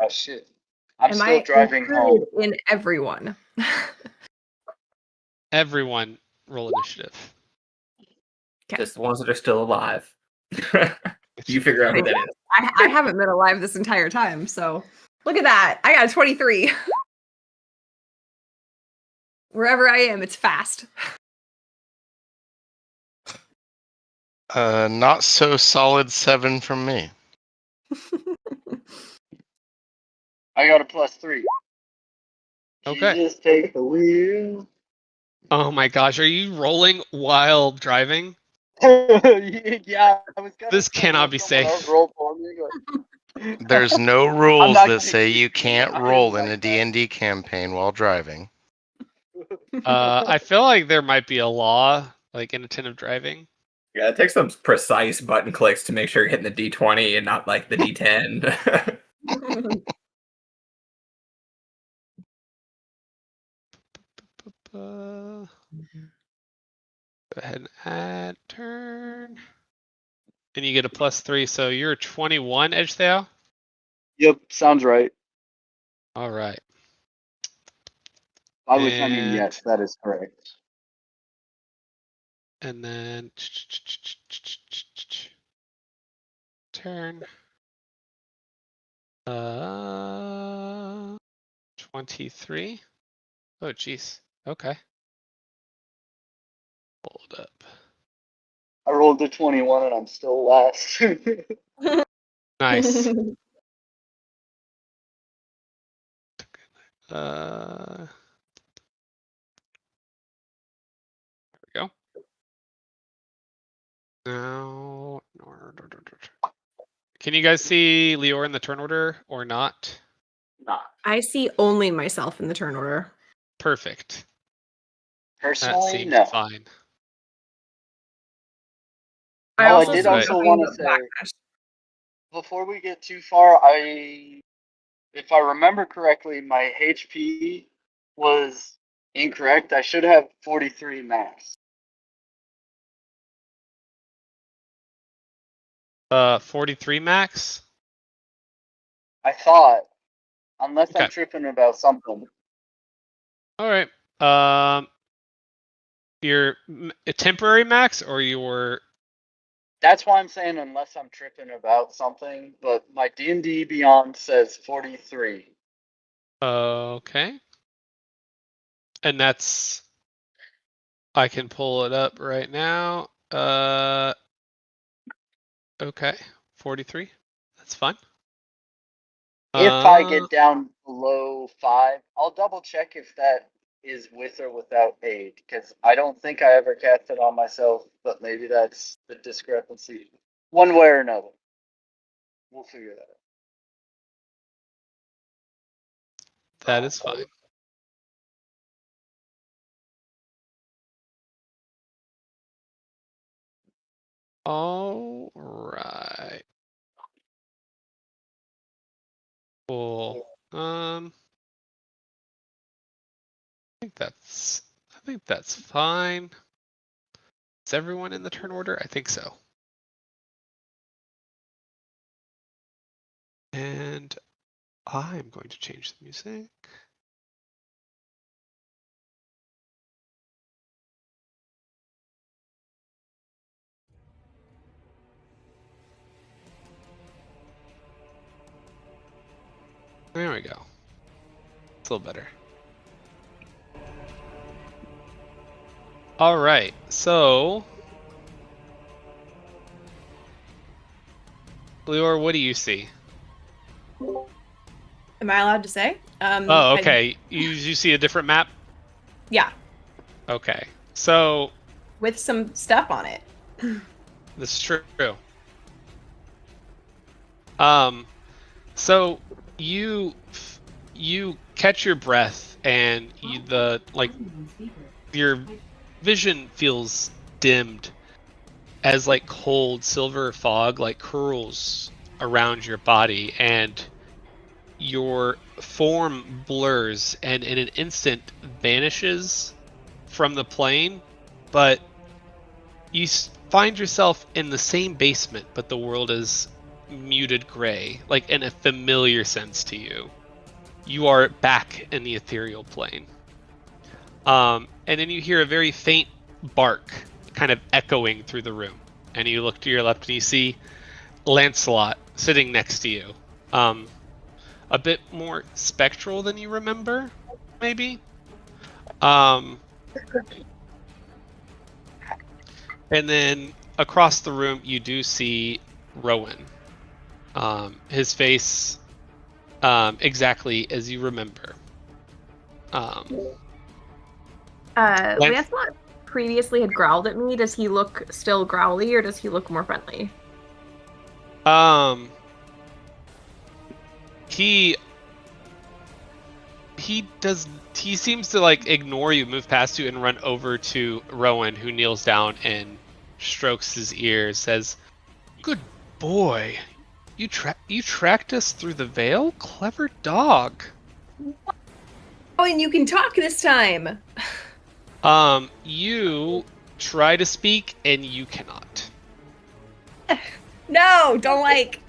Oh shit! I'm Am still I driving home. included in everyone? Everyone roll initiative. Okay. Just the ones that are still alive. You figure out who that is. I haven't been alive this entire time, so look at that. I got a 23. Wherever I am, it's fast. Not so solid 7 from me. I got a +3. Okay. Jesus, take the wheel. Oh my gosh, are you rolling while driving? Yeah, I was gonna This say, cannot will be someone else safe. roll for me, but- There's no I'm rules not that gonna say keep you can't going roll in like a that. D&D campaign while driving. I feel like there might be a law, like inattentive driving. Yeah, it takes some precise button clicks to make sure you're hitting the D20 and not like the D10. Go ahead and add turn. And you get a +3, so you're 21, Edgethale? Yep, sounds right. All right. I mean, And- yes, that is correct. And then turn. 23. Oh, jeez. Okay. Hold up. I rolled a 21 and I'm still last. Nice. There we go. Now, can you guys see Leor in the turn order or not? I see only myself in the turn order. Perfect. That Personally, seems no. fine. I Oh, I also did see also nothing want to but say, blackness. before we get too far, if I remember correctly, my HP was incorrect. I should have 43 max. 43 max. I thought, unless Okay. I'm tripping about something. All right. Your temporary max or your? That's why I'm saying unless I'm tripping about something, but my D&D Beyond says 43. Okay. And that's. I can pull it up right now. Okay. 43. That's fine. If I get down below 5, I'll double check if that is with or without aid, because I don't think I ever cast it on myself, but maybe that's the discrepancy. One way or another. We'll figure that out. That is fine. All right. Cool. I think that's fine. Is everyone in the turn order? I think so. And I'm going to change the music. There we go. It's a little better. All right, so Leor, what do you see? Am I allowed to say? Oh, okay. You see a different map? Yeah, Okay. So with some stuff on it. this is true. So you catch your breath and your vision feels dimmed as like cold silver fog like curls around your body and your form blurs and in an instant vanishes from the plane, but you find yourself in the same basement, but the world is muted gray, like in a familiar sense to you. You are back in the ethereal plane. And then you hear a very faint bark kind of echoing through the room. And you look to your left and you see Lancelot sitting next to you. A bit more spectral than you remember, maybe. And then across the room, you do see Rowan. His face exactly as you remember. Lancelot previously had growled at me. Does he look still growly, or does he look more friendly? He seems to like ignore you, move past you, and run over to Rowan, who kneels down and strokes his ear, says, "Good boy. You tracked us through the veil? Clever dog." Oh, and you can talk this time. You try to speak and you cannot. No, don't like.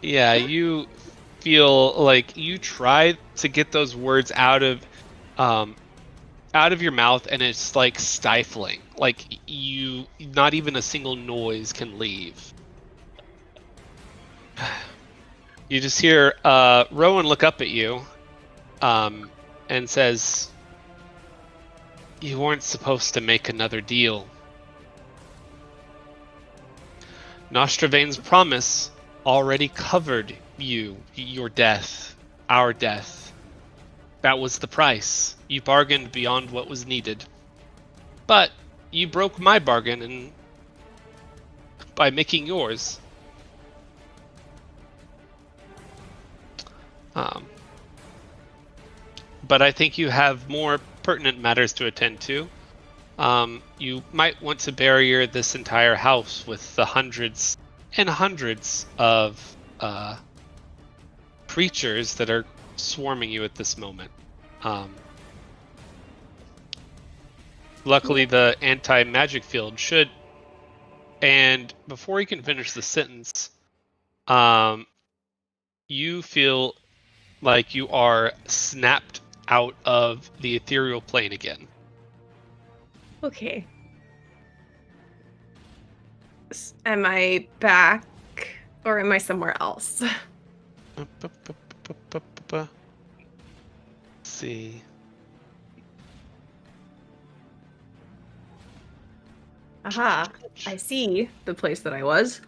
Yeah, you feel like you try to get those words out of your mouth, and it's like stifling. Like not even a single noise can leave. You just hear Rowan look up at you, and says, "You weren't supposed to make another deal. Nostravane's promise already covered your death, our death. That was the price. You bargained beyond what was needed. But you broke my bargain by making yours. But I think you have more pertinent matters to attend to. You might want to barrier this entire house with the hundreds and hundreds of creatures that are swarming you at this moment. Luckily, the anti-magic field should..." And before you can finish the sentence, you feel like you are snapped out of the ethereal plane again. Okay. Am I back, or am I somewhere else? Let's see. Aha, I see the place that I was.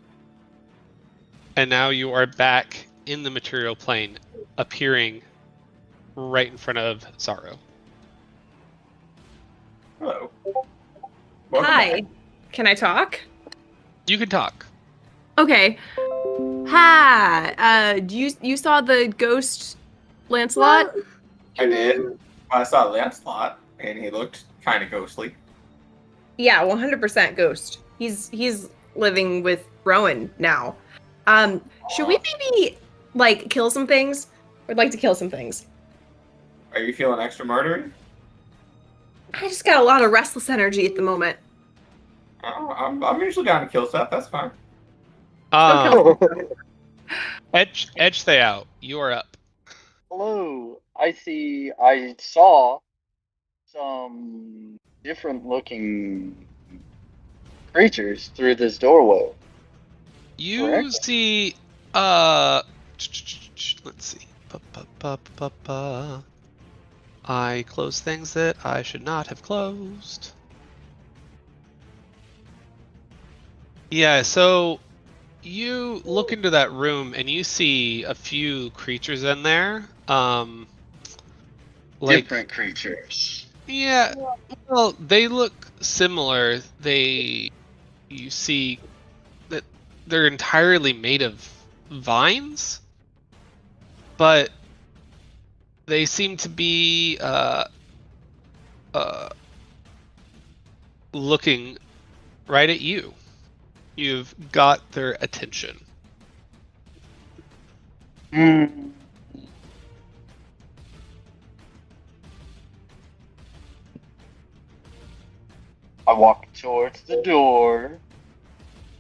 And now you are back in the material plane, appearing right in front of Zaro. Hello. Welcome Hi. back. Can I talk? You can talk. Okay. Hi. You saw the ghost Lancelot? I did. I saw Lancelot, and he looked kind of ghostly. Yeah, 100% ghost. He's living with Rowan now. Should we maybe like kill some things? I'd like to kill some things. Are you feeling extra murdery? I just got a lot of restless energy at the moment. Oh, I'm usually down to kill stuff. That's fine. Edge they out. You are up. Hello. I saw some different looking creatures through this doorway. You Correct. see, let's see. I closed things that I should not have closed. Yeah, so you look into that room and you see a few creatures in there. Different creatures. Yeah, well, they look similar. You see that they're entirely made of vines, but they seem to be looking right at you. You've got their attention. I walk towards the door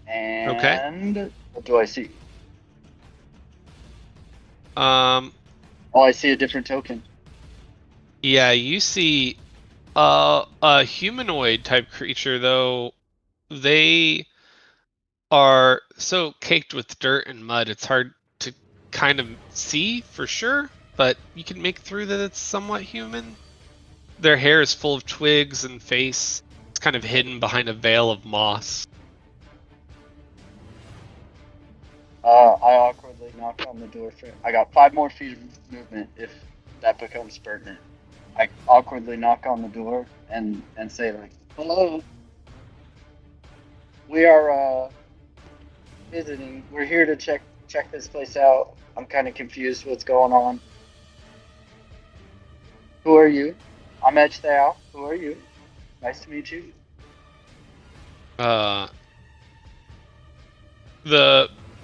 and What do I see? Um, Oh, I see a different token. yeah, you see a humanoid type creature, though they are so caked with dirt and mud, it's hard to kind of see for sure, but you can make through that it's somewhat human. Their hair is full of twigs and face. It's kind of hidden behind a veil of moss. I awkwardly knock on the door frame. I got 5 more feet of movement if that becomes pertinent. I awkwardly knock on the door and say like, "Hello, we are visiting. We're here to check this place out. I'm kind of confused what's going on. Who are you? I'm Strahd. Who are you? Nice to meet you."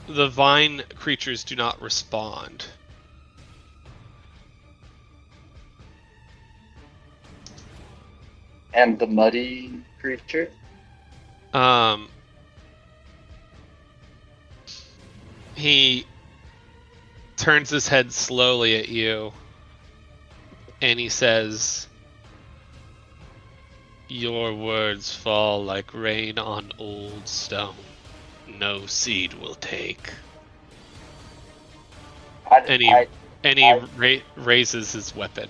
The vine creatures do not respond. And the muddy creature? He turns his head slowly at you, and he says, "Your words fall like rain on old stone. No seed will take." And he raises his weapon.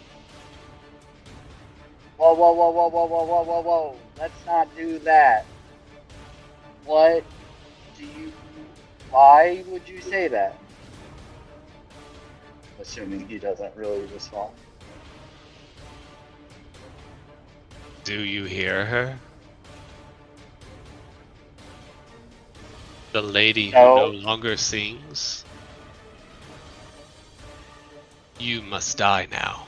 Whoa, whoa, whoa, whoa, whoa, whoa, whoa, whoa, whoa. Let's not do that. What do you... Why would you say that? Assuming he doesn't really respond. Do you hear her? The lady who no longer sings? You must die now.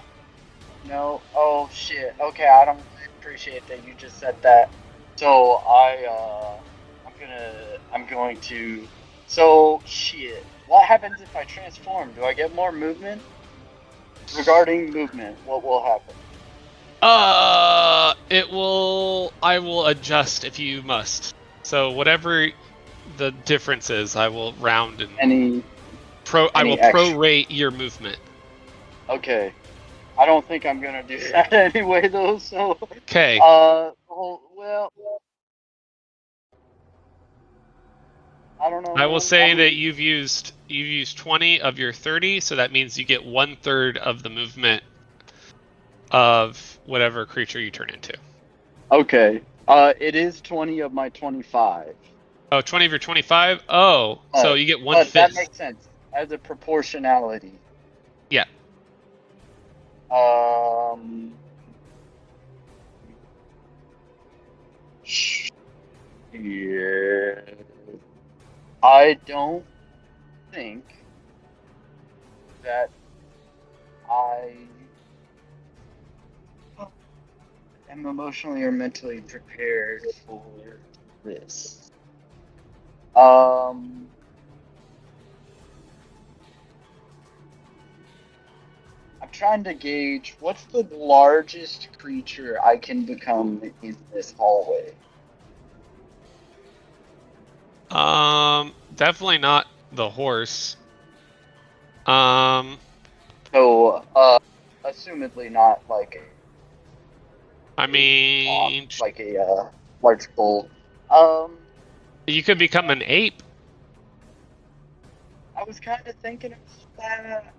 No. Oh shit. Okay, I don't really appreciate that you just said that. So I'm going to. So shit. What happens if I transform? Do I get more movement? Regarding movement, what will happen? I will adjust if you must. So whatever the difference is, I will round and I will prorate your movement. Okay. I don't think I'm gonna do that anyway, though. So. Okay. Well. I don't know. I will say that you've used 20 of your 30, so that means you get 1/3 of the movement of whatever creature you turn into. Okay. It is 20 of my 25. Oh, 20 of your 25? Oh, so you get 1/5. That makes sense. As a proportionality. Yeah. Yeah. I don't think that I am emotionally or mentally prepared for this. I'm trying to gauge what's the largest creature I can become in this hallway. Definitely not the horse. So, assumedly not like I mean, like a large bull. You could become an ape. I was kind of thinking of that.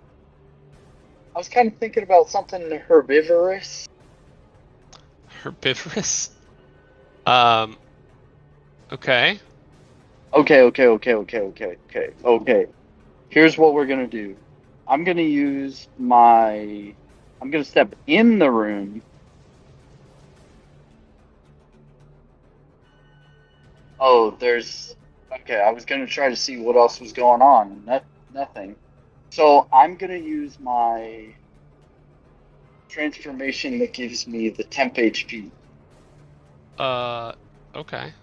I was kind of thinking about something herbivorous. Herbivorous? Okay. Okay. Here's what we're gonna do. I'm gonna step in the room. Oh, okay, I was gonna try to see what else was going on. Nothing. So I'm gonna use my transformation that gives me the temp HP. Okay.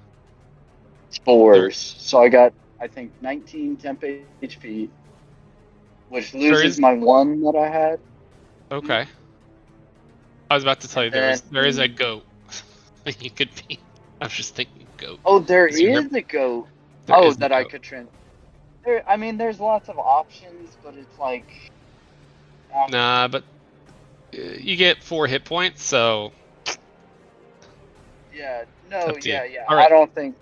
Spores. So I got, I think, 19 temp HP, which loses my 1 that I had. Okay. I was about to tell you there is a goat. You could be. I was just thinking goat. Oh, there is a goat. That I could I mean, there's lots of options, but it's like. Nah, but you get 4 hit points, so Yeah. it's No. up to you. Yeah. All right. I don't think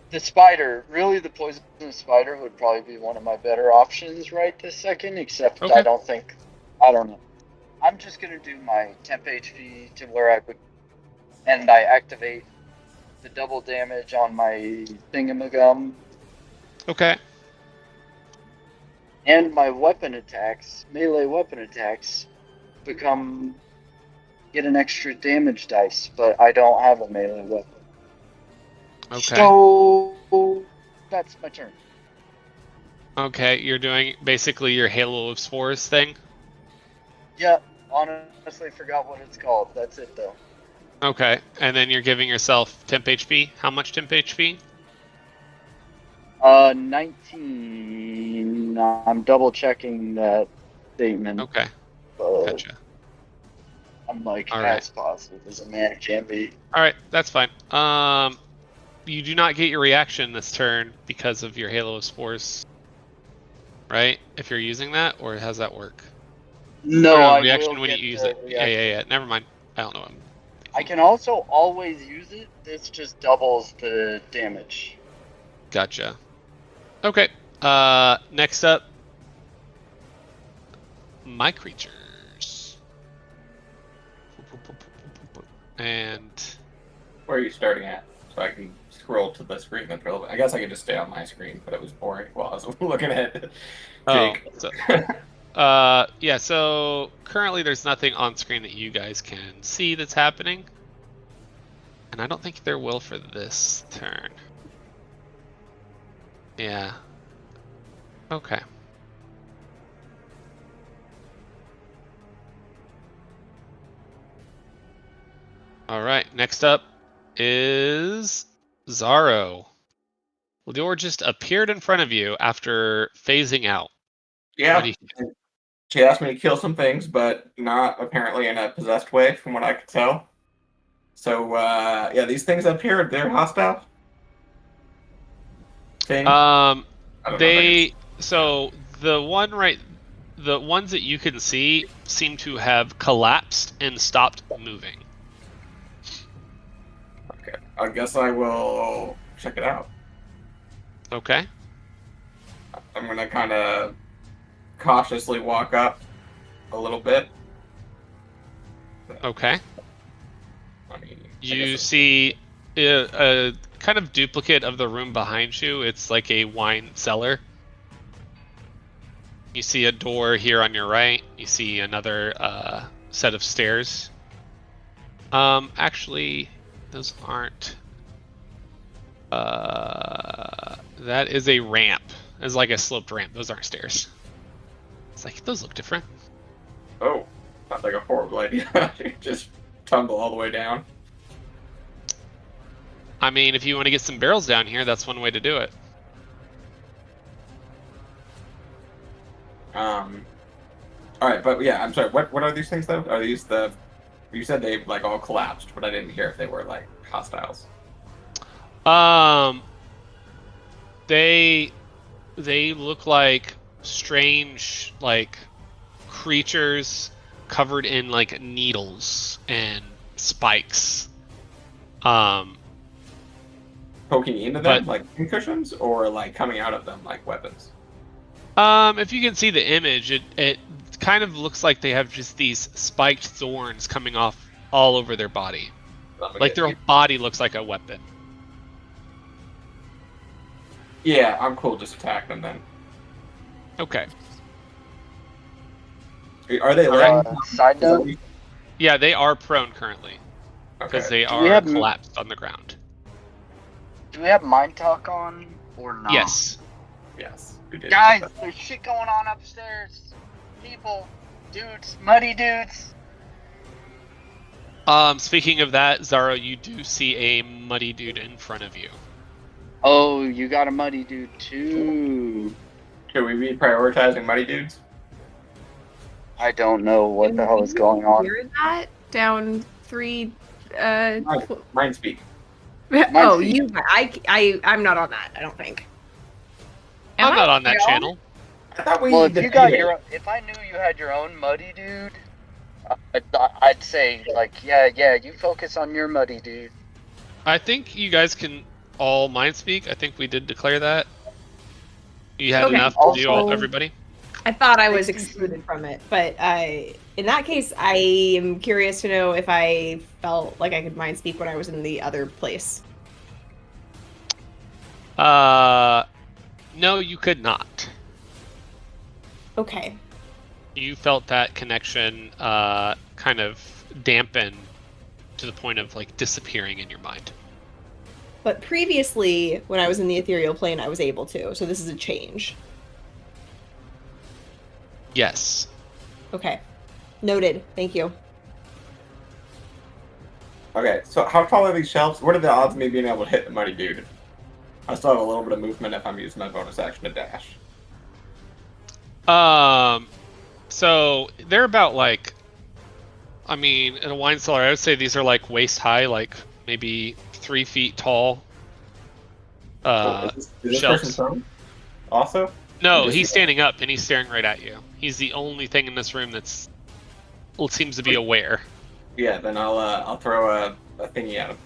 the spider. Really, the poisonous spider would probably be one of my better options right this second. Except Okay. I don't think. I don't know. I'm just gonna do my temp HP to where and I activate the double damage on my thingamagum. Okay. And my weapon attacks, melee weapon attacks, get an extra damage dice, but I don't have a melee weapon. Okay. So that's my turn. Okay, you're doing basically your Halo of Spores thing? Yeah, honestly forgot what it's called. That's it though. Okay, and then you're giving yourself temp HP? How much temp HP? 19. I'm double checking that statement. Okay, But gotcha. I'm like All as positive as a man can be. Alright, that's fine. You do not get your reaction this turn because of your Halo of Spores, right? If you're using that, or how's that work? No, Or I reaction will when get you use the it. reaction. Yeah. Never mind. I don't know. I can also always use it. This just doubles the damage. Gotcha. Okay. Next up, my creatures. And Where are you starting at? So I can scroll to the screen that's relevant. I guess I could just stay on my screen, but it was boring while I was looking at Jake. yeah, so currently there's nothing on screen that you guys can see that's happening. And I don't think there will for this turn. Yeah. Okay. Alright, next up is Zaro. Lior just appeared in front of you after phasing out. Yeah. What do She asked me to kill some things, but not apparently in a possessed way, from what I could tell. So, yeah, these things up here, they're hostile. Thing. I don't know if I can- So the ones that you can see seem to have collapsed and stopped moving. Okay, I guess I will check it out. Okay. I'm gonna kind of cautiously walk up a little bit. Okay. I mean, I You guess see a kind of duplicate of the room behind you. It's like a wine cellar. You see a door here on your right. You see another set of stairs. Actually, those aren't. That is a ramp. It's like a sloped ramp. Those aren't stairs. It's like, those look different. Oh, not like a horrible idea. Just tumble all the way down. I mean, if you want to get some barrels down here, that's one way to do it. All right, but yeah, I'm sorry. What are these things though? Are these the? You said they like all collapsed, but I didn't hear if they were like hostiles. They look like strange like creatures covered in like needles and spikes. Poking into them like cushions, or like coming out of them like weapons. If you can see the image, it kind of looks like they have just these spiked thorns coming off all over their body. Like their body looks like a weapon. Yeah, I'm cool. Just attack them then. Okay. Are they laying? Side note? Yeah, they are prone currently because Okay. they are collapsed on the ground. Do we have Mind Talk on or not? Yes. Yes. We did. Guys, there's shit going on upstairs. People, dudes, muddy dudes. Speaking of that, Zaro, you do see a muddy dude in front of you. Oh, you got a muddy dude too. Should we be prioritizing muddy dudes? I don't know what the hell is going on. Hear that? Down 3. Mind speak. Oh, you. I'm not on that. I don't think. I'm Am not I? on that Am I channel. I thought we Well, if you got defeated. if I knew you had your own muddy dude, I'd say like, yeah, you focus on your muddy dude. I think you guys can all mind speak. I think we did declare that. You had Okay. enough to do Also- everybody. I thought I was 60 excluded from it, but in that case, I am curious to know if I felt like I could mind speak when I was in the other place. No, you could not. Okay. You felt that connection kind of dampen to the point of like disappearing in your mind. But previously, when I was in the ethereal plane, I was able to. So this is a change. Yes. Okay. Noted. Thank you. Okay, so how tall are these shelves? What are the odds of me being able to hit the muddy dude? I still have a little bit of movement if I'm using my bonus action to dash. So they're about like, I mean, in a wine cellar, I would say these are like waist high, like maybe 3 feet tall. Is this shelves. person prone? Also? No, Just- he's standing up and he's staring right at you. He's the only thing in this room that's seems to be aware. Yeah, then I'll throw a thingy at him.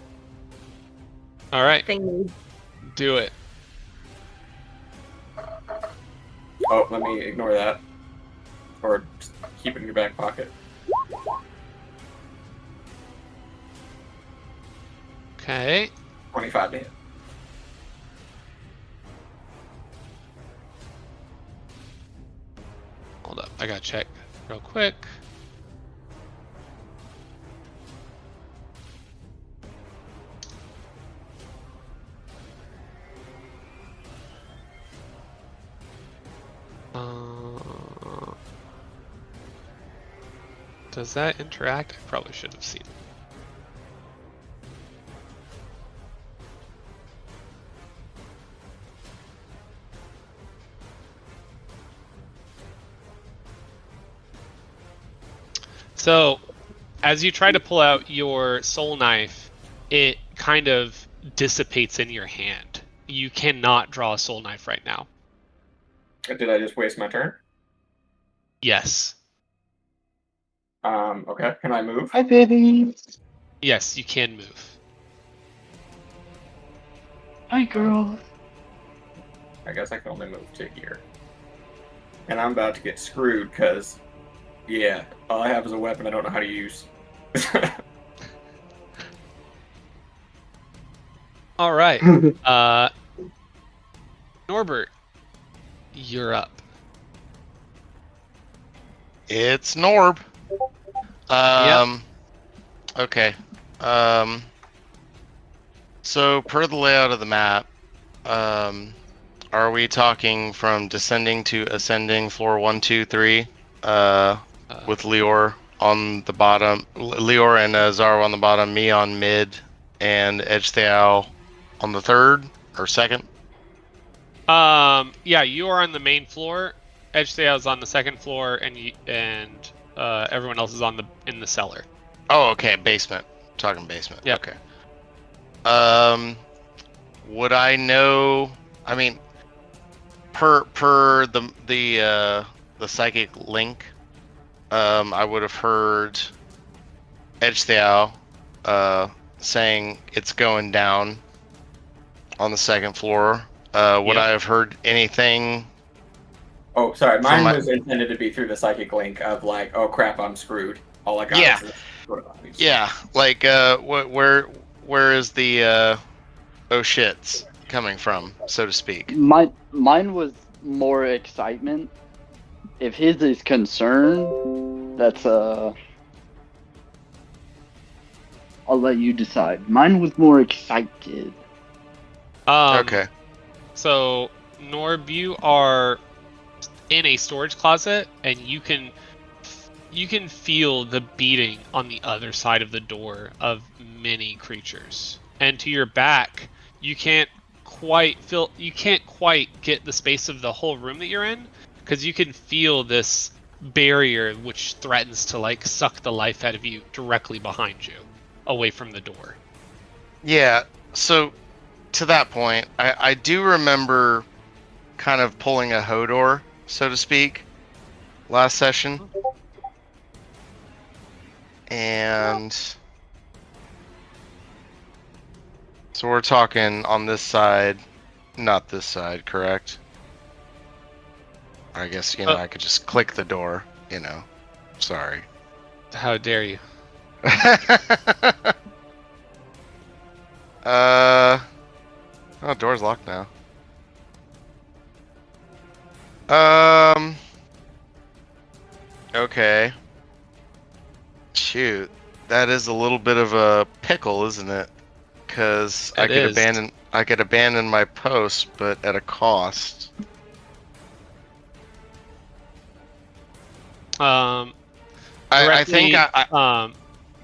All right, Thing. do it. Oh, let me ignore that. Or just keep it in your back pocket. Okay. 25 to hit. Hold up, I gotta check real quick. Does that interact? I probably should have seen it. So, as you try to pull out your soul knife, it kind of dissipates in your hand. You cannot draw a soul knife right now. Did I just waste my turn? Yes. Okay. Can I move? Hi, baby. Yes, you can move. Hi, girl. I guess I can only move to here. And I'm about to get screwed because, yeah, all I have is a weapon I don't know how to use. All right. Norbert, you're up. It's Norb. Okay. So per the layout of the map, are we talking from descending to ascending floor 1, 2, 3, with Lior on the bottom, Lior and Zaro on the bottom, me on mid, and Edge Theao on the third or second? Yeah, you are on the main floor. Edge is on the second floor, and everyone else is in the cellar. Oh, okay, basement. Talking basement. Yep. Okay. Would I know? I mean, per the psychic link, I would have heard Edge Theao saying it's going down on the second floor. Would I have heard anything? Oh, sorry. Mine my- was intended to be through the psychic link of like, oh crap, I'm screwed. All I got Yeah. is this. Yeah, like where is the oh shits coming from, so to speak? Mine was more excitement. If his is concern, that's I'll let you decide. Mine was more excited. Okay. So, Norb, you are in a storage closet, and you can feel the beating on the other side of the door of many creatures. And to your back, you can't quite get the space of the whole room that you're in, because you can feel this barrier which threatens to like suck the life out of you directly behind you, away from the door. Yeah. So to that point, I do remember kind of pulling a Hodor, so to speak, last session. And so we're talking on this side, not this side, correct? I guess, I could just click the door, Sorry. How dare you? Oh, door's locked now. Okay. Shoot, that is a little bit of a pickle, isn't it? Because I could abandon my post, but at a cost. I think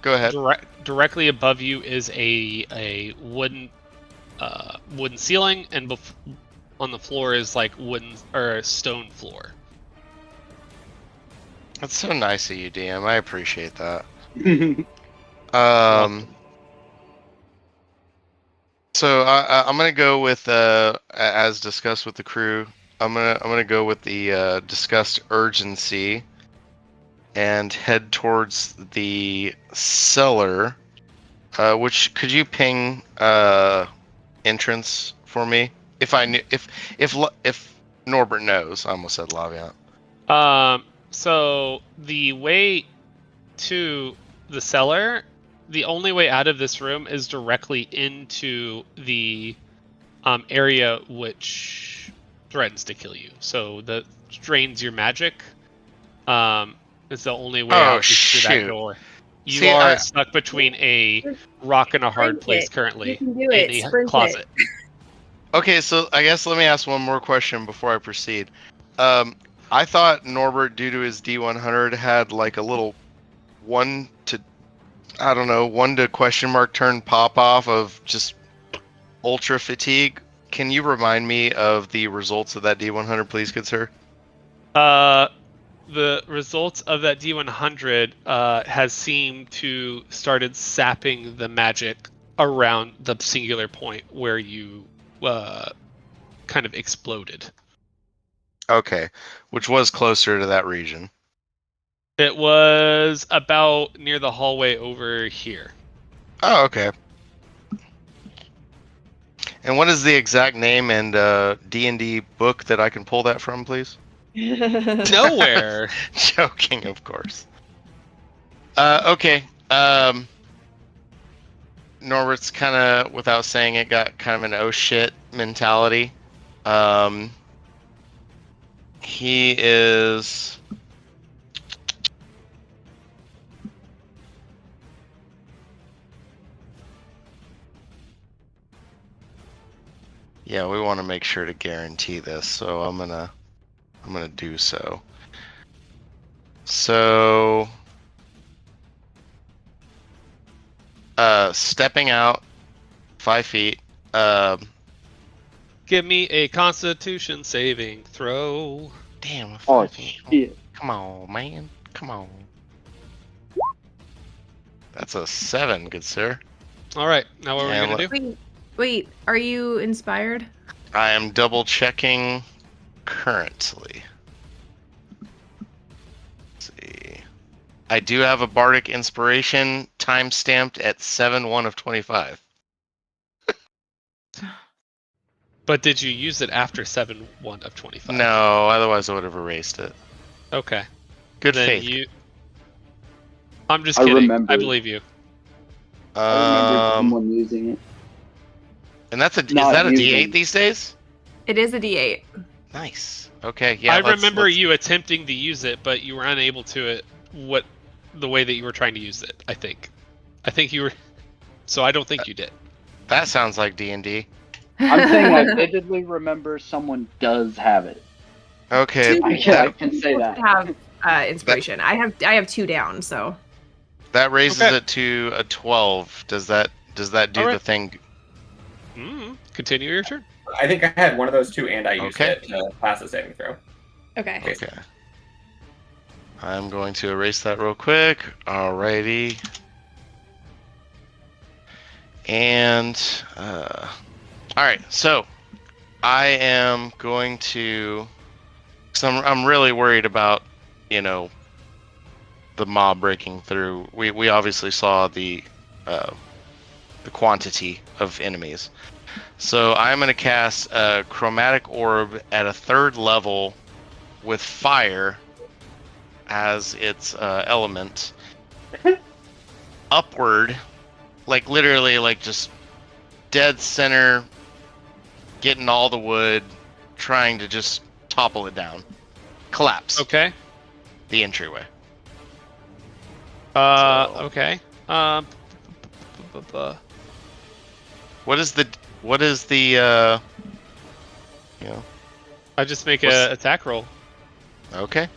go ahead. Directly above you is a wooden ceiling, and on the floor is like wooden or stone floor. That's so nice of you, DM. I appreciate that. So I'm gonna go with as discussed with the crew. I'm gonna go with the discussed urgency and head towards the cellar. Which could you ping entrance for me? If I knew, if Norbert knows, I almost said Laviant. So the way to the cellar, the only way out of this room is directly into the area which threatens to kill you. So that drains your magic. Is the only way out through that door. You are stuck between a rock and a hard place currently in a closet. Okay, so I guess let me ask one more question before I proceed. I thought Norbert, due to his D100, had like a little 1 to question mark turn pop off of just ultra fatigue. Can you remind me of the results of that D100, please, good sir? The results of that D100 has seemed to started sapping the magic around the singular point where you kind of exploded. Okay, which was closer to that region. It was about near the hallway over here. Oh, okay. And what is the exact name and D&D book that I can pull that from, please? Nowhere. Joking, of course. Okay. Norbert's kind of, without saying it, got kind of an oh shit mentality. He is... Yeah, we want to make sure to guarantee this, so I'm gonna do so. So, stepping out 5 feet. Give me a Constitution saving throw. Damn. 5 feet. Shit. Come on, man. Come on. That's a 7, good sir. All right. Now what are we gonna do? Wait. Are you inspired? I am double checking currently. Let's see. I do have a bardic inspiration time stamped at 7/1 of 25. But did you use it after 7/1 of 25? No, otherwise I would have erased it. Okay. Good then faith. I'm just kidding. I believe you. I remember someone using it. And is that a D8 these days? It is a D8. Nice. Okay, yeah. I remember you attempting to use it, but you were unable to the way that you were trying to use it, I think. I think you were... So I don't think you did. That sounds like D&D. I'm saying I vividly remember someone does have it. Okay. I can say that. Have inspiration. I have 2 down, so... That raises it to a 12. Does that do the thing? Continue your turn. I think I had one of those 2, and I used it to pass the saving throw. Okay. I'm going to erase that real quick. Alrighty. And alright, so I am going to. So I'm really worried about, the mob breaking through. We obviously saw the quantity of enemies. So I'm going to cast a chromatic orb at a 3rd level with fire as its element upward, like literally, like just dead center, getting all the wood, trying to just topple it down, collapse. Okay. The entryway. Okay. What is the I just make What's- a attack roll. Okay.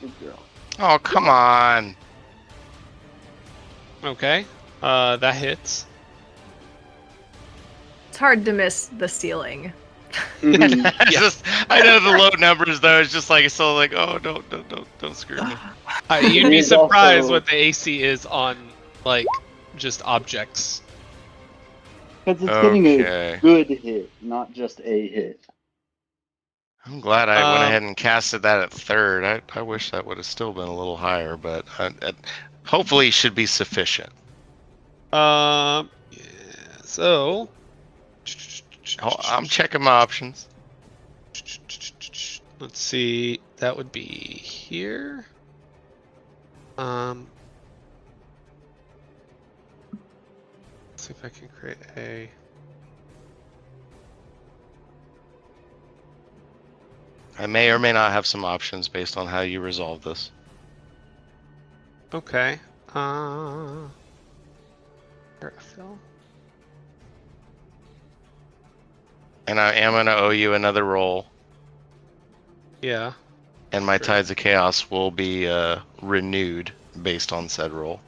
Good girl. Oh, come on. Okay. That hits. It's hard to miss the ceiling. I know the low numbers though. It's just like so like, oh, don't screw me. You'd It be is surprised also- what the AC is on like just objects. Because it's getting Okay. a good hit, not just a hit. I'm glad I went Um, ahead and casted that at 3rd. I wish that would have still been a little higher, but hopefully it should be sufficient. Yeah, so. Oh, I'm checking my options. Let's see. That would be here. Let's see if I can create a. I may or may not have some options based on how you resolve this. Okay. Phil. And I am going to owe you another roll, Yeah. and my Sure. Tides of Chaos will be renewed based on said roll.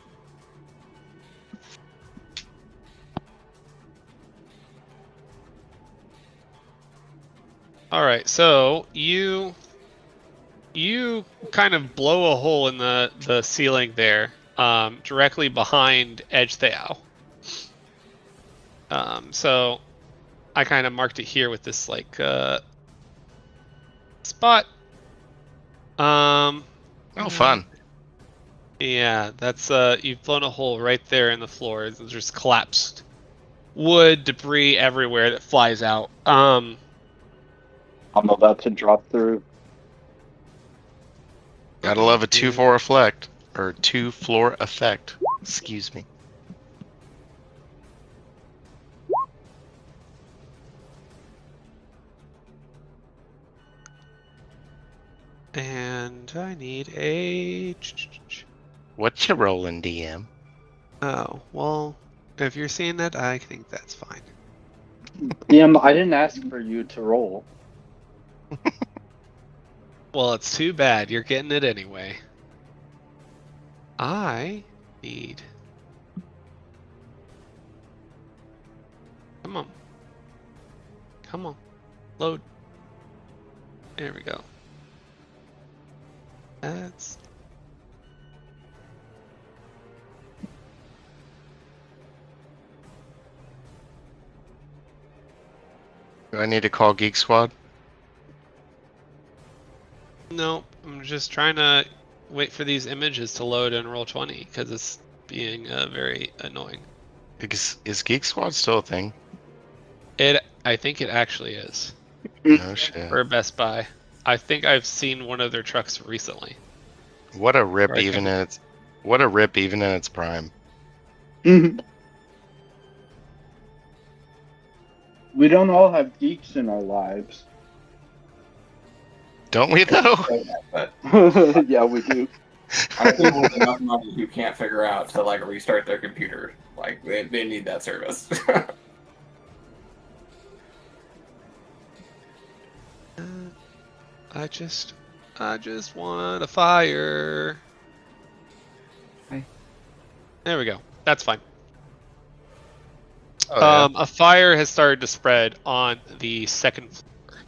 All right. So you kind of blow a hole in the ceiling there, directly behind Edge Thao. So I kind of marked it here with this like spot. Oh, fun. Yeah, that's you've blown a hole right there in the floor. It's just collapsed wood, debris everywhere that flies out. I'm about to drop through. Gotta love a 2-4 effect. Or 2-floor effect. Excuse me. And I need a. What you rolling, DM? Oh, well, if you're seeing that, I think that's fine. DM, I didn't ask for you to roll. Well, it's too bad. You're getting it anyway. I need. Come on. Come on. Load. There we go. That's. Do I need to call Geek Squad? No, I'm just trying to wait for these images to load in Roll20 because it's being very annoying. Is Geek Squad still a thing? I think it actually is No shit. for Best Buy. I think I've seen one of their trucks recently. What a rip, Or I even can- in its. What a rip, even in its prime. We don't all have geeks in our lives. Don't we though? But Yeah, we do. I think with enough money who can't figure out to like restart their computer. Like they need that service. I just want a fire. Okay. There we go. That's fine. Oh, yeah. A fire has started to spread on the second floor.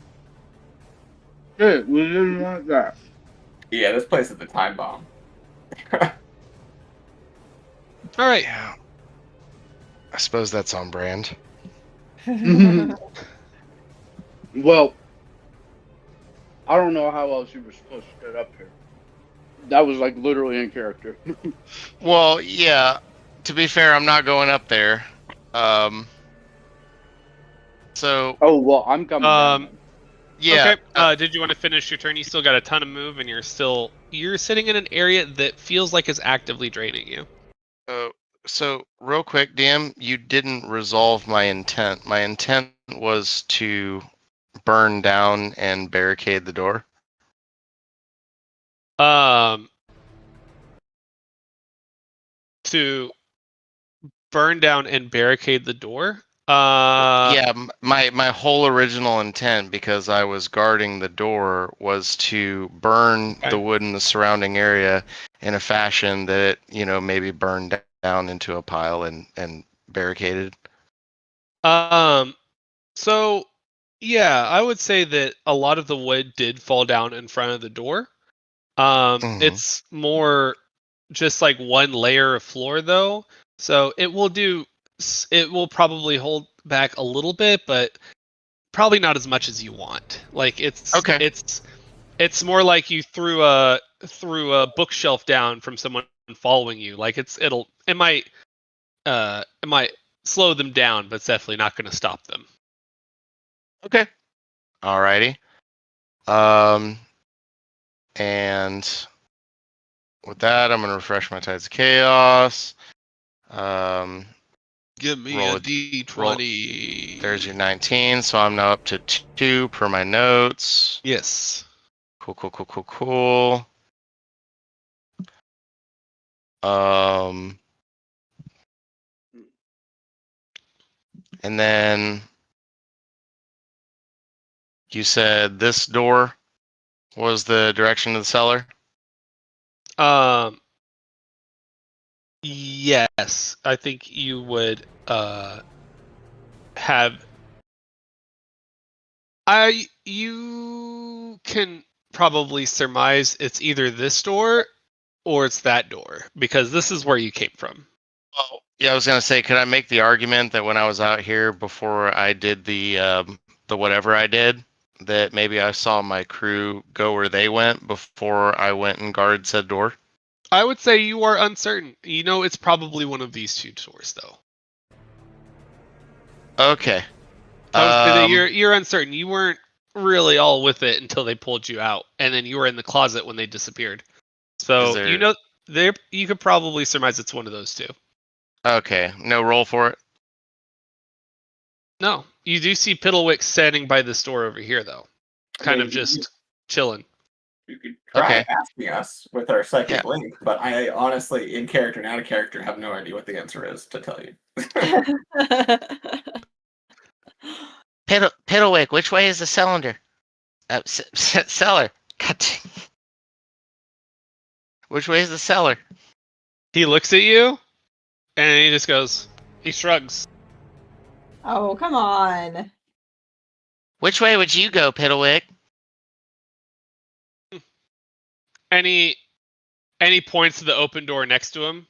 Good, we didn't want that. Yeah, this place is a time bomb. All right. Yeah. I suppose that's on brand. Well, I don't know how else you were supposed to get up here. That was like literally in character. Well, yeah. To be fair, I'm not going up there. So Oh well, I'm coming down Um. then. yeah. Okay. Did you want to finish your turn? You still got a ton of move, and you're sitting in an area that feels like it's actively draining you. So real quick, DM, you didn't resolve my intent. My intent was to burn down and barricade the door. To burn down and barricade the door. Yeah, my whole original intent, because I was guarding the door, was to burn Okay. the wood in the surrounding area in a fashion that it, maybe burned down into a pile and barricaded. So yeah, I would say that a lot of the wood did fall down in front of the door. Mhm. It's more just like one layer of floor though, so it will probably hold back a little bit, but probably not as much as you want. Like Okay. it's more like you threw a bookshelf down from someone following you. Like it might slow them down, but it's definitely not going to stop them. Okay. Alrighty. And with that, I'm gonna refresh my Tides of Chaos. Give me Roll a a- d20. There's your 19, so I'm now up to 2 per my notes. Yes. Cool. And then you said this door was the direction of the cellar? Yes, I think you would have. You can probably surmise it's either this door or it's that door because this is where you came from. Oh, yeah, I was gonna say, could I make the argument that when I was out here before I did the whatever I did, that maybe I saw my crew go where they went before I went and guarded said door? I would say you are uncertain. You know, it's probably one of these two doors, though. Okay. I would say that you're uncertain. You weren't really all with it until they pulled you out, and then you were in the closet when they disappeared. So there- you know, there you could probably surmise it's one of those two. Okay, no roll for it. No, you do see Piddlewick standing by this door over here, though, kind of just chilling. You could try Okay. asking us with our psychic Yeah. link, but I honestly, in character and out of character, have no idea what the answer is to tell you. Piddlewick, which way is the cylinder? Cellar. Which way is the cellar? He looks at you, and he just goes. He shrugs. Oh, come on. Which way would you go, Piddlewick? Any points to the open door next to him?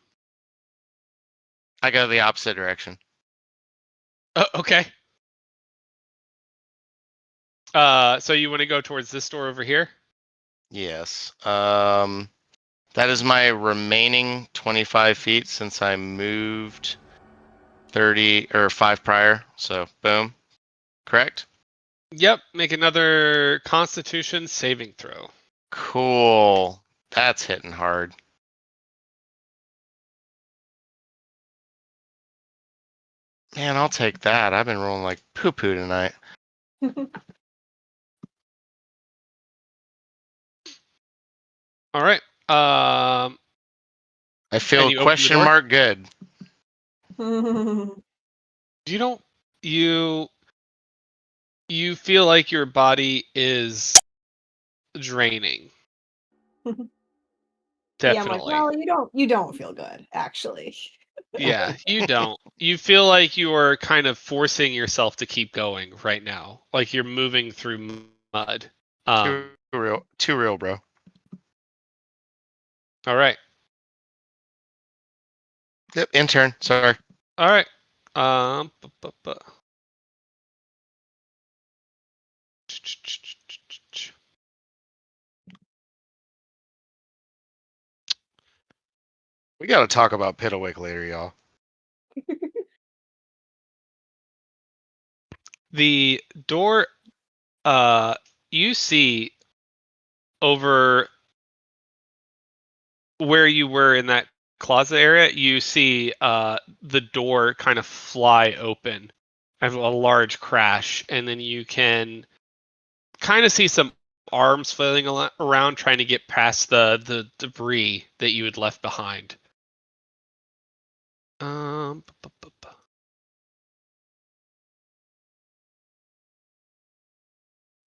I go the opposite direction. Okay. So you want to go towards this door over here? Yes. That is my remaining 25 feet since I moved 30 or 5 prior. So boom. Correct? Yep. Make another Constitution saving throw. Cool. That's hitting hard. Man, I'll take that. I've been rolling like poo-poo tonight. All right. I feel you open the question door? mark good. You don't. You feel like your body is draining. Yeah, I'm like, Definitely. well, you don't feel good, actually. Yeah, you don't. You feel like you are kind of forcing yourself to keep going right now. Like you're moving through mud. Too real, bro. All right. Yep, intern. Sorry. All right. We got to talk about Pitawake later, y'all. The door, you see over where you were in that closet area, you see the door kind of fly open. Have a large crash, and then you can kind of see some arms flailing around trying to get past the debris that you had left behind.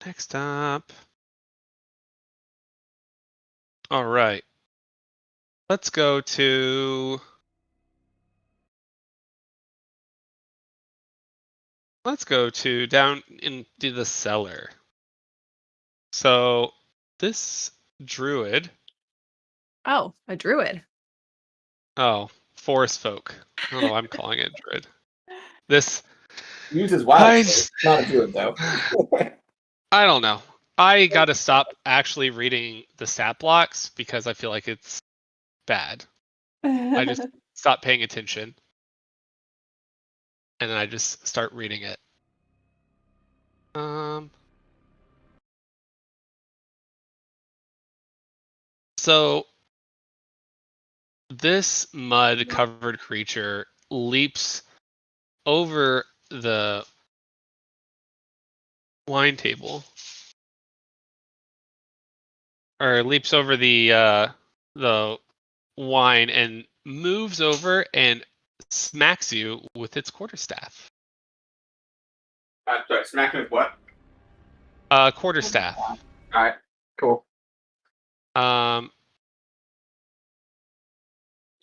Next up. All right. Let's go to down into the cellar. So this druid. Oh, a druid. Oh, forest folk. I don't know why I'm calling it druid. This Uses wild shape. Not a druid though. I don't know. I gotta stop actually reading the stat blocks because I feel like it's bad. I just stop paying attention. And then I just start reading it. So this mud covered creature leaps over the wine table, or leaps over the wine and moves over and smacks you with its quarterstaff. Sorry, smack me with what? Quarterstaff. All right, cool.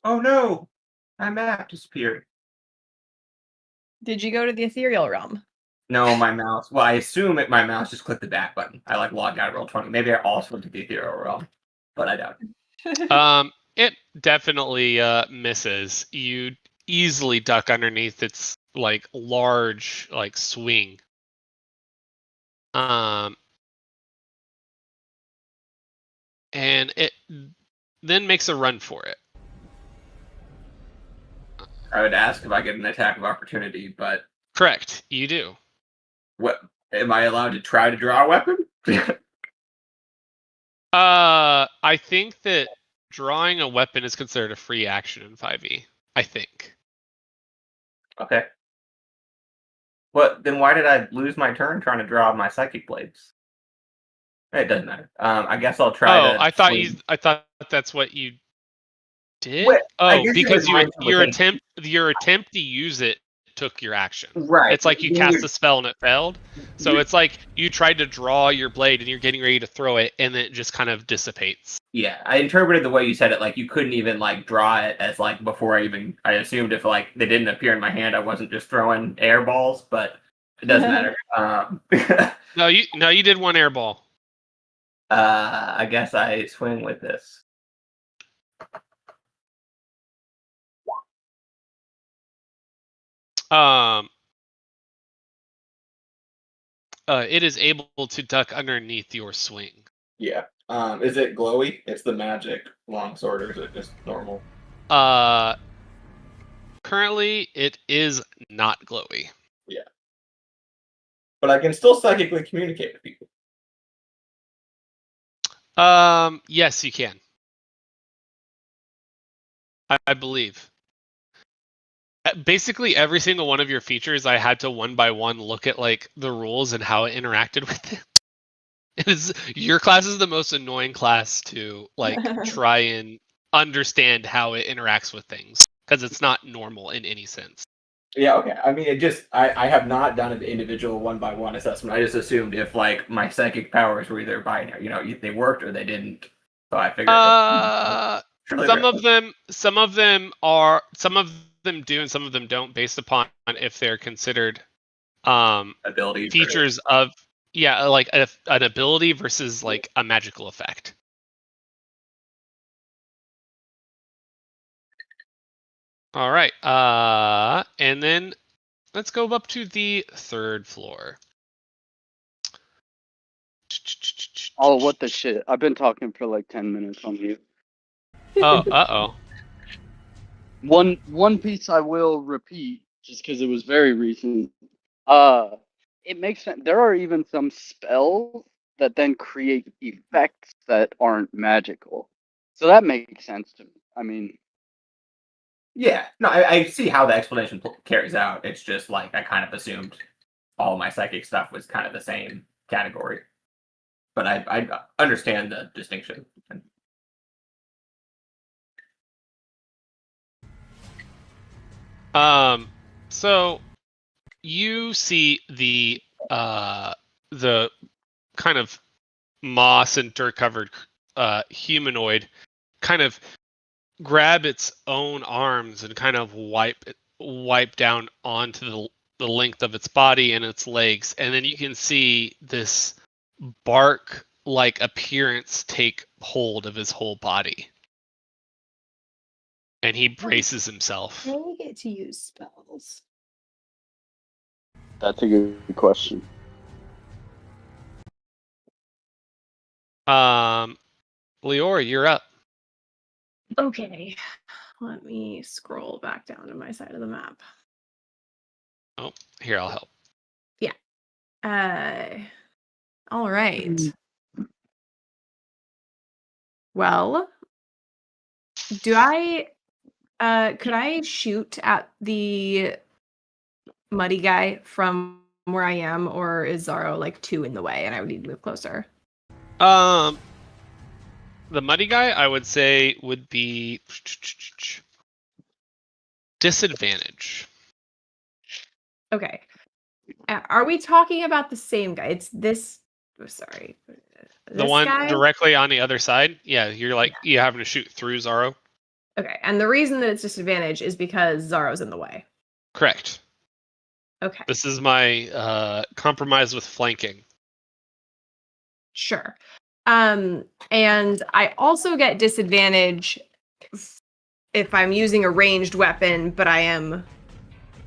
Oh no, my map disappeared. Did you go to the ethereal realm? No, my mouse. Well, I assume my mouse just clicked the back button. I logged out of Roll20. Maybe I also went to the ethereal realm, but I doubt it. It definitely misses. You easily duck underneath its large swing. And it then makes a run for it. I would ask if I get an attack of opportunity, but Correct, you do. what am I allowed to try to draw a weapon? I think that drawing a weapon is considered a free action in 5e. I think. Okay. But then why did I lose my turn trying to draw my psychic blades? It doesn't matter. I guess I'll try to. I thought that's what you did. Wait, Because your attempt to use it took your action. Right. It's like you cast a spell and it failed. So it's like you tried to draw your blade and you're getting ready to throw it, and then it just kind of dissipates. Yeah, I interpreted the way you said it like you couldn't even draw it as before I assumed if they didn't appear in my hand I wasn't just throwing air balls, but it doesn't matter. No, you did one air ball. I guess I swing with this. It is able to duck underneath your swing. Yeah. Is it glowy? It's the magic longsword, or is it just normal? Currently it is not glowy. Yeah. But I can still psychically communicate with people. Yes, you can. I believe. Basically, every single one of your features, I had to one by one look at the rules and how it interacted with it. Your class is the most annoying class to try and understand how it interacts with things, because it's not normal in any sense. Yeah, okay. I mean, I have not done an individual one-by-one assessment. I just assumed if my psychic powers were either binary, they worked or they didn't. So I figured. Some of them do and some of them don't, based upon if they're considered abilities features of an ability versus a magical effect. All right. And then let's go up to the 3rd floor. Oh, what the shit! I've been talking for like 10 minutes on mute. Oh, uh-oh. One piece I will repeat, just because it was very recent. It makes sense. There are even some spells that then create effects that aren't magical, so that makes sense to me. I mean, Yeah, no, I see how the explanation carries out. It's just like I kind of assumed all my psychic stuff was kind of the same category, but I understand the distinction. So you see the kind of moss and dirt covered humanoid kind of grab its own arms and kind of wipe down onto the length of its body and its legs, and then you can see this bark like appearance take hold of his whole body, and he braces himself. I get to use spells. that's a good question. Leora, you're up. Okay. Let me scroll back down to my side of the map. Oh, here, I'll help. All right. Well, could I shoot at the muddy guy from where I am, or is Zaro like 2 in the way and I would need to move closer? The muddy guy, I would say, would be disadvantage. Okay. Are we talking about the same guy? It's this. Oh, sorry. The one guy? directly on the other side? Yeah, you're having to shoot through Zaro. Okay. And the reason that it's disadvantage is because Zaro's in the way. Correct. Okay. This is my compromise with flanking. Sure. And I also get disadvantage if I'm using a ranged weapon, but I am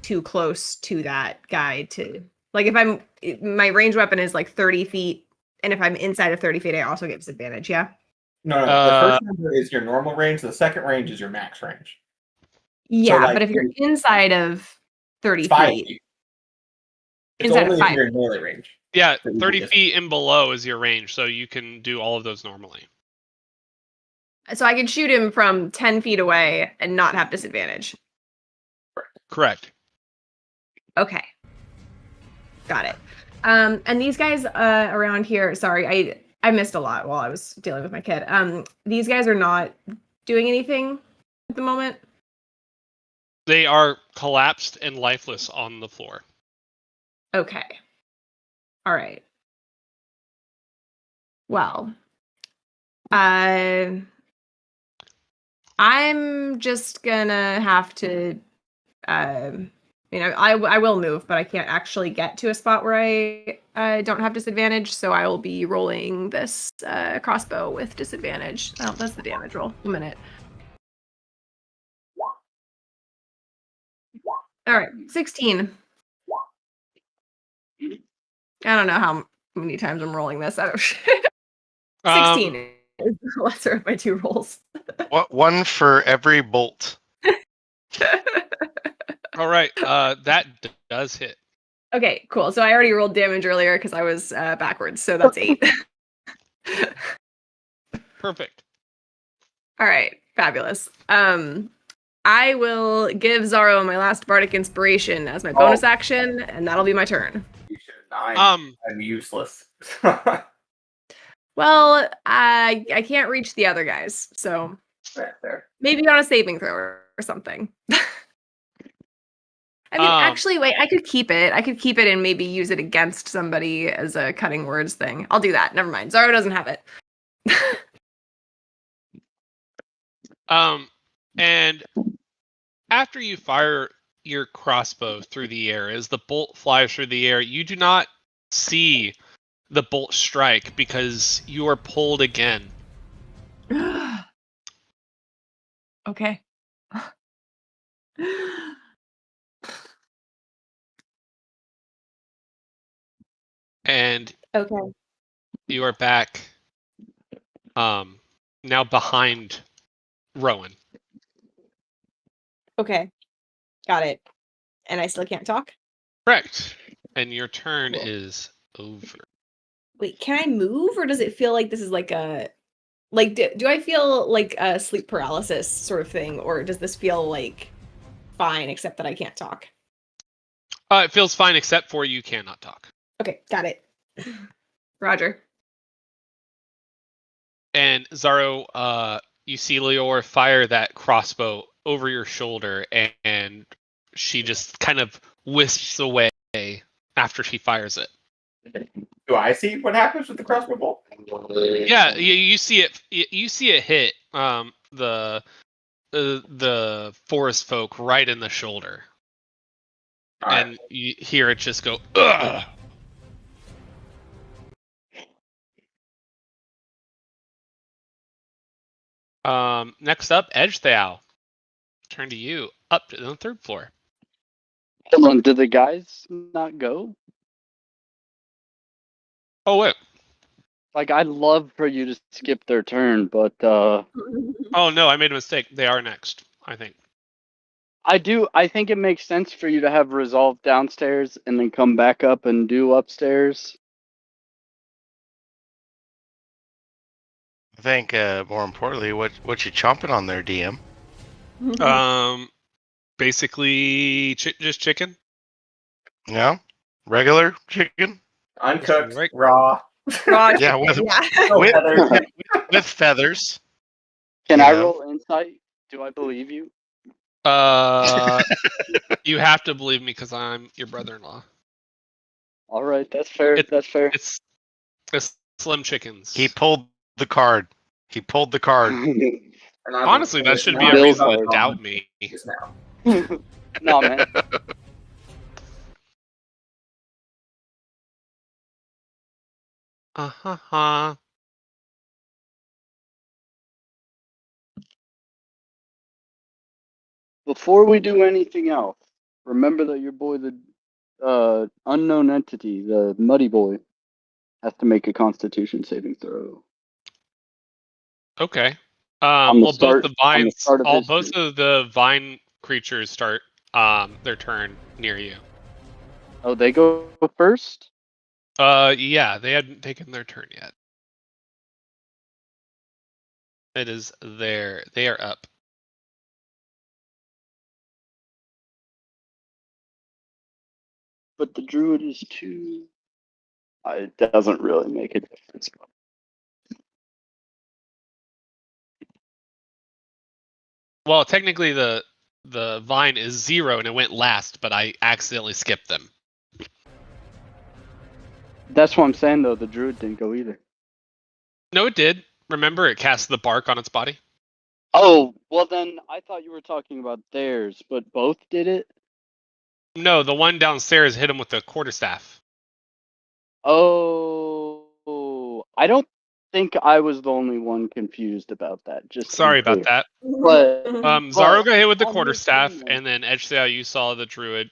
too close to that guy to like if my ranged weapon is like 30 feet, and if I'm inside of 30 feet, I also get disadvantage. Yeah. No, the first number is your normal range. The second range is your max range. Yeah, like, but if you're inside of 30 5 feet, feet. It's inside of only 5. if you're in melee range. Yeah, So you 30 just- feet and below is your range, so you can do all of those normally. So I can shoot him from 10 feet away and not have disadvantage. Correct. Okay. Got it. And these guys around here, sorry, I missed a lot while I was dealing with my kid. These guys are not doing anything at the moment. They are collapsed and lifeless on the floor. Okay. All right. Well, I'm just gonna have to, I will move, but I can't actually get to a spot where I don't have disadvantage, so I will be rolling this crossbow with disadvantage. Oh, that's the damage roll. A minute. All right, 16. I don't know how many times I'm rolling this. 16 is the lesser of my 2 rolls. One for every bolt. All right, that does hit. Okay, cool. So I already rolled damage earlier because I was backwards, so that's 8. Perfect. All right, fabulous. I will give Zaro my last bardic inspiration as my bonus action, and that'll be my turn. You should. I'm useless. Well, I can't reach the other guys, so There. maybe on a saving throw or something. I mean, actually, wait, I could keep it. I could keep it and maybe use it against somebody as a cutting words thing. I'll do that. Never mind. Zaro doesn't have it. And after you fire your crossbow through the air, as the bolt flies through the air, you do not see the bolt strike because you are pulled again. Okay. And Okay. you are back now behind Rowan. Okay. Got it. And I still can't talk? Correct. And your turn Cool. is over. Wait, can I move, or does it feel like this is like a like do I feel like a sleep paralysis sort of thing, or does this feel like fine except that I can't talk? It feels fine except for you cannot talk. Okay, got it. Roger. And Zaro, you see Leor fire that crossbow over your shoulder, and she just kind of wisps away after she fires it. Do I see what happens with the crossbow bolt? Yeah, you see it. You see it hit the forest folk right in the shoulder, All right. and you hear it just go. Ugh! Next up, Edgethal. Turn to you. Up to the 3rd floor. Hold on, did the guys not go? Oh wait. Like, I'd love for you to skip their turn, but Oh no, I made a mistake. They are next, I think. I think it makes sense for you to have resolve downstairs and then come back up and do upstairs. I think more importantly, what you chomping on there, DM? Basically, just chicken. Yeah, regular chicken. Uncooked, Right. raw. Raw Yeah, chicken, yeah. No with, feathers. with feathers. Can You I know. roll insight? Do I believe you? You have to believe me because I'm your brother-in-law. All right, that's fair. That's fair. It's Slim Chickens. He pulled the card. He pulled the card. And I'm Honestly, that gonna should not be a Bill reason to card. doubt me. just now. No, man. Uh-huh. Before we do anything else, remember that your boy, the unknown entity, the muddy boy, has to make a Constitution saving throw. Okay. On the Well, start- both the on the vines, start of his both turn. of the vine creatures start their turn near you. Oh, they go first? Yeah, they hadn't taken their turn yet. It is there. They are up. But the druid is 2. It doesn't really make a difference. Well, technically the vine is 0 and it went last, but I accidentally skipped them. That's what I'm saying, though. The druid didn't go either. No, it did. Remember, it cast the bark on its body. Oh, well then, I thought you were talking about theirs, but both did it? No, the one downstairs hit him with the quarterstaff. Oh, I don't think I was the only one confused about that. Just to be Sorry about clear. that. But Zaro got hit with the on his quarterstaff, turn, and then Edgethal, you saw the druid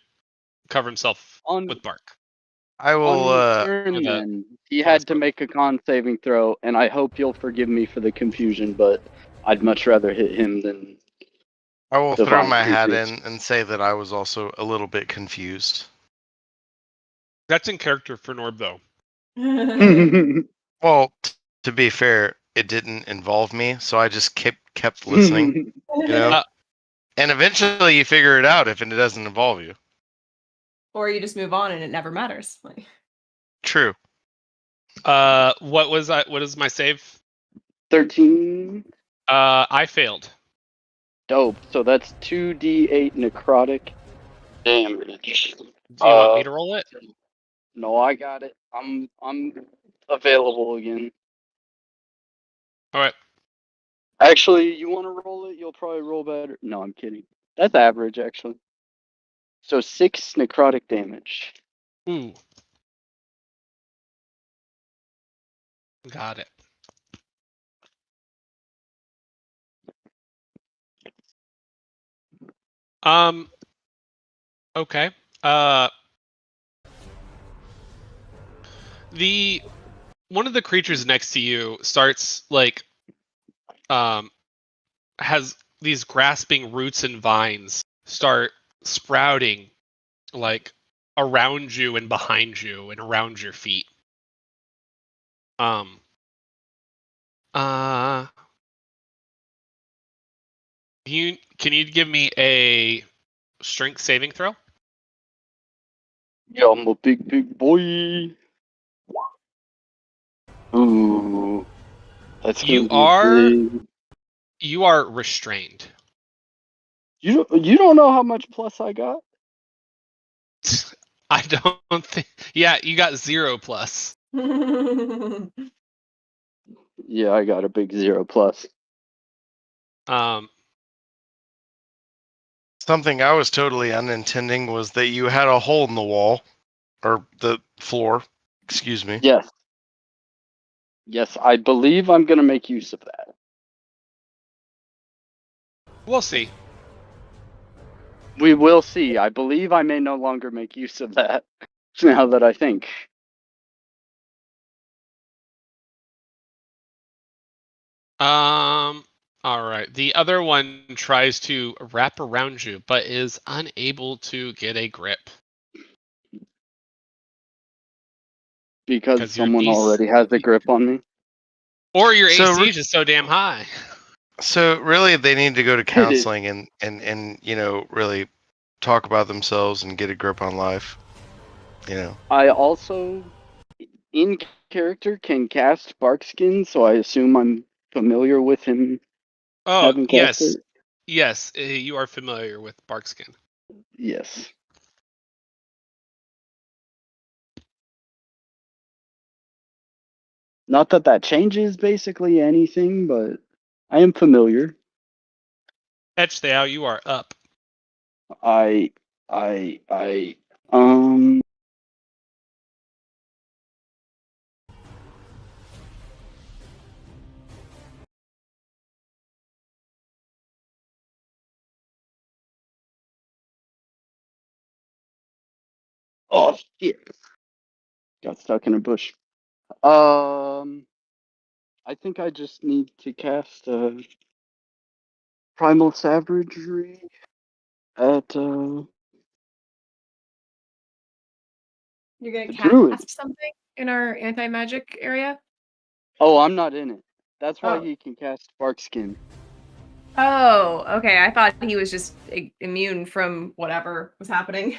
cover himself on with bark. I will. on his turn, with a then he had to crossbow. make a con saving throw, and I hope you'll forgive me for the confusion, but I'd much rather hit him than I will the throw vine my hat creatures. in and say that I was also a little bit confused. That's in character for Norb, though. Well, to be fair, it didn't involve me, so I just kept listening. You know, and eventually you figure it out if it doesn't involve you. Or you just move on and it never matters. True. What is my save? 13. I failed. Dope. So that's 2d8 necrotic damage. Do you want me to roll it? No, I got it. I'm available again. All right. Actually, you want to roll it? You'll probably roll better. No, I'm kidding. That's average, actually. So 6 necrotic damage. Ooh. Got it. Okay. One of the creatures next to you starts has these grasping roots and vines start sprouting like around you and behind you and around your feet. Um uh can you give me a strength saving throw? Yeah, I'm a big boy. Ooh, that's gonna You be are big. restrained. You don't know how much plus I got? I don't think. Yeah, you got 0 plus. Yeah, I got a big 0 plus. Um, Something I was totally unintending was that you had a hole in the wall or the floor. Excuse me. Yes. Yes, I believe I'm gonna make use of that. we'll see. We will see. I believe I may no longer make use of that. Now that I think. All right. The other one tries to wrap around you, but is unable to get a grip Because because your someone DC already has a grip on me. or your So AC is just so damn high. So really, they need to go to It is. counseling and really talk about themselves and get a grip on life. I also, in character, can cast Barkskin, so I assume I'm familiar with him Oh having cast yes, it. yes. You are familiar with Barkskin. Yes. Not that that changes basically anything, but I am familiar. Etchdale, you are up. I, I, um, oh shit. Got stuck in a bush. I think I just need to cast Primal Savagery at You're gonna Druid. cast something in our anti-magic area? Oh, I'm not in it. That's why Oh. he can cast Barkskin. Oh, okay. I thought he was just immune from whatever was happening.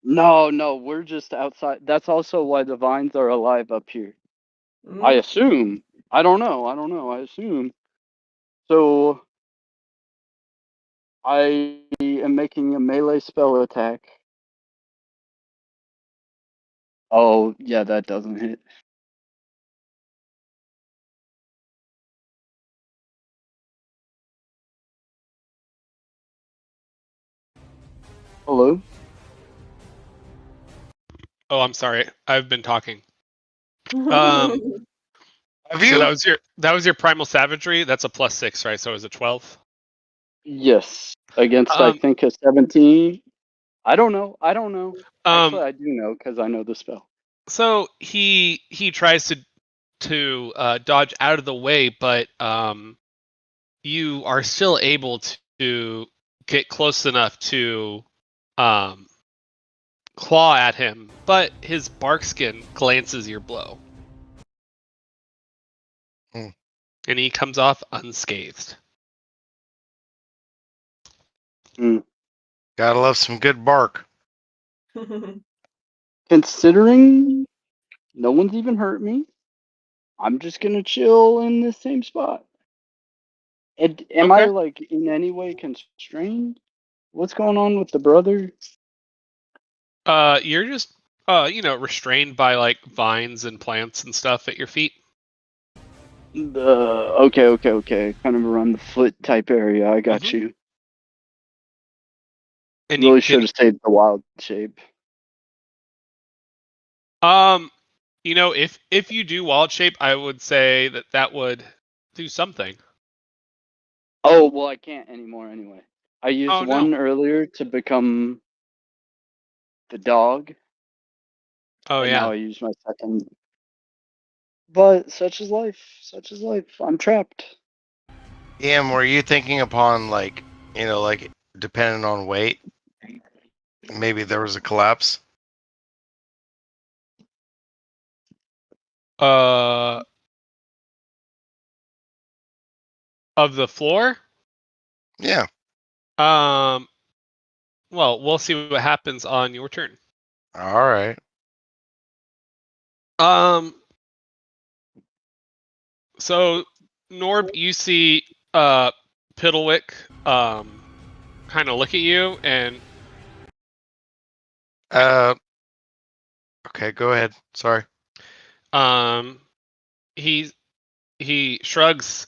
No, we're just outside. That's also why the vines are alive up here. I assume. I don't know. I assume. So I am making a melee spell attack. Oh, yeah, that doesn't hit. Hello? Oh, I'm sorry. I've been talking. Um, Have so you? that was your primal savagery. That's a +6, right? So it was a 12. Yes. Against, I Um, think, a 17. I don't know. um. Actually, I do know because I know the spell. So he tries to dodge out of the way, but you are still able to get close enough to um claw at him, but his barkskin glances your blow. Hmm. And he comes off unscathed. Gotta love some good bark. Considering no one's even hurt me, I'm just gonna chill in the same spot. Am I Okay. like in any way constrained? What's going on with the brother? You're just restrained by like vines and plants and stuff at your feet. Okay. Kind of around the foot type area. I got Mhm. you. And you Really should can have stayed the wild shape. um if you do wild shape, I would say that would do something. Oh well, I can't anymore anyway. I used Oh, no. one earlier to become the dog, Oh and yeah. now I use my second. But such is life. Such is life. I'm trapped. Ian, were you thinking upon like depending on weight, maybe there was a collapse? Of the floor. Yeah. Well, we'll see what happens on your turn. All right. So Norb, you see Piddlewick kind of look at you and Okay, go ahead. Sorry. he shrugs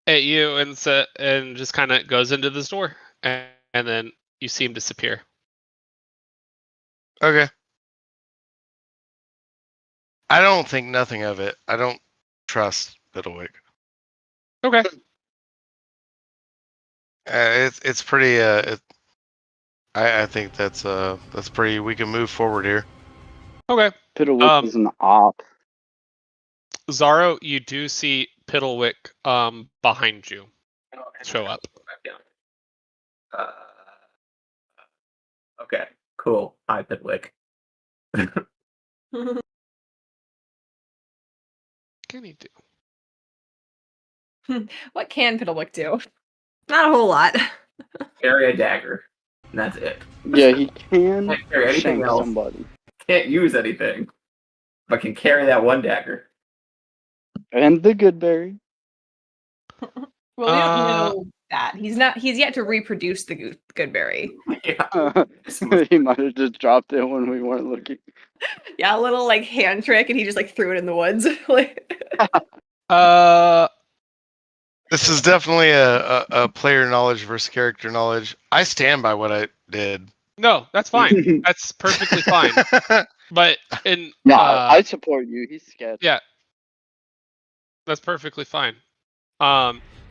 at you and just kind of goes into this door, and then you see him disappear. Okay. I don't think nothing of it. I don't trust Biddlewick. Okay. It's pretty. I think that's pretty. We can move forward here. Okay. Piddlewick is an op. Zaro, you do see Piddlewick behind you show up. Okay, cool. Hi, Pitwick. What can he do? What can Piddlewick do? Not a whole lot. Carry a dagger. And that's it. Yeah, he can Can't carry anything shank else. somebody. Can't use anything. But can carry that one dagger. And the good berry. Well, we don't know that. He's yet to reproduce the Goodberry. Yeah. He might have just dropped it when we weren't looking. Yeah, a little like hand trick, and he just like threw it in the woods. This is definitely a player knowledge versus character knowledge. I stand by what I did. No, that's fine. That's perfectly fine. But No, I support you. He's scared. Yeah, that's perfectly fine.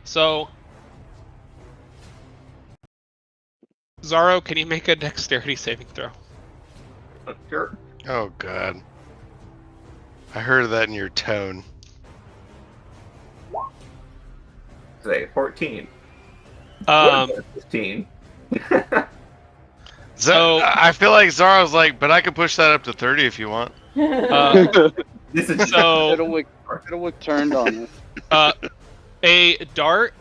So Zaro, can you make a dexterity saving throw? Sure. Oh God. I heard that in your tone. Say 14. 15. So I feel like Zara's like, but I could push that up to 30 if you want. This is so Piddlewick turned on us. a dart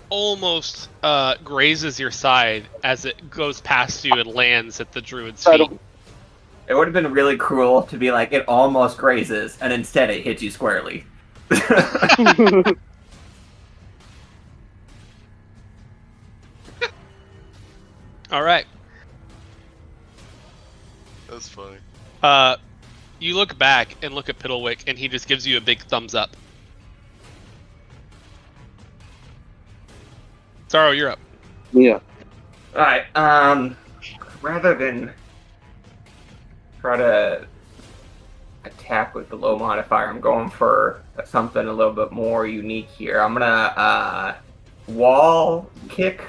almost grazes your side as it goes past you and lands at the druid's feet. It would have been really cruel to be like, it almost grazes, and instead it hits you squarely. All right. That's funny. You look back and look at Piddlewick, and he just gives you a big thumbs up. Zaro, you're up. Yeah. Alright, rather than try to attack with the low modifier, I'm going for something a little bit more unique here. I'm gonna wall kick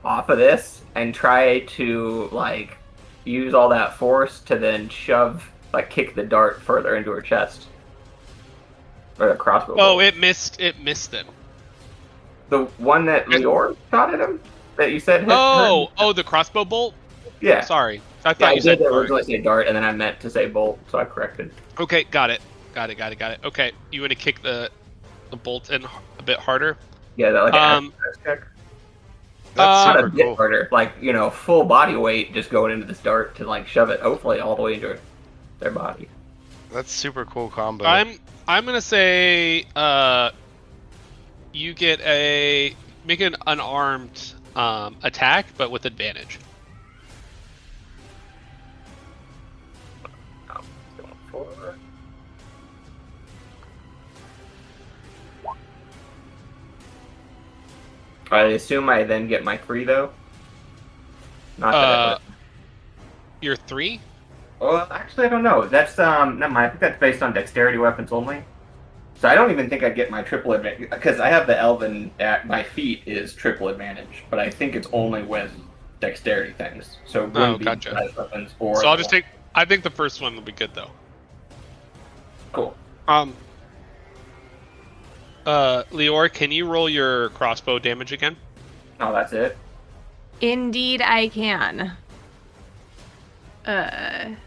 off of this and try to like use all that force to then kick the dart further into her chest. Or the crossbow. Oh, it missed him. The one that Lior shot at him? That you said hit Oh, the crossbow bolt? Yeah. Sorry. I thought you said did dart. originally say dart, and then I meant to say bolt, so I corrected. Okay, got it. Okay, you want to kick the bolt in a bit harder? Yeah, that athletics check. That's Not a super bit cool. harder. Like, full body weight just going into this dart to like shove it hopefully all the way into their body. That's super cool combo. I'm gonna say you get make an unarmed attack, but with advantage. Going for... I assume I then get my 3 though. Not that. You're 3? Well, actually, I don't know. That's never mind. I think that's based on dexterity weapons only. So I don't even think I get my triple advantage because I have the elven at my feet is triple advantage, but I think it's only with dexterity things. So it wouldn't be gotcha. ranged weapons or. So I'll just take. I think the first one will be good though. Cool. Lior, can you roll your crossbow damage again? Oh, that's it. Indeed, I can. This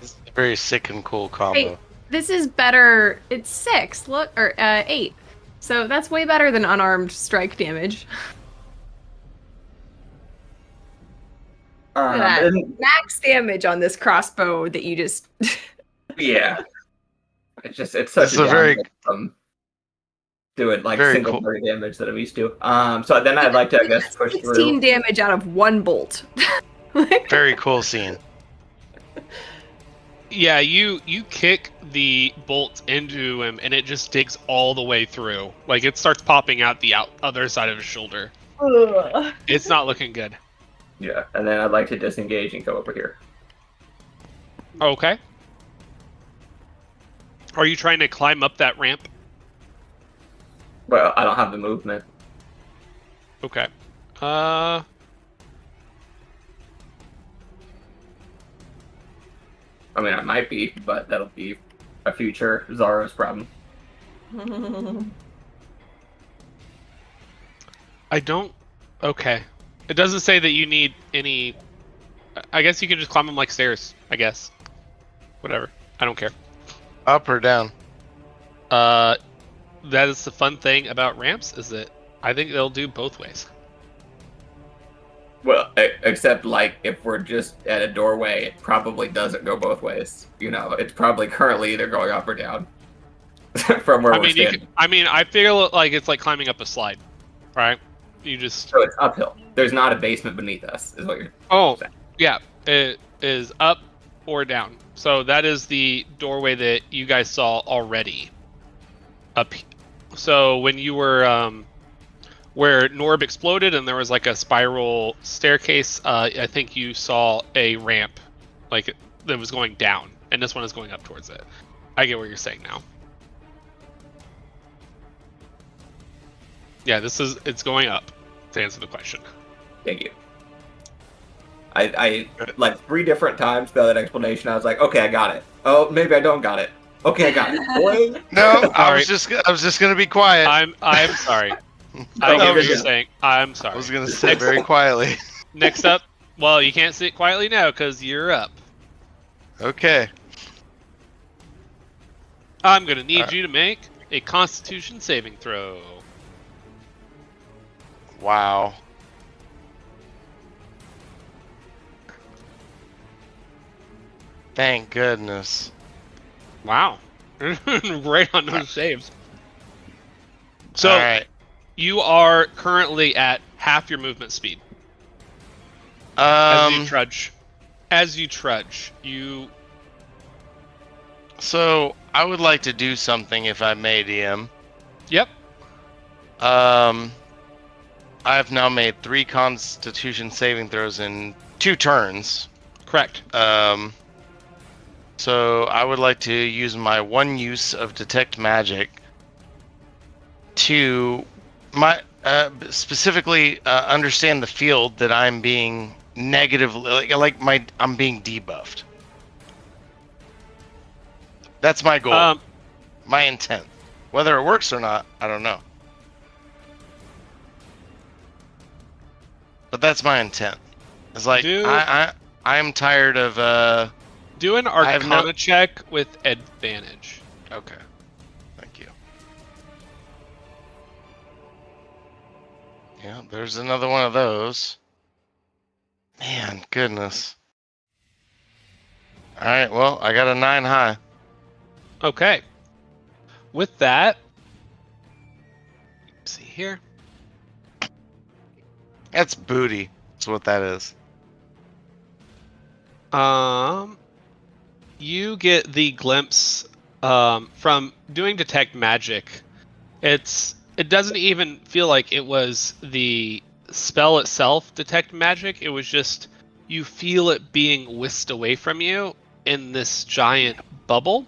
is a very sick and cool combo. Hey, this is better. It's 6. Look, or 8. So that's way better than unarmed strike damage. Look at that. Then- Max damage on this crossbow that you just. yeah. It's such It's a a very- downgrade from doing like Very single cool. party damage that I'm used to. So then I'd like to, I guess, push 16 through. damage out of 1 bolt. Very cool scene. Yeah, you kick the bolt into him, and it just digs all the way through. Like it starts popping out the other side of his shoulder. Ugh. It's not looking good. Yeah, and then I'd like to disengage and go over here. Okay. Are you trying to climb up that ramp? Well, I don't have the movement. Okay. I mean, I might be, but that'll be a future Zara's problem. I don't. Okay. It doesn't say that you need any. I guess you can just climb them like stairs. I guess. Whatever. I don't care. Up or down? That is the fun thing about ramps is that I think they'll do both ways. Well, except like if we're just at a doorway, it probably doesn't go both ways. You know, it's probably currently either going up or down from where we're standing. I feel like it's like climbing up a slide, right? You just. So it's uphill. There's not a basement beneath us, is what you're Oh, saying. yeah. It is up or down. So that is the doorway that you guys saw already. Up. So when you were where Norb exploded and there was like a spiral staircase, I think you saw a ramp, like that was going down, and this one is going up towards it. I get what you're saying now. Yeah, it's going up. To answer the question. Thank you. I like 3 different times by that explanation. I was like, okay, I got it. Oh, maybe I don't got it. Okay, I got it. Boy. No, I was Sorry. just gonna be quiet. I'm sorry. I get what you're saying. I'm sorry. I was gonna sit very quietly. Next up, well, you can't sit quietly now because you're up. Okay. I'm gonna need you to make a Constitution saving throw. Wow. Thank goodness. Wow, right on those saves. So All right. you are currently at half your movement speed as you trudge. As you trudge, you. So I would like to do something, if I may, DM. Yep. I've now made 3 Constitution saving throws in 2 turns. Correct. So I would like to use my 1 use of Detect Magic to specifically understand the field that I'm being negatively I'm being debuffed. That's my goal. My intent. Whether it works or not, I don't know. But that's my intent. It's like I'm tired of Do an Arcana check with advantage. Okay. Thank you. Yeah, there's another one of those. Man, goodness. Alright, well, I got a 9 high. Okay. With that, let's see here. That's booty. That's what that is. You get the glimpse from doing Detect Magic. It doesn't even feel like it was the spell itself, Detect Magic. It was just you feel it being whisked away from you in this giant bubble.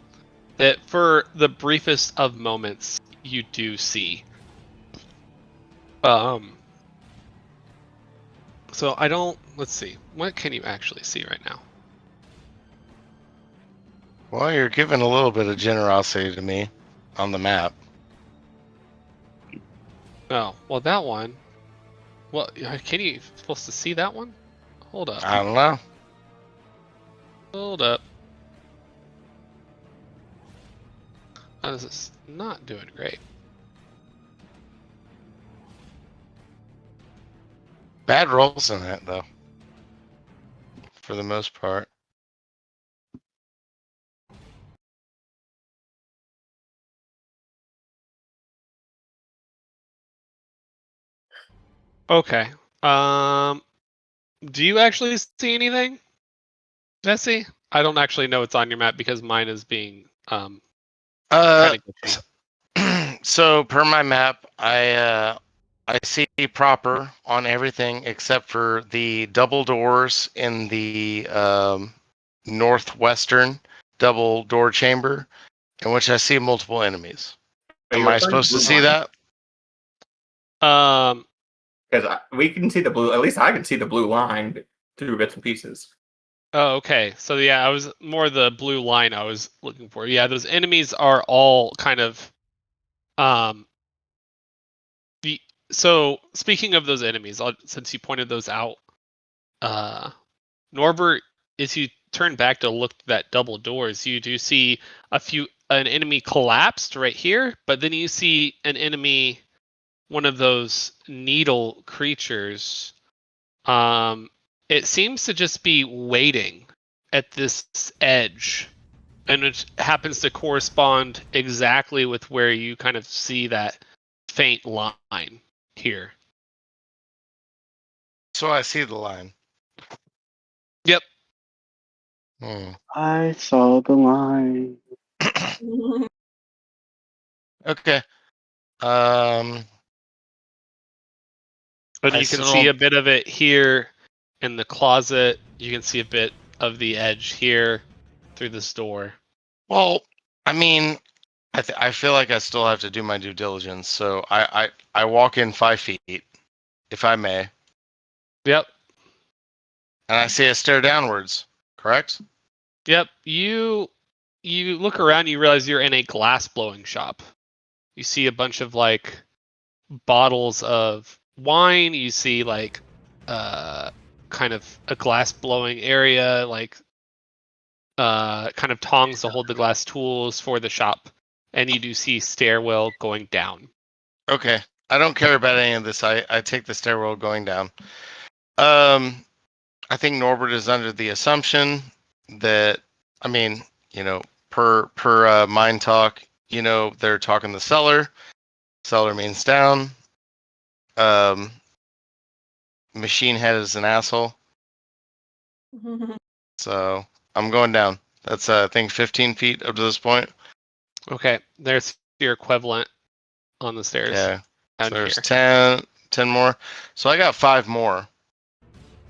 that for the briefest of moments you do see. So I don't. Let's see. What can you actually see right now? Well, you're giving a little bit of generosity to me on the map. Oh, well, that one. Well, can you supposed to see that one? Hold up. I don't know. Hold up. Oh, this is not doing great. Bad rolls in that, though. For the most part. Okay. Do you actually see anything, Jesse? I don't actually know what's on your map because mine is being kind of glitchy. So per my map, I see proper on everything except for the double doors in the northwestern double door chamber, in which I see multiple enemies. Am I supposed to see that? Because we can see the blue. At least I can see the blue line through bits and pieces. Oh, okay. So yeah, I was more the blue line I was looking for. Yeah, those enemies are all kind of so speaking of those enemies, since you pointed those out, Norbert, as you turn back to look at that double doors, you do see an enemy collapsed right here, but then you see an enemy, one of those needle creatures. It seems to just be waiting at this edge, and it happens to correspond exactly with where you kind of see that faint line here. So I see the line. Yep. I saw the line. Okay. But you can see a bit of it here in the closet. You can see a bit of the edge here through this door. Well, I mean, I feel like I still have to do my due diligence, so I walk in 5 feet, if I may. Yep. And I see a stair downwards, correct? Yep. You look around, you realize you're in a glass blowing shop. You see a bunch of like bottles of wine. You see like kind of a glass blowing area, like kind of tongs to hold the glass tools for the shop. And you do see stairwell going down. Okay. I don't care about any of this. I take the stairwell going down. I think Norbert is under the assumption that, I mean, per mind talk, they're talking the cellar. Cellar means down. Machine head is an asshole. So I'm going down. That's I think 15 feet up to this point. Okay, there's your equivalent on the stairs. Okay. So there's here. 10 more. So I got 5 more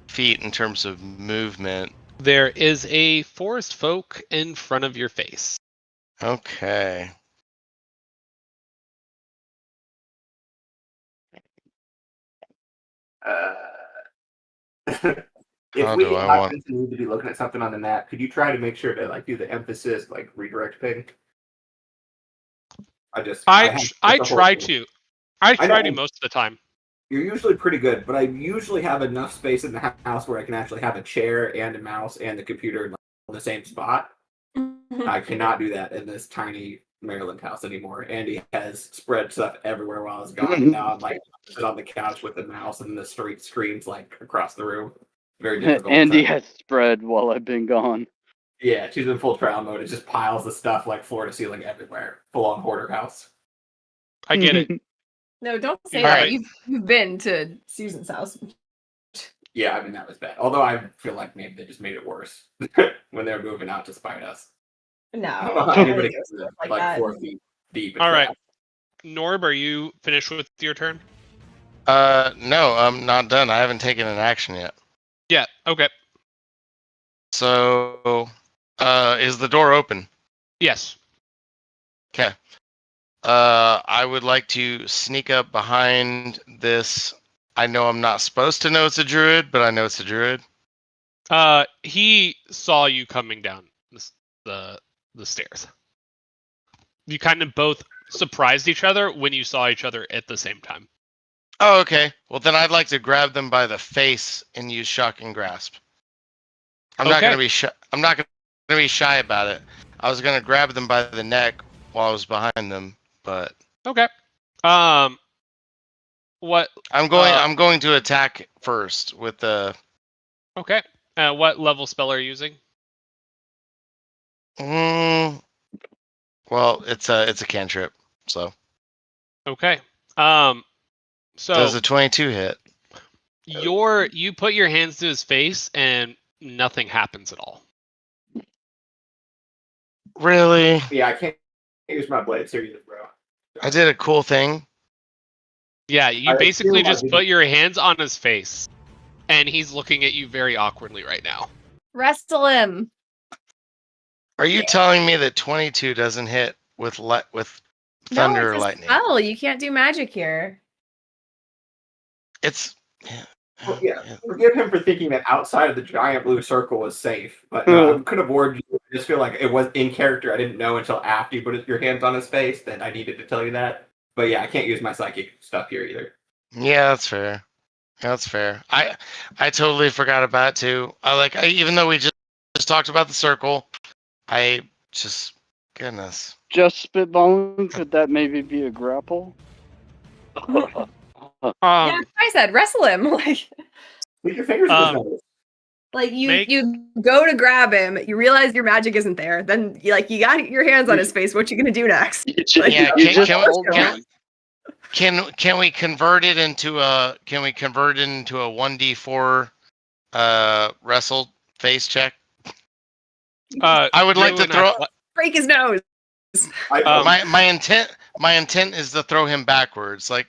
feet in terms of movement. There is a forest folk in front of your face. Okay. If we happen to need to be looking at something on the map, could you try to make sure to like do the emphasis, like redirect ping? I try to most of the time. You're usually pretty good, but I usually have enough space in the house where I can actually have a chair and a mouse and the computer in the same spot. I cannot do that in this tiny Maryland house anymore. Andy has spread stuff everywhere while I was gone, and now I'm like sit on the couch with the mouse and the street screens like across the room. Very difficult. Andy has spread while I've been gone. Yeah, she's in full trial mode. It just piles of stuff like floor to ceiling everywhere. Full on hoarder house. I get it. No, don't say All that. right. You've been to Susan's house. Yeah, I mean that was bad. Although I feel like maybe they just made it worse when they were moving out to spite us. No, I don't know how anybody gets to like 4 feet deep. All right, Norb, are you finished with your turn? No, I'm not done. I haven't taken an action yet. Yeah. Okay. So, is the door open? Yes. Okay. I would like to sneak up behind this. I know I'm not supposed to know it's a druid, but I know it's a druid. He saw you coming down the stairs. You kind of both surprised each other when you saw each other at the same time. Oh, okay. Well, then I'd like to grab them by the face and use shocking grasp. I'm not Okay. gonna be shy. I'm not gonna be shy about it. I was gonna grab them by the neck while I was behind them, but Okay. What? I'm going to attack first with the. Okay. What level spell are you using? Well, it's a cantrip, so. Okay. So Does a 22 hit? you put your hands to his face and nothing happens at all. Really? Yeah, I can't use my blades here either, bro. I did a cool thing. Yeah, you I basically feel I just didn't- put your hands on his face, and he's looking at you very awkwardly right now. Wrestle him. Are you telling me that 22 doesn't hit with thunder No, or it's a lightning? spell. You can't do magic here. It's. Well, yeah, forgive him for thinking that outside of the giant blue circle was safe, but no, I could have warned you. I just feel like it was in character. I didn't know until after you put your hands on his face that I needed to tell you that. But yeah, I can't use my psychic stuff here either. Yeah, that's fair. That's fair. I totally forgot about it too. Even though we just talked about the circle, I just goodness. Just spitballing, could that maybe be a grapple? Yeah, I said wrestle him. Put your fingers in his nose. Like you Make- you go to grab him, you realize your magic isn't there. Then you got your hands on his face. What you gonna do next? Yeah, you just hold can- on. Can we convert it into a 1d4 wrestle face check? I would like to throw Break his nose. my intent is to throw him backwards. I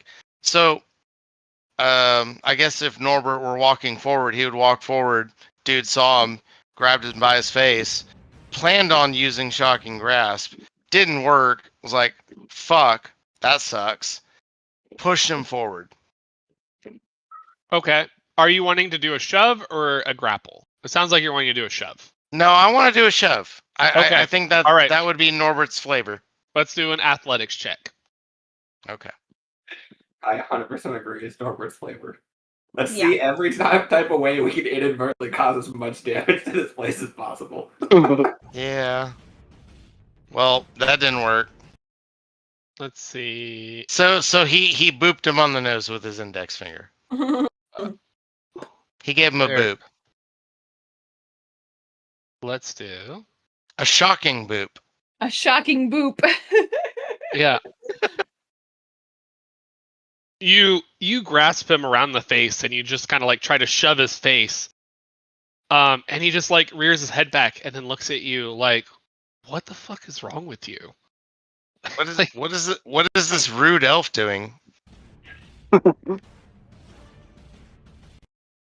guess if Norbert were walking forward, he would walk forward. Dude saw him, grabbed him by his face, planned on using shocking grasp. Didn't work. Was like, fuck, that sucks. Pushed him forward. Okay. Are you wanting to do a shove or a grapple? It sounds like you're wanting to do a shove. No, I want to do a shove. Okay. I think that All right. that would be Norbert's flavor. Let's do an athletics check. Okay. I 100% agree. It's Norbert's flavor. Let's see every type of way we can inadvertently cause as much damage to this place as possible. Yeah. Well, that didn't work. Let's see. So he booped him on the nose with his index finger. He gave him a There. boop. Let's do. A shocking boop. A shocking boop. Yeah. You grasp him around the face and you just kind of like try to shove his face. And he just like rears his head back and then looks at you like, what the fuck is wrong with you? What is this rude elf doing?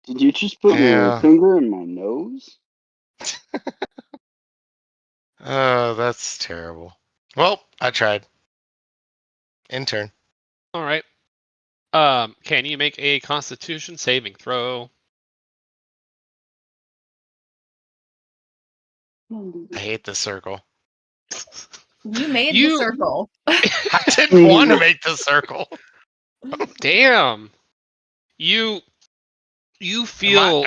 Did you just put your finger in my nose? Oh, that's terrible. Well, I tried. Intern. All right. Can you make a Constitution saving throw? I hate this circle. You made the circle. I didn't want to make the circle. Damn. You feel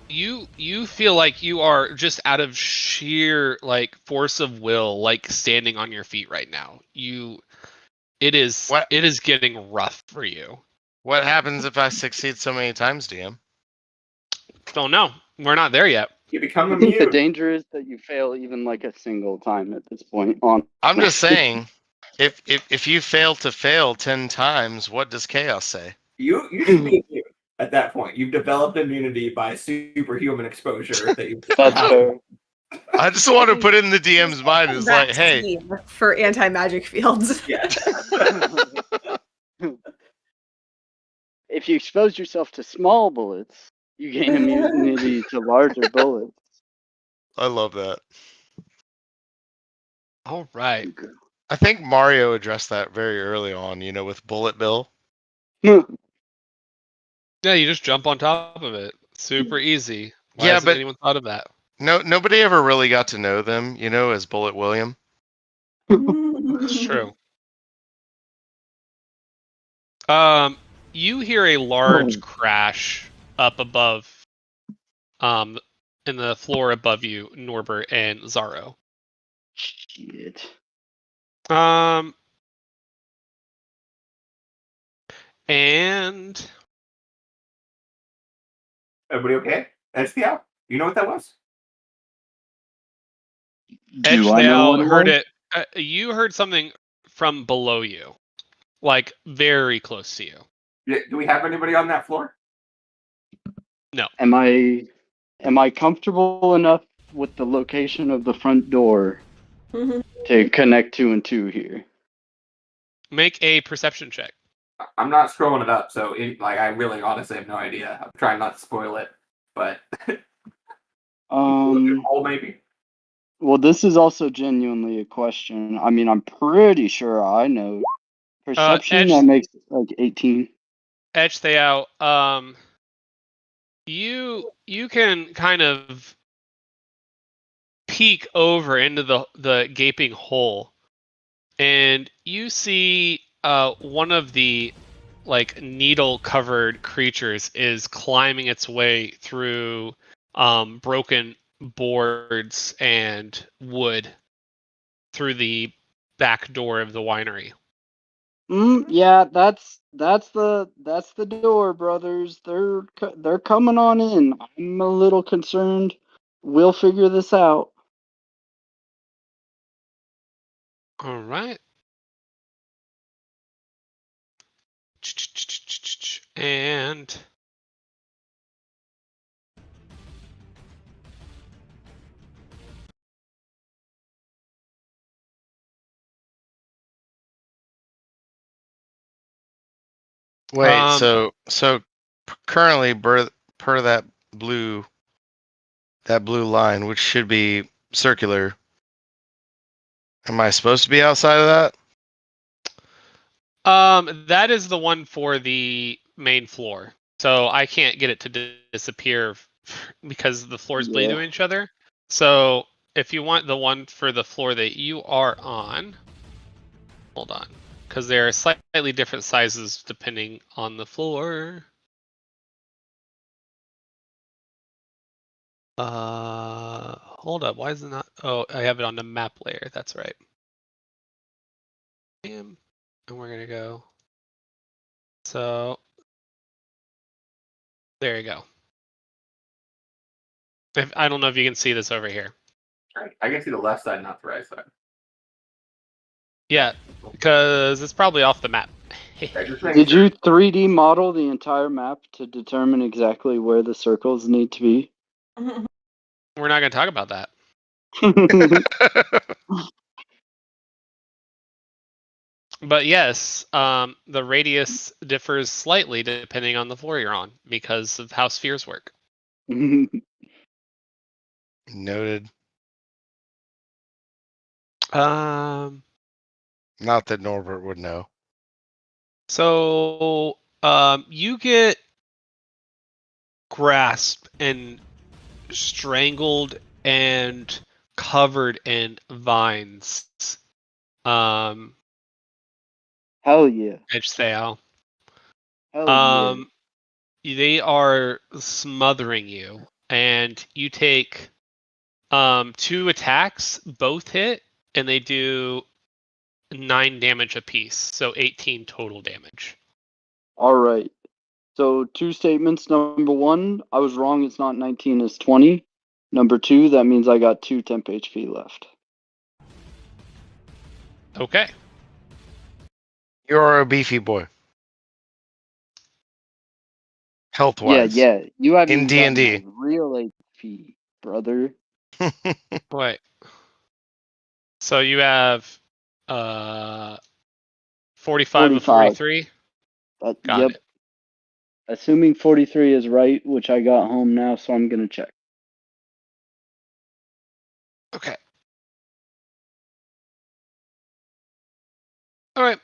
you feel like you are just out of sheer like force of will, like standing on your feet right now. It is getting rough for you. What happens if I succeed so many times, DM? Don't know. We're not there yet. You become I think the immune. danger is that you fail even like a single time at this point. I'm just saying, if you fail to fail 10 times, what does chaos say? You should be immune at that point. You've developed immunity by superhuman exposure. That's fair. I just want to put it in the DM's mind. It's like, hey, for anti-magic fields. Yeah. If you expose yourself to small bullets, you gain immunity to larger bullets. I love that. All right. I think Mario addressed that very early on, with Bullet Bill. Yeah, you just jump on top of it. Super easy. Why Yeah, hasn't but anyone thought of that? nobody ever really got to know them, as Bullet William. It's true. You hear a large crash up above, in the floor above you, Norbert and Zaro. Shit. And Everybody okay? SPL? You know what that was? Do I know what Edgedale it heard was? it. You heard something from below you, like very close to you. Yeah, do we have anybody on that floor? No. Am I comfortable enough with the location of the front door to connect 2 and 2 here? Make a perception check. I'm not scrolling it up, so I really honestly have no idea. I'm trying not to spoil it, but hole maybe. Well, this is also genuinely a question. I mean, I'm pretty sure I know. Perception, that makes like 18. Edgedale, you can kind of peek over into the gaping hole, and you see one of the needle covered creatures is climbing its way through broken boards and wood through the back door of the winery. Yeah, that's the door, brothers. They're coming on in. I'm a little concerned. We'll figure this out. All right. And Wait, so currently per that blue line, which should be circular. Am I supposed to be outside of that? that is the one for the main floor. So I can't get it to disappear because the floors bleed to each other. So if you want the one for the floor that you are on, hold on, because they're slightly different sizes depending on the floor. Hold up. Why is it not? Oh, I have it on the map layer. That's right. And we're gonna go. So there you go. I don't know if you can see this over here. I can see the left side, not the right side. Yeah, because it's probably off the map. Did you 3D model the entire map to determine exactly where the circles need to be? We're not gonna talk about that. But yes, the radius differs slightly depending on the floor you're on because of how spheres work. Noted. Um, Not that Norbert would know. So, you get grasped and strangled and covered in vines. Hell yeah. Edgedale. Hell yeah. They are smothering you, and you take 2 attacks, both hit, and they do 9 damage apiece, so 18 total damage. All right. So 2 statements. Number 1, I was wrong. It's not 19, it's 20. Number 2, that means I got 2 temp HP left. Okay. You're a beefy boy. Health wise. Yeah. You haven't In even D&D. gotten my real HP, brother. Wait. So you have 45 of 43? Got it. Assuming 43 is right, which I got home now, so I'm gonna check. Okay. All right.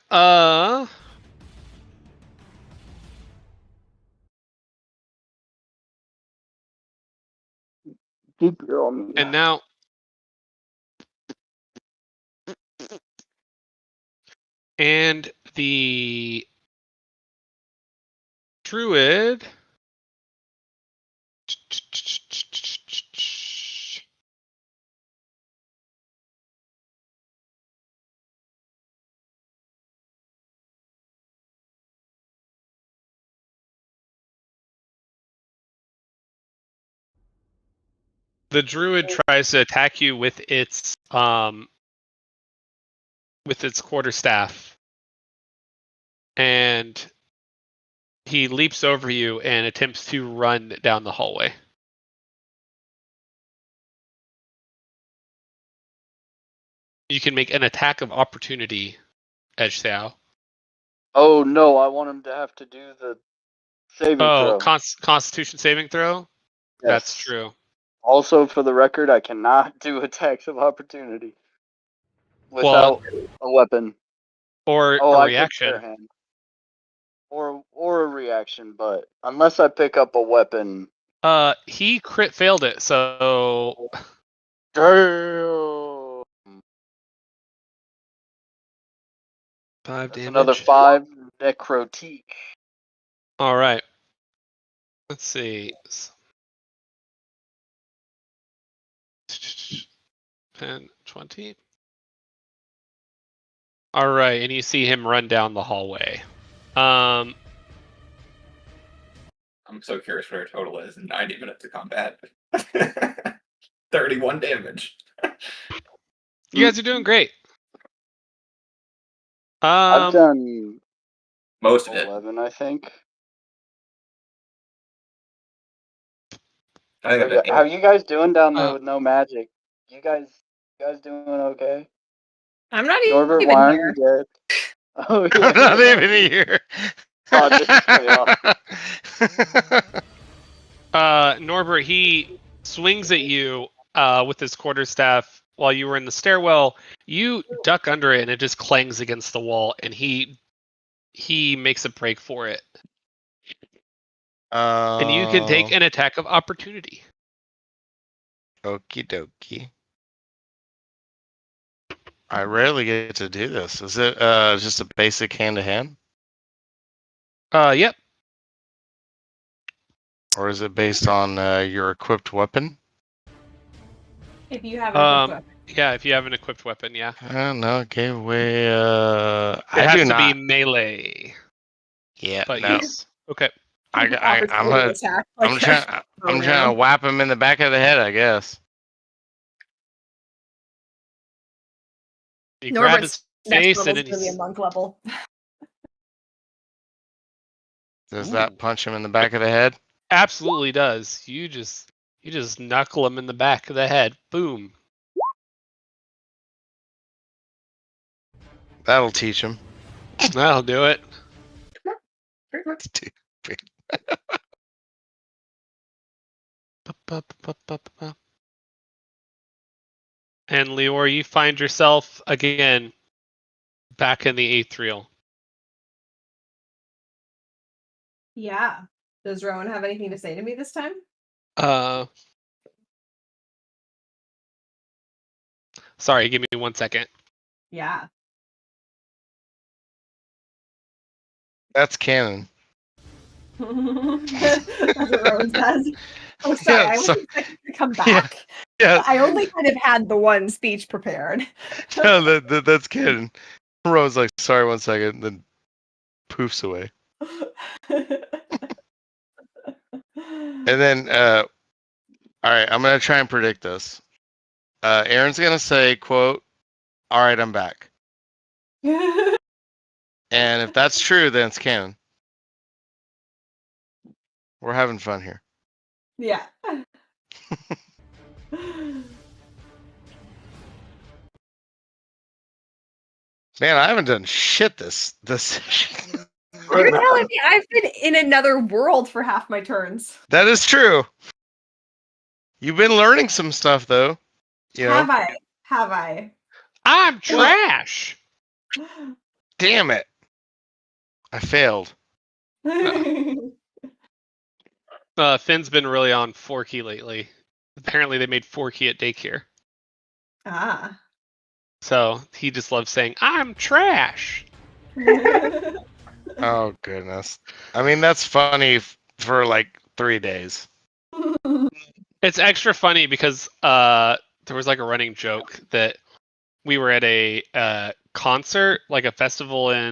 Keep your own. And now. And the druid. The druid tries to attack you with its quarterstaff, and he leaps over you and attempts to run down the hallway. You can make an attack of opportunity, Edge Sao. Oh no, I want him to have to do the saving throw. Constitution saving throw? Yes. That's true. Also, for the record, I cannot do attacks of opportunity without a weapon. Or a reaction. I could hand. Or a reaction, but unless I pick up a weapon. He crit failed it, so. Damn. 5 That's damage. another 5 necrotique. All right. Let's see. 10, 20. All right, and you see him run down the hallway. I'm so curious what our total is in 90 minutes of combat. 31 damage. You guys are doing great. I've done most of it. 11, I think. I think I've done How you guys doing down there Uh, with no magic? You guys doing okay? I'm not Norbert, even why here. aren't you dead? Oh, yeah, I'm not you're even here. Oh, this is chaos. Norbert, he swings at you with his quarterstaff while you were in the stairwell. You duck under it, and it just clangs against the wall, and he makes a break for it. And you can take an attack of opportunity. Okie dokie. I rarely get to do this. Is it just a basic hand-to-hand? Yep. Or is it based on your equipped weapon? If you have an equipped weapon. Yeah, if you have an equipped weapon, yeah. No, it gave away. It has to be melee. Yeah, But no. yes. Okay. I'm trying to whap him in the back of the head, I guess. You grab his face and it's really a monk level. Does that punch him in the back of the head? Absolutely does. You just knuckle him in the back of the head. Boom. That'll teach him. That'll do it. And Leor, you find yourself again back in the Aethriel. Yeah. Does Rowan have anything to say to me this time? Sorry, give me 1 second. Yeah. That's canon. That's what Rowan says. Oh, sorry. Yeah, I was expecting to come back. Yeah. I only kind of had the one speech prepared. No, that's canon. Rowan's like, sorry, 1 second, then poofs away. And then, all right, I'm going to try and predict this. Aaron's going to say, quote, all right, I'm back. And if that's true, then it's canon. We're having fun here. Yeah. Man, I haven't done shit this session. You're telling me I've been in another world for half my turns. That is true. You've been learning some stuff, though. You know? Have I? I'm trash. Damn it! I failed. Finn's been really on Forky lately. Apparently, they made Forky at daycare. Ah. So he just loves saying, "I'm trash." Oh goodness. I mean, that's funny for like 3 days. It's extra funny because there was like a running joke that we were at a concert, like a festival in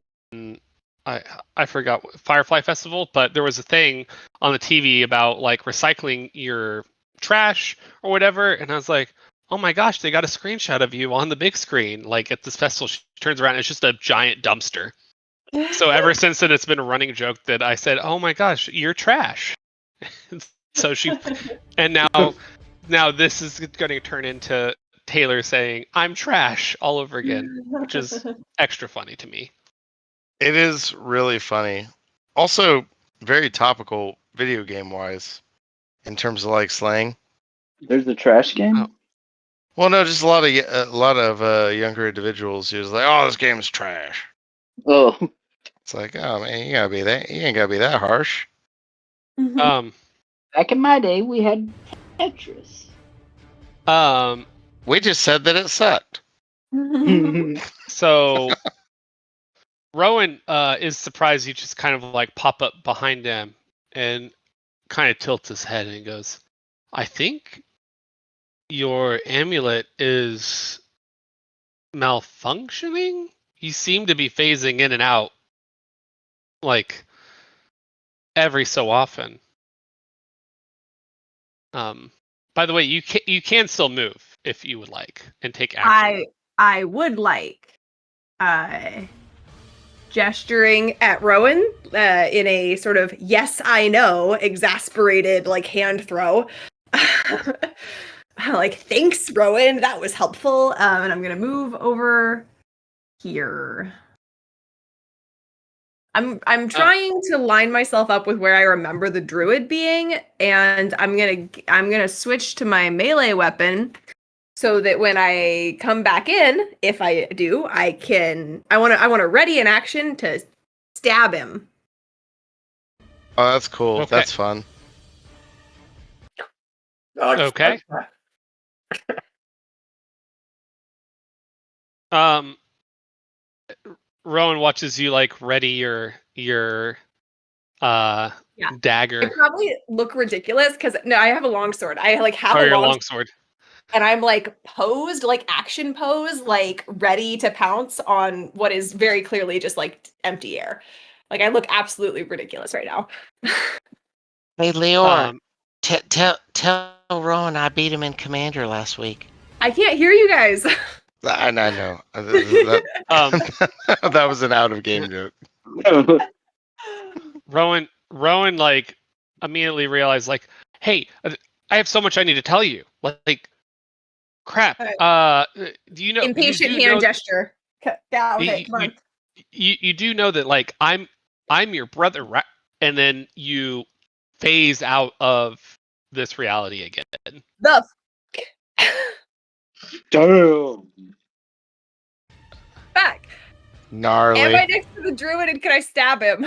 I forgot Firefly Festival, but there was a thing on the TV about like recycling your trash or whatever, and I was like, oh my gosh, they got a screenshot of you on the big screen, like at this festival. She turns around, it's just a giant dumpster. So ever since then, it's been a running joke that I said, oh my gosh, you're trash. So and now this is going to turn into Taylor saying, I'm trash all over again, which is extra funny to me. It is really funny. Also, very topical video game wise, in terms of like slang. There's a trash game. Oh. Well, no, just a lot of younger individuals who's like, "Oh, this game is trash." Oh, It's like, oh man, you ain't gotta be that harsh. Um, back in my day, we had Tetris. We just said that it sucked. So Rowan is surprised you just kind of like pop up behind him and kind of tilts his head and goes, I think your amulet is malfunctioning? You seem to be phasing in and out like every so often. By the way, you can still move if you would like and take action. I would like gesturing at Rowan in a sort of yes I know exasperated like hand throw. Like, thanks, Rowan, that was helpful. And I'm gonna move over here. I'm trying to line myself up with where I remember the druid being, and I'm gonna switch to my melee weapon so that when I come back in, if I do, I want to ready an action to stab him. Oh, that's cool. Okay. That's fun. Okay. Rowan watches you like ready your dagger. I probably look ridiculous because no, I have a long sword. I like have a your long sword. and I'm like posed, like action pose, like ready to pounce on what is very clearly just like empty air. Like I look absolutely ridiculous right now. Hey, Leor, tell Rowan I beat him in Commander last week. I can't hear you guys. I know. That was an out of game joke. Rowan like immediately realized like, hey, I have so much I need to tell you. Like crap. Do you know? Impatient hand gesture. Down with it. Come on. You do know that like I'm your brother, right? And then you phase out of this reality again. The damn. Back. Gnarly. Am I next to the druid and can I stab him?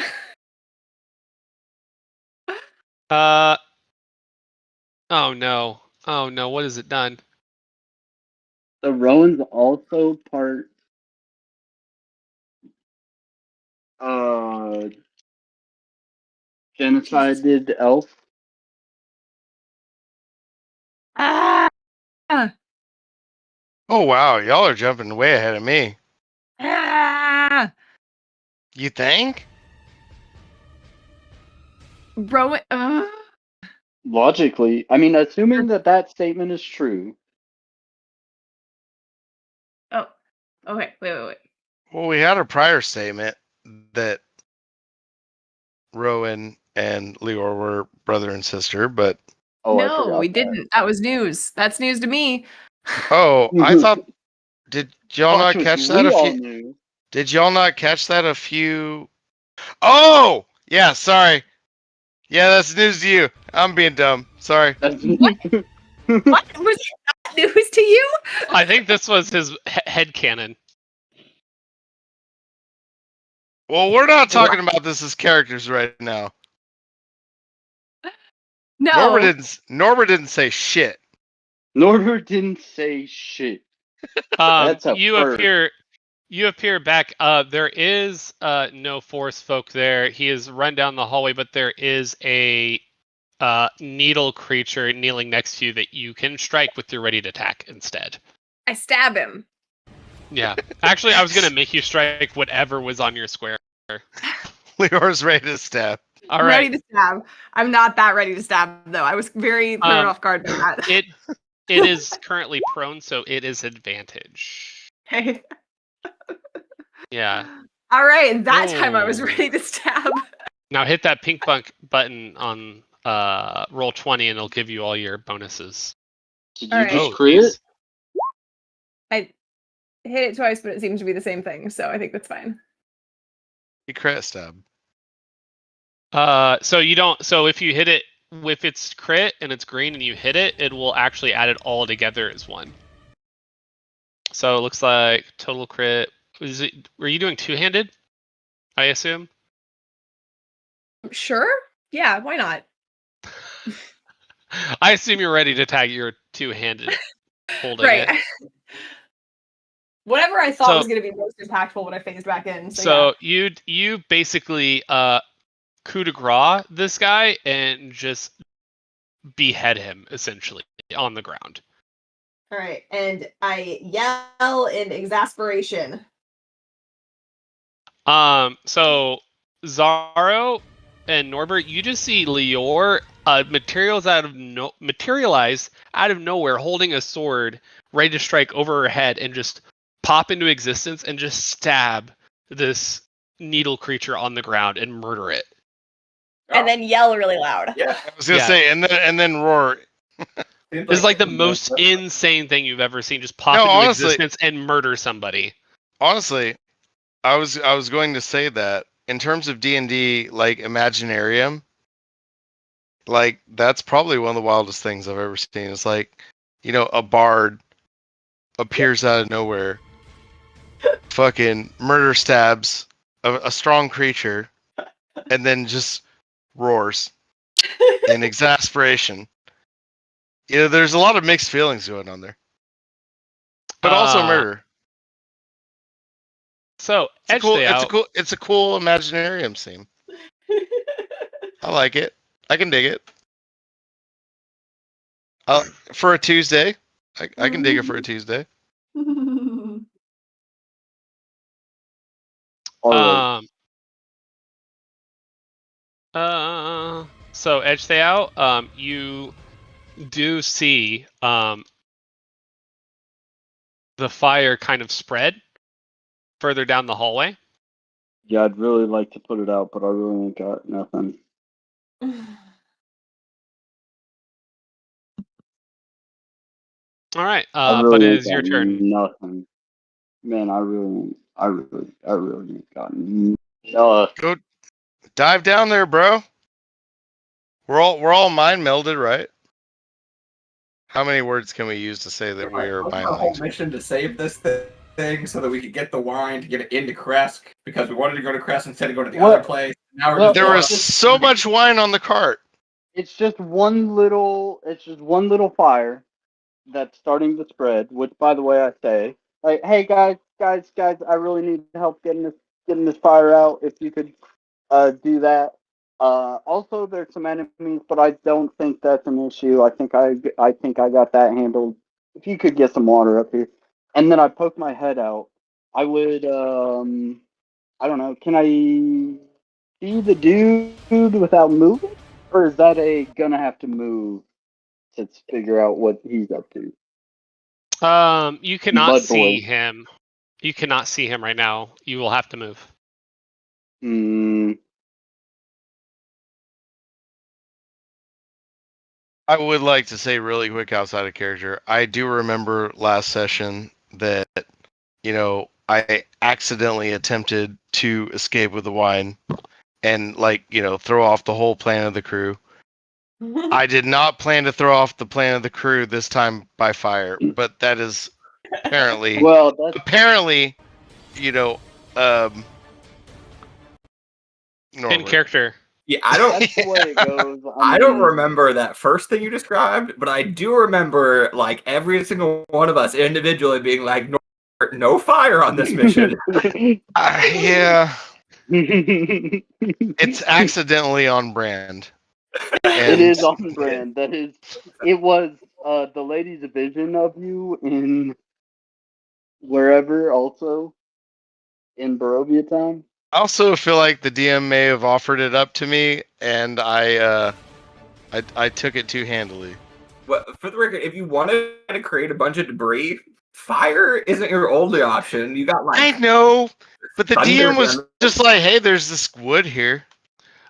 Oh no. What has it done? So Rowan's also part genocided elf. Ah! Oh wow, y'all are jumping way ahead of me. Ah! You think? Rowan. Logically, I mean, assuming that statement is true. Oh. Okay. Wait. Well, we had a prior statement that Rowan and Leor were brother and sister, but Oh, I no, forgot we that. didn't. That was news. That's news to me. oh, I thought did y'all not catch that a few? Knew. Did y'all not catch that a few? Oh, yeah. Sorry. Yeah, that's news to you. I'm being dumb. Sorry. What? What was that news to you? I think this was his head canon. Well, we're not talking about this as characters right now. No. Norbert didn't say shit. Norbert didn't say shit. That's a you first. appear back. There is no force folk there. He is run down the hallway, but there is a needle creature kneeling next to you that you can strike with your ready to attack instead. I stab him. Yeah. Actually, I was going to make you strike whatever was on your square. Leor's ready to stab. All right. Ready to stab. I'm not that ready to stab, though. I was very thrown off guard by that. It is currently prone, so it is advantage. Okay. Yeah. All right. That time I was ready to stab. Now hit that pink button on roll 20 and it'll give you all your bonuses. Did you All right. just crit it? I hit it twice, but it seems to be the same thing, so I think that's fine. He crit stab. So you don't. So if you hit it, if it's crit and it's green and you hit it, it will actually add it all together as one. So it looks like total crit. Were you doing two-handed? I assume. Sure. Yeah. Why not? I assume you're ready to tag your two-handed holding Right. it. Whatever I thought was going to be most impactful when I phased back in. So yeah. you basically coup de grace this guy and just behead him essentially on the ground. All right, and I yell in exasperation. So Zaro and Norbert, you just see Lior materialize out of nowhere, holding a sword, ready to strike over her head, and just pop into existence and just stab this needle creature on the ground and murder it. And then yell really loud. Yeah. I was gonna say, and then roar. It's like the most insane thing you've ever seen. Just pop into existence and murder somebody. Honestly, I was going to say that in terms of D&D, like Imaginarium, like that's probably one of the wildest things I've ever seen. It's like, you know, a bard appears out of nowhere, fucking murder stabs a strong creature, and then just roars in exasperation. You know, there's a lot of mixed feelings going on there, but also murder. So it's a cool Imaginarium scene. I like it. I can dig it. For a Tuesday, I can dig it for a Tuesday. So edge stay out. You do see the fire kind of spread further down the hallway. Yeah, I'd really like to put it out, but I really ain't got nothing. All right, but it is your turn. Nothing, man. I really ain't got nothing. Go dive down there, bro. We're all mind melded, right? How many words can we use to say that we are mind melded? Our whole linked? mission to save this thing so that we could get the wine to get it into Kresk because we wanted to go to Kresk instead of going to the other place. Now we're there was so much wine on the cart. It's just one little fire that's starting to spread. Which, by the way, I say, like, hey guys, I really need help getting this fire out. If you could do that. Also, there's some enemies, but I don't think that's an issue. I think I got that handled. If you could get some water up here, and then I poke my head out. I would, I don't know. Can I see the dude without moving, or is that gonna have to move to figure out what he's up to? You cannot see him. You cannot see him right now. You will have to move. I would like to say really quick outside of character, I do remember last session that, you know, I accidentally attempted to escape with the wine and, like, you know, throw off the whole plan of the crew. I did not plan to throw off the plan of the crew this time by fire, but that is apparently, you know, In Norbert. character. Yeah, I don't. That's the way it goes. I don't mean, remember that first thing you described, but I do remember like every single one of us individually being like, "No fire on this mission." Yeah, it's accidentally on brand. It And is on brand. That is. It was the lady's vision of you in wherever, also in Barovia Town. I also feel like the DM may have offered it up to me, and I took it too handily. Well, for the record, if you wanted to create a bunch of debris, fire isn't your only option. You got like I know, but the thunder DM was damage. just like, "Hey, there's this wood here."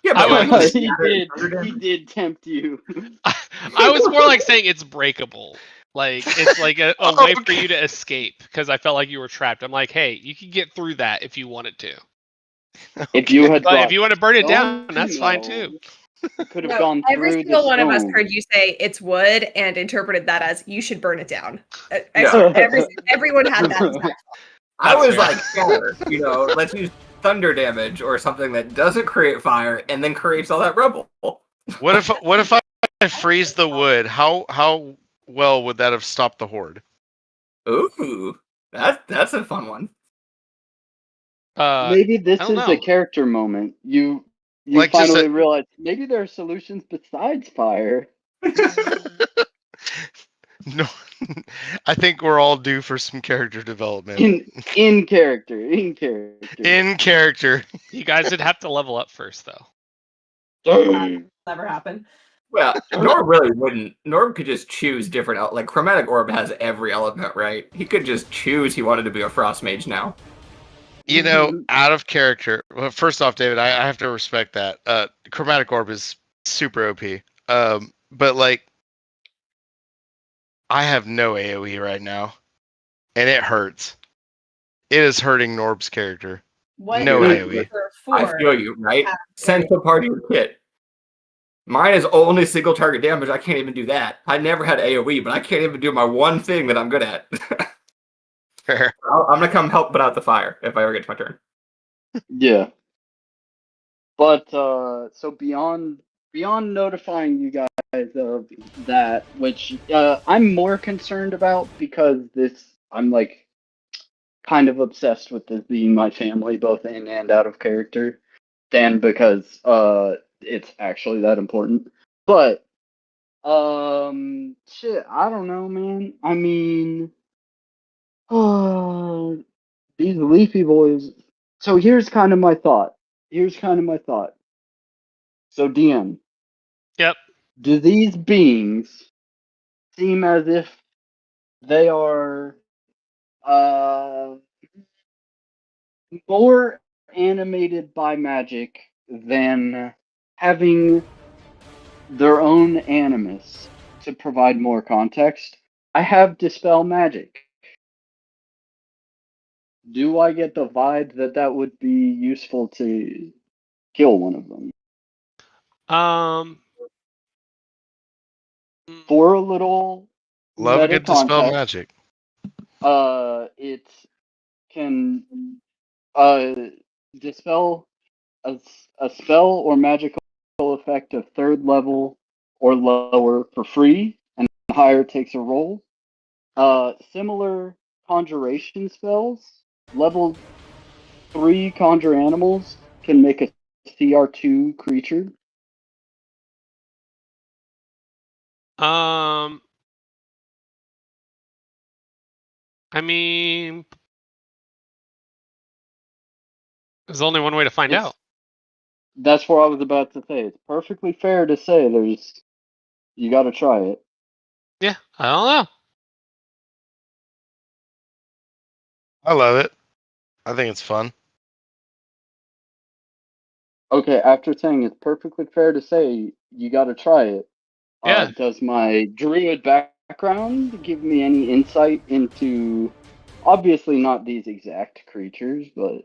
Yeah, I but was- like, he did. thunder He damage. did tempt you. I was more like saying it's breakable. Like it's like a Oh, way for okay. you to escape because I felt like you were trapped. I'm like, hey, you can get through that if you wanted to. If you had But if brought you want to burn it down, stone, that's fine too. You could have No, gone every through the single one of us stone. heard you say it's wood and interpreted that as you should burn it down. No. Everyone had that exact. I That's was fair. like, sure, let's use thunder damage or something that doesn't create fire and then creates all that rubble. What if I freeze the wood? How well would that have stopped the horde? Ooh, that's a fun one. Maybe this I is don't a know. character moment. You Like, just finally realize maybe there are solutions besides fire. No, I think we're all due for some character development. In character. In character. You guys would have to level up first, though. Never happened. Well, Norb really wouldn't. Norb could just choose different. Like Chromatic Orb has every element, right? He could just choose he wanted to be a Frost Mage now. You know, out of character. Well, first off, David, I have to respect that. Chromatic Orb is super OP. But like, I have no AOE right now, and it hurts. It is hurting Norb's character. What No is AoE. I feel you, right? Central part of your kit. Mine is only single target damage. I can't even do that. I never had AoE, but I can't even do my one thing that I'm good at. Fair. I'm gonna come help put out the fire if I ever get to my turn. Yeah. But so beyond notifying you guys of that, which I'm more concerned about because I'm like kind of obsessed with this being my family, both in and out of character, than because it's actually that important. But shit, I don't know, man. I mean, these leafy boys. So here's kind of my thought. So DM, Yep. do these beings seem as if they are more animated by magic than having their own animus to provide more context? I have Dispel Magic. Do I get the vibe that would be useful to kill one of them? For a little Love a meta good dispel context, magic. it can dispel a spell or magical effect of third level or lower for free, and higher takes a roll. Similar conjuration spells, level 3 conjure animals can make a CR2 creature. I mean, there's only one way to find out. That's what I was about to say. It's perfectly fair to say you got to try it. Yeah, I don't know. I love it. I think it's fun. Okay, after saying it's perfectly fair to say you got to try it, Yeah. does my druid background give me any insight into, obviously not these exact creatures, but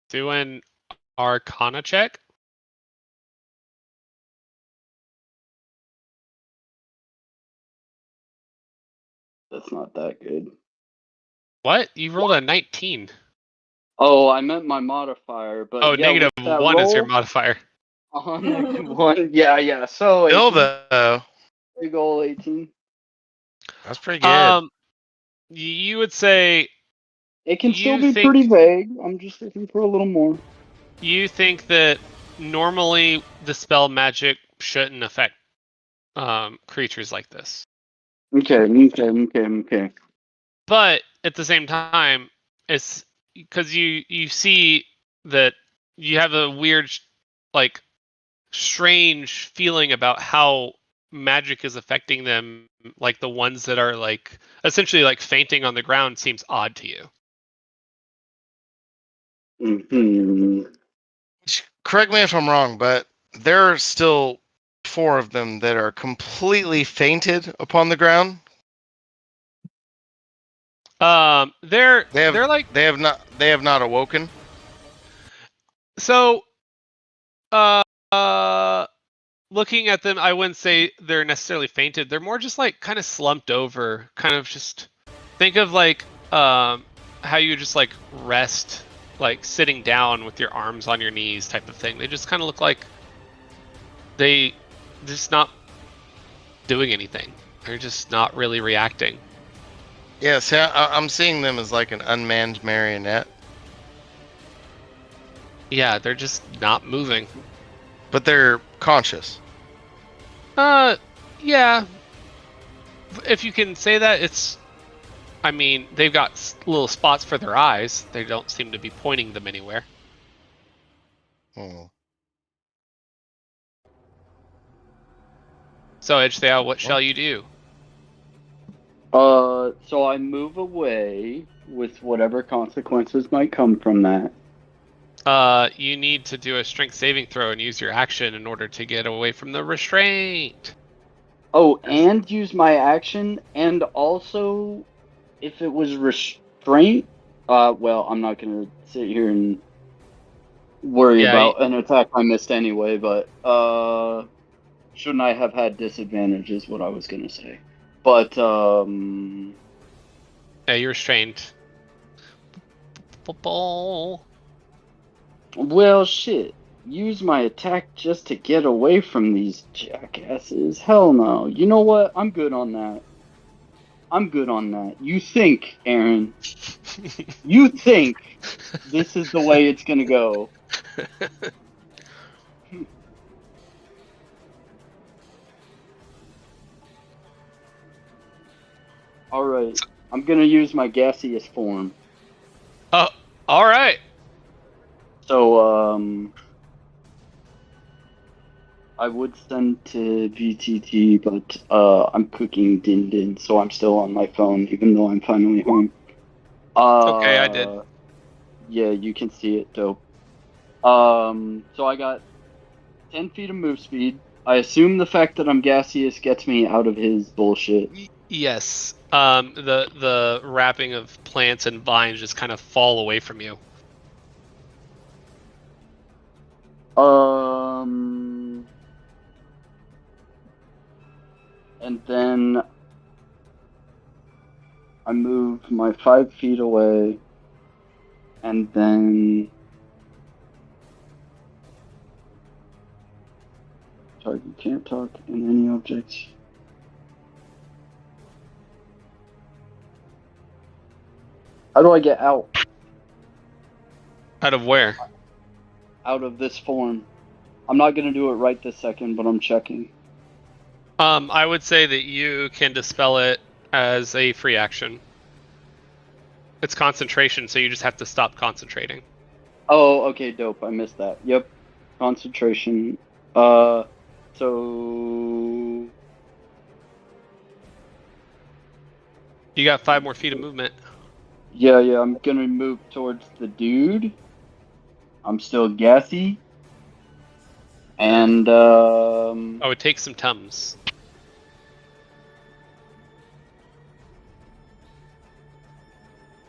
Do an Arcana check. that's not that good. What? You rolled a 19. Oh, I meant my modifier, but Oh, yeah, negative with that 1 is your roll, modifier. -1. Yeah. So Still 18. though, Big ol' 18. that's pretty good. You would say It can still you be pretty think vague. I'm just looking for a little more. that normally the spell magic shouldn't affect creatures like this. Okay. But at the same time, it's because you see that you have a weird, like, strange feeling about how magic is affecting them. Like the ones that are like essentially like fainting on the ground seems odd to you. Hmm. Correct me if I'm wrong, but there are still 4 of them that are completely fainted upon the ground. They're They have like they have not awoken. so. Uh, Looking at them, I wouldn't say they're necessarily fainted. They're more just like kind of slumped over, kind of just think of like how you just like rest, like sitting down with your arms on your knees type of thing. They just kind of look like they just not doing anything. They're just not really reacting. Yeah, see, I'm seeing them as like an unmanned marionette, Yeah, they're just not moving. but they're conscious. Yeah. If you can say that, it's. I mean, they've got little spots for their eyes. They don't seem to be pointing them anywhere. Hmm. So, Edgethale, what shall you do? So I move away with whatever consequences might come from that. You need to do a strength saving throw and use your action in order to get away from the restraint. Oh, and use my action, and also, if it was restraint, well, I'm not gonna sit here and worry Yeah, about an attack I missed anyway, but, shouldn't I have had disadvantage is what I was gonna say. But, you're restrained. well, shit. Use my attack just to get away from these jackasses. Hell no. You know what? I'm good on that. You think, Aaron. You think this is the way it's gonna go. Alright. I'm gonna use my gaseous form. Oh, all right. So, I would send to VTT, but I'm cooking Din Din, so I'm still on my phone, even though I'm finally home. Okay, I did. Yeah, you can see it, dope. So I got 10 feet of move speed. I assume the fact that I'm gaseous gets me out of his bullshit. Yes. The wrapping of plants and vines just kind of fall away from you. And then I move my 5 feet away, and then target can't talk in any objects. How do I get out? Out of where? Out of this form. I'm not gonna do it right this second, but I'm checking. I would say that you can dispel it as a free action. It's concentration, so you just have to stop concentrating. Oh, okay, dope. I missed that. Yep. Concentration. So You got 5 more feet of movement. yeah, I'm gonna move towards the dude. I'm still gassy. And Oh, it takes some tums.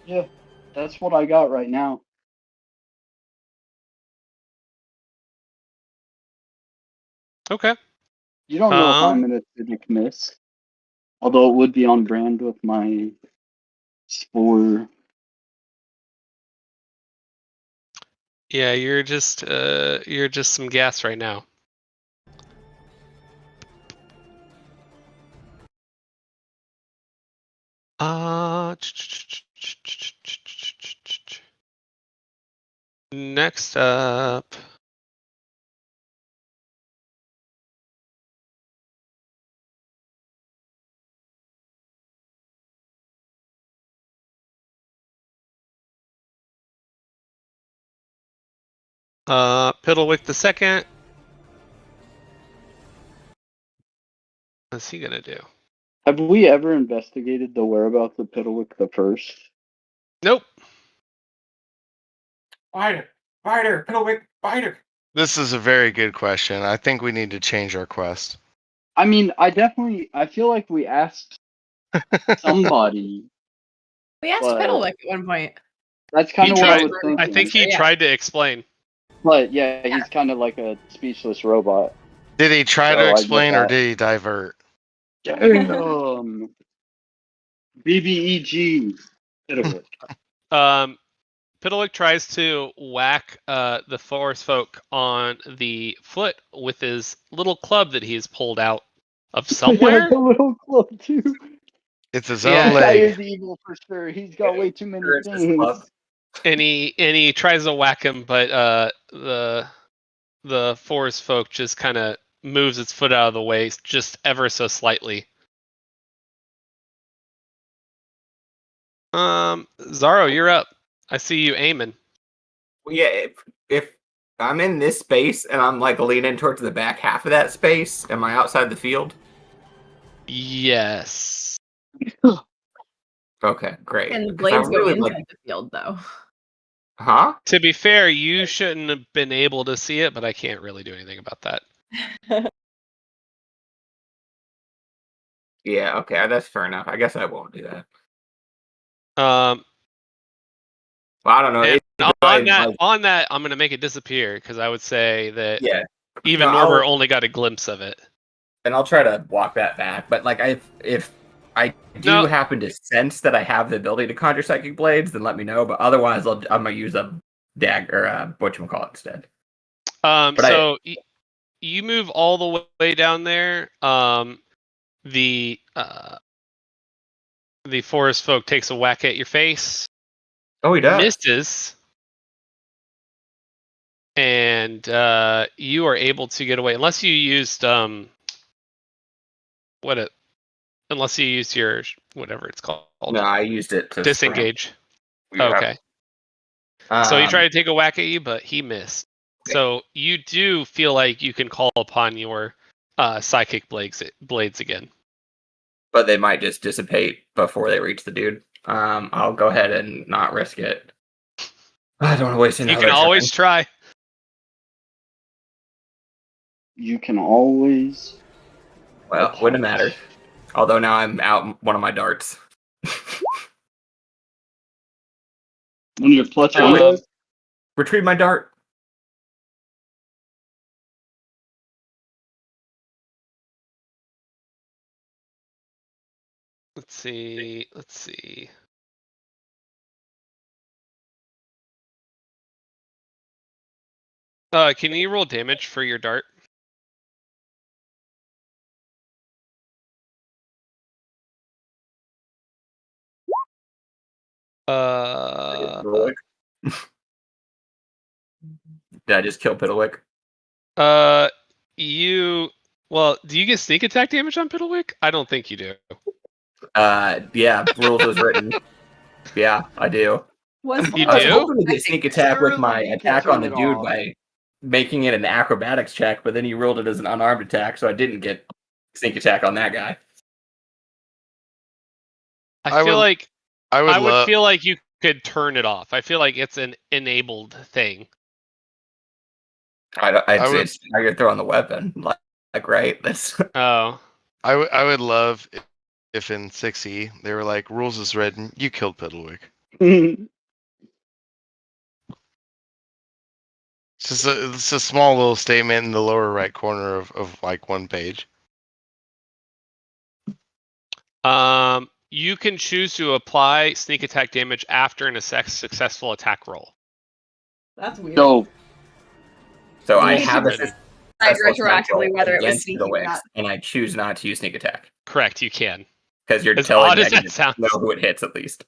yeah, that's what I got right now. Okay. You don't know if I'm an acidic miss. Although it would be on brand with my spore Yeah, you're just some gas right now. Next up. Piddlewick the second. What's he gonna do? Have we ever investigated the whereabouts of Piddlewick the First? Nope. Spider, Piddlewick, spider. This is a very good question. I think we need to change our quest. I mean, I feel like we asked somebody. We asked But- Piddlewick at one point. That's kind of what I was thinking. I think he Yeah. tried to explain. But yeah, he's kind of like a speechless robot. Did he try So to I get explain or that. did he divert? Damn. BBEG. Piddlewick. Piddlewick tries to whack the forest folk on the foot with his little club that he's pulled out of somewhere. The little club too. It's his Yeah. own That guy leg. is evil for sure. He's got way too many Sure, it's his things. club. And he tries to whack him, but the forest folk just kind of moves its foot out of the way just ever so slightly. Zaro, you're up. I see you aiming. Well, yeah, if I'm in this space and I'm like leaning towards the back half of that space, am I outside the field? Yes. Okay, great. And the 'Cause I blades go really inside like- the field, though. Huh? To be fair, you shouldn't have been able to see it, but I can't really do anything about that. Yeah, okay, that's fair enough. I guess I won't do that. Um, Well, I don't know. and It- on that, I'm gonna make it disappear because I would say that yeah, even No, Norbert I'll- only got a glimpse of it. and I'll try to walk that back. But like, if I do No. happen to sense that I have the ability to conjure psychic blades, then let me know. But otherwise, I'm gonna use a dagger or whatchamacallit instead. But So you move all the way down there. The forest folk takes a whack at your face, Oh, he does. misses, and you are able to get away unless you used unless you used your whatever it's called. No, I used it to Disengage. scram. Okay. So he tried to take a whack at you, but he missed. So you do feel like you can call upon your psychic blades again. But they might just dissipate before they reach the dude. I'll go ahead and not risk it. I don't want to waste You another can always try. You can always. Well, wouldn't matter. Although now I'm out one of my darts. When you're clutching Um, it. Retrieve my dart. Let's see. Can you roll damage for your dart? Piddlewick. Did I just kill Piddlewick? Do you get sneak attack damage on Piddlewick? I don't think you do. Yeah, rules was written. Yeah, I do. Was You I was do? hoping to get sneak attack with my Surely you attack can on the turn it dude off. by making it an acrobatics check, but then he ruled it as an unarmed attack, so I didn't get sneak attack on that guy. I feel like I would I would love. feel like you could turn it off. I feel like it's an enabled thing. It's how you're throwing the weapon. Like right? That's Oh. I would love if in 6E they were like, rules is written, you killed Piddlewick. It's a small little statement in the lower right corner of like one page. You can choose to apply sneak attack damage after an successful attack roll. That's weird. So I Roll have a somebody. successful attack retroactively roll whether it was against sneaky the or Wix, not. and I choose not to use sneak attack Correct, you can. because you're As telling odd me as I that can sounds. know who it hits at least.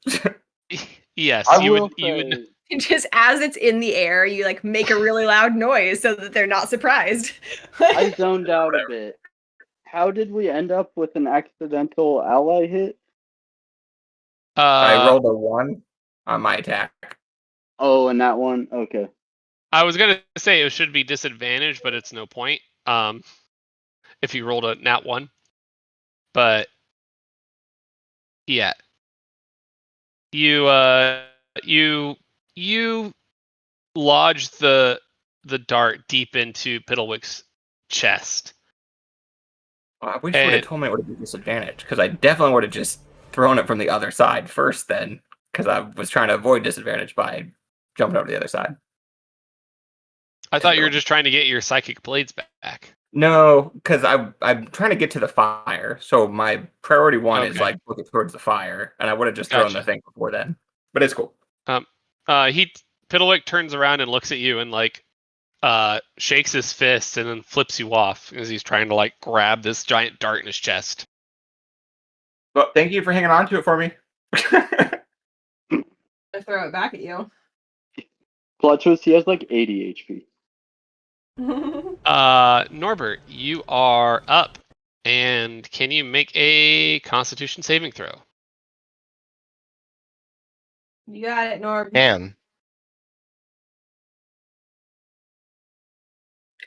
Yes, I you will would. You would. say, Just as it's in the air, you like make a really loud noise so that they're not surprised. I zoned out a bit. How did we end up with an accidental ally hit? I rolled a 1 on my attack. Oh, and that one? Okay. I was gonna say it should be disadvantaged, but it's no point. If you rolled a nat 1, but yeah, you lodge the dart deep into Piddlewick's chest. I wish you would have told me it would have been disadvantage, because I definitely would have just thrown it from the other side first then, because I was trying to avoid disadvantage by jumping over to the other side. I thought you were just trying to get your psychic blades back. No, because I'm trying to get to the fire, so my priority one is Okay. like looking towards the fire, and I would have just thrown the Gotcha. thing before then. But it's cool. Piddlewick turns around and looks at you and like shakes his fist and then flips you off as he's trying to like grab this giant dart in his chest. Well, thank you for hanging on to it for me. I throw it back at you. Plot twist, he has like 80 HP. Norbert, you are up, and can you make a Constitution saving throw? You got it, Norb. And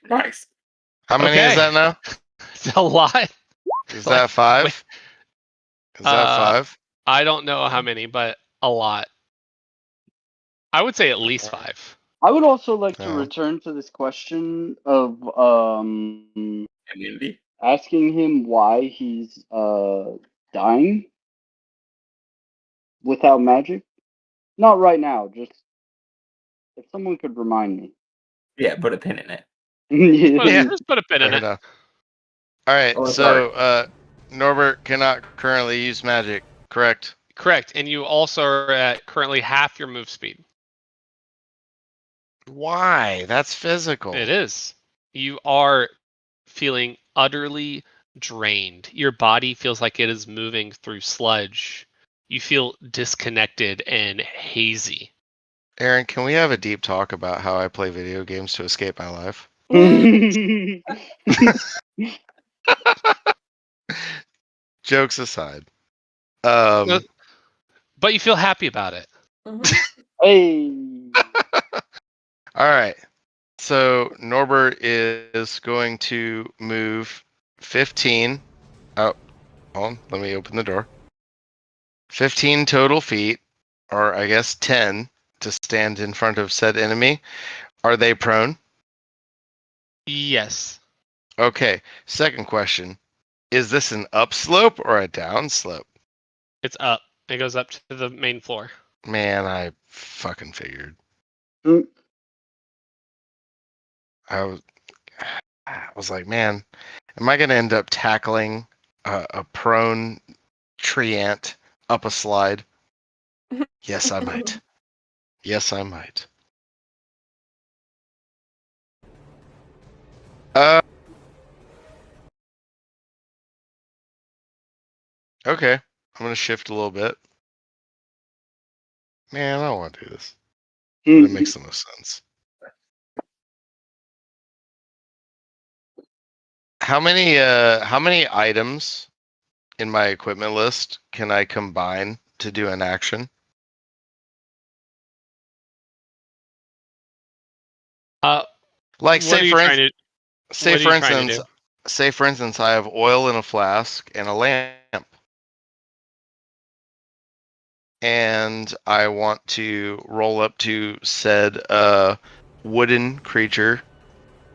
Nice. how many is Okay. that now? It's a lot. Is that 5? Wait. Is that 5? I don't know how many, but a lot. I would say at least 5. I would also like to Oh. return to this question of Immunity. asking him why he's dying without magic. Not right now, just if someone could remind me. Yeah, put a pin in it. Yeah. Just put a pin in Fair it. enough. All right, Oh, so Norbert cannot currently use magic, correct? Correct, and you also are at currently half your move speed. Why? That's physical. It is. You are feeling utterly drained. Your body feels like it is moving through sludge. You feel disconnected and hazy. Aaron, can we have a deep talk about how I play video games to escape my life? Jokes aside. But you feel happy about it. Hey. All right. So Norbert is going to move 15. Oh, hold on. Let me open the door. 15 total feet, or I guess 10, to stand in front of said enemy. Are they prone? Yes. Okay. Second question. Is this an upslope or a downslope? It's up. It goes up to the main floor. Man, I fucking figured. I was like, man, am I going to end up tackling a prone treant up a slide? Yes, I might. Yes, I might. Okay. I'm going to shift a little bit. Man, I don't want to do this. But it makes the most sense. How many items in my equipment list can I combine to do an action? Like say for instance, I have oil in a flask and a lamp, and I want to roll up to said wooden creature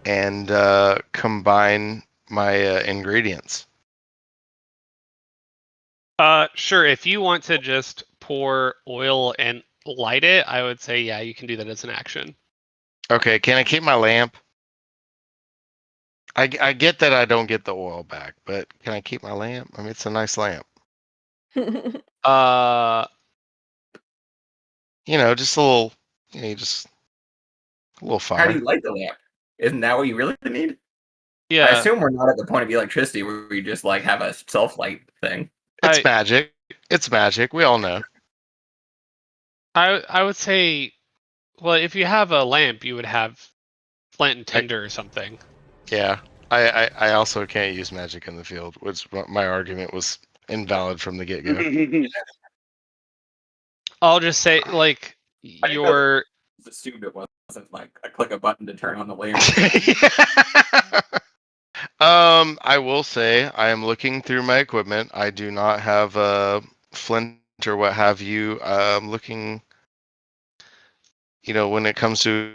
and combine my ingredients. Sure. If you want to just pour oil and light it, I would say, yeah, you can do that as an action. Okay, can I keep my lamp? I get that I don't get the oil back, but can I keep my lamp? I mean, it's a nice lamp. Uh, You know, just a little, you know, just A little How do fire. you light the lamp? Isn't that what you really need? I Yeah, assume we're not at the point of electricity where we just like have a self light thing. It's I- magic. It's magic. We all know. I would say, well, if you have a lamp, you would have flint and tinder or something. Yeah. I also can't use magic in the field, which my argument was invalid from the get go. I'll just say, like, I your just assumed it wasn't like I click a button to turn on the lamp. I will say I am looking through my equipment. I do not have a flint or what have you. I'm looking, when it comes to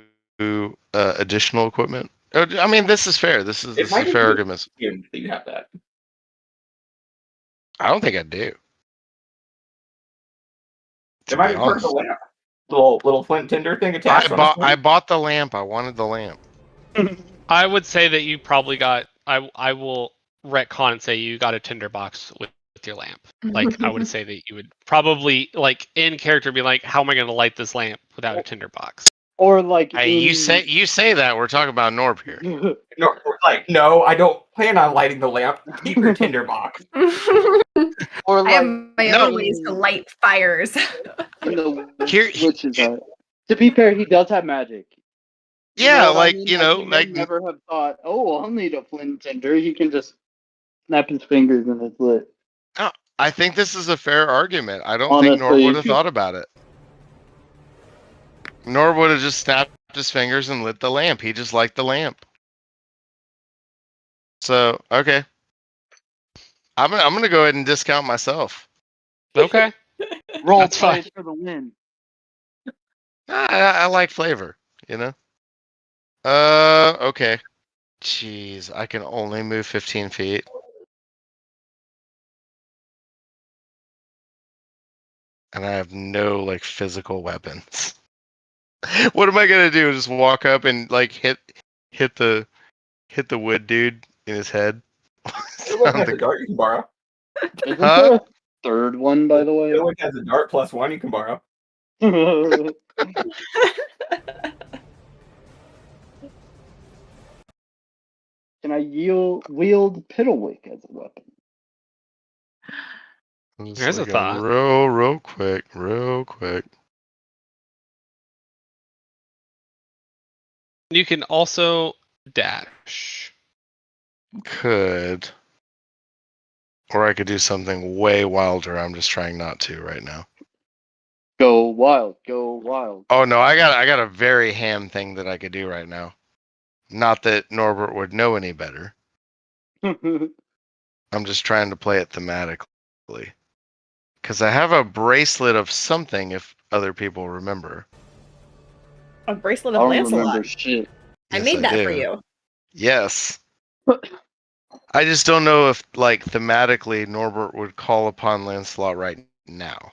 additional equipment. I mean, this is fair. This is a fair argument. That you have that. I don't think I do. It might be part of the lamp. Little flint tinder thing attached. I bought the lamp. I wanted the lamp. I would say that you probably got. I will retcon and say you got a tinderbox with your lamp. Like I would say that you would probably like in character be like, how am I going to light this lamp without a tinderbox? Or like Hey, you say that we're talking about Norb here. No, I don't plan on lighting the lamp. Keep your tinder box. or I like have my own ways to light fires. in the Here- witches are. To be fair, he does have magic. Yeah, what I like mean? you Like, know, he may like never have thought, oh, I'll need a flint and tinder. He can just snap his fingers and it's lit. I think this is a fair argument. I don't think Norb Honestly. would have thought about it. Norb would have just snapped his fingers and lit the lamp. He just liked the lamp. So okay, I'm gonna go ahead and discount myself. Okay, Roll That's play fine. for the win. I like flavor, you know. Okay. Jeez, I can only move 15 feet. And I have no like physical weapons. What am I gonna do? Just walk up and like hit the wood dude in his head? It has a dart you can borrow. Isn't Huh? there a third one, by the way? It has a dart +1 you can borrow. Can I wield Piddlewick as a weapon? Just There's a looking thought. real quick. You can also dash. Could. Or I could do something way wilder. I'm just trying not to right now. Go wild, go wild. Oh no, I got a very ham thing that I could do right now. Not that Norbert would know any better. I'm just trying to play it thematically. Because I have a bracelet of something, if other people remember. A bracelet I of don't Lancelot. remember shit. I Yes, made that for do. you. Yes. I just don't know if, like, thematically, Norbert would call upon Lancelot right now.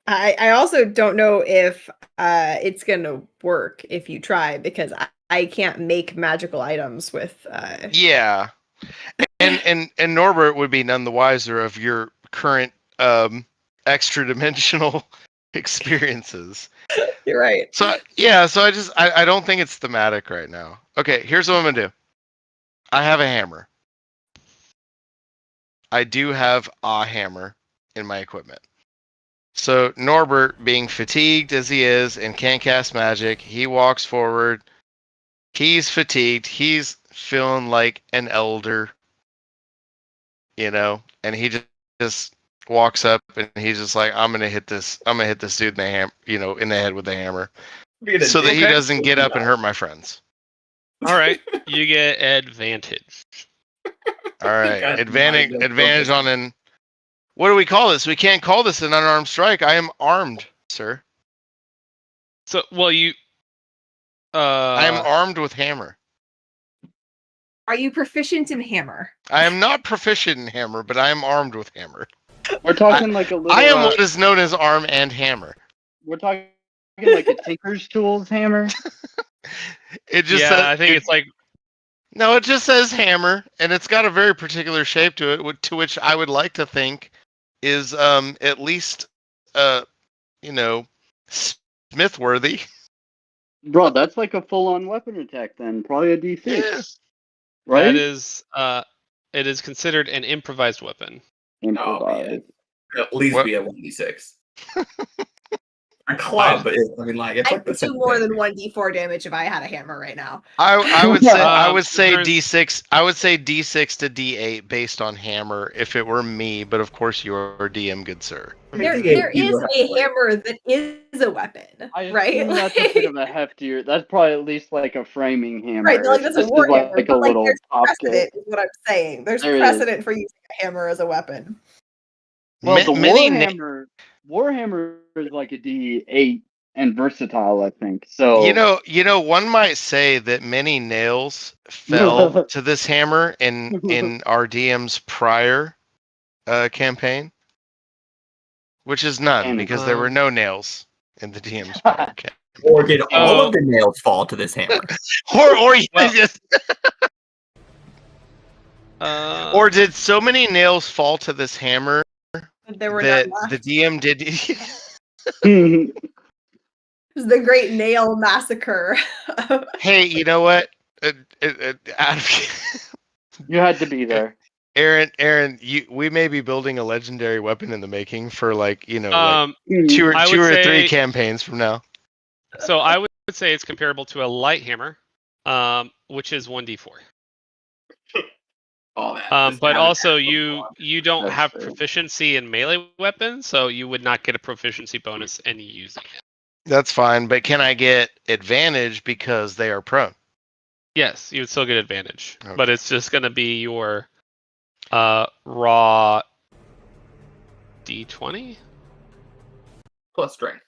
I also don't know if it's gonna work if you try because I can't make magical items with Yeah. And Norbert would be none the wiser of your current extra dimensional experiences. You're right. So yeah, so I don't think it's thematic right now. Okay, here's what I'm gonna do. I have a hammer. I do have a hammer in my equipment. So Norbert, being fatigued as he is and can't cast magic, he walks forward. He's fatigued. He's feeling like an elder, and he just walks up and he's just like, I'm gonna hit this dude in the in the head with the hammer, so that he doesn't get up and hurt my friends. All right, you get advantage. All right, advantage on an. What do we call this? We can't call this an unarmed strike. I am armed, sir. So, well, you. I am armed with hammer. Are you proficient in hammer? I am not proficient in hammer, but I am armed with hammer. We're talking like a little. I am what is known as arm and hammer. We're talking like a Tinker's Tools hammer. It just yeah, says, I think it's like no. It just says hammer, and it's got a very particular shape to it, to which I would like to think is at least Smith worthy. Bro, that's like a full-on weapon attack then. Probably a D6, Yeah. right? That is, it is considered an improvised weapon. Improvised. At least What- be a 1d6. A club. I mean, like it's I like the could do same more thing. than 1d4 damage if I had a hammer right now. I would say Turns- D6. I would say D6 to D8 based on hammer if it were me, but of course you're DM, good sir. There D8, you is will have a to wait. hammer that is a weapon, I right? assume that's a bit of a heftier. That's probably at least like a framing hammer. Right, like that's a This is war hammer, like a but like little there's top precedent, kit. is what I'm saying. There's There is. precedent for using a hammer as a weapon. Well, the Many Warhammer is like a D8 and versatile, I think. So you know, one might say that many nails fell to this hammer in our DM's prior campaign, which is none And- because there were no nails in the DM's prior campaign. Or did all Oh. of the nails fall to this hammer? Or Well- just, Uh, or did so many nails fall to this hammer There were that none the left. DM did? It was the Great Nail Massacre. Hey, you know what? you had to be there. Aaron, we may be building a legendary weapon in the making for like like Mm. two I or would say- 3 campaigns from now. so I would say it's comparable to a light hammer, which is 1d4. All that. But also you don't That's have fair. proficiency in melee weapons, so you would not get a proficiency bonus in using it. That's fine, but can I get advantage because they are prone? Yes, you would still get advantage, Okay. but it's just going to be your raw d20 plus strength,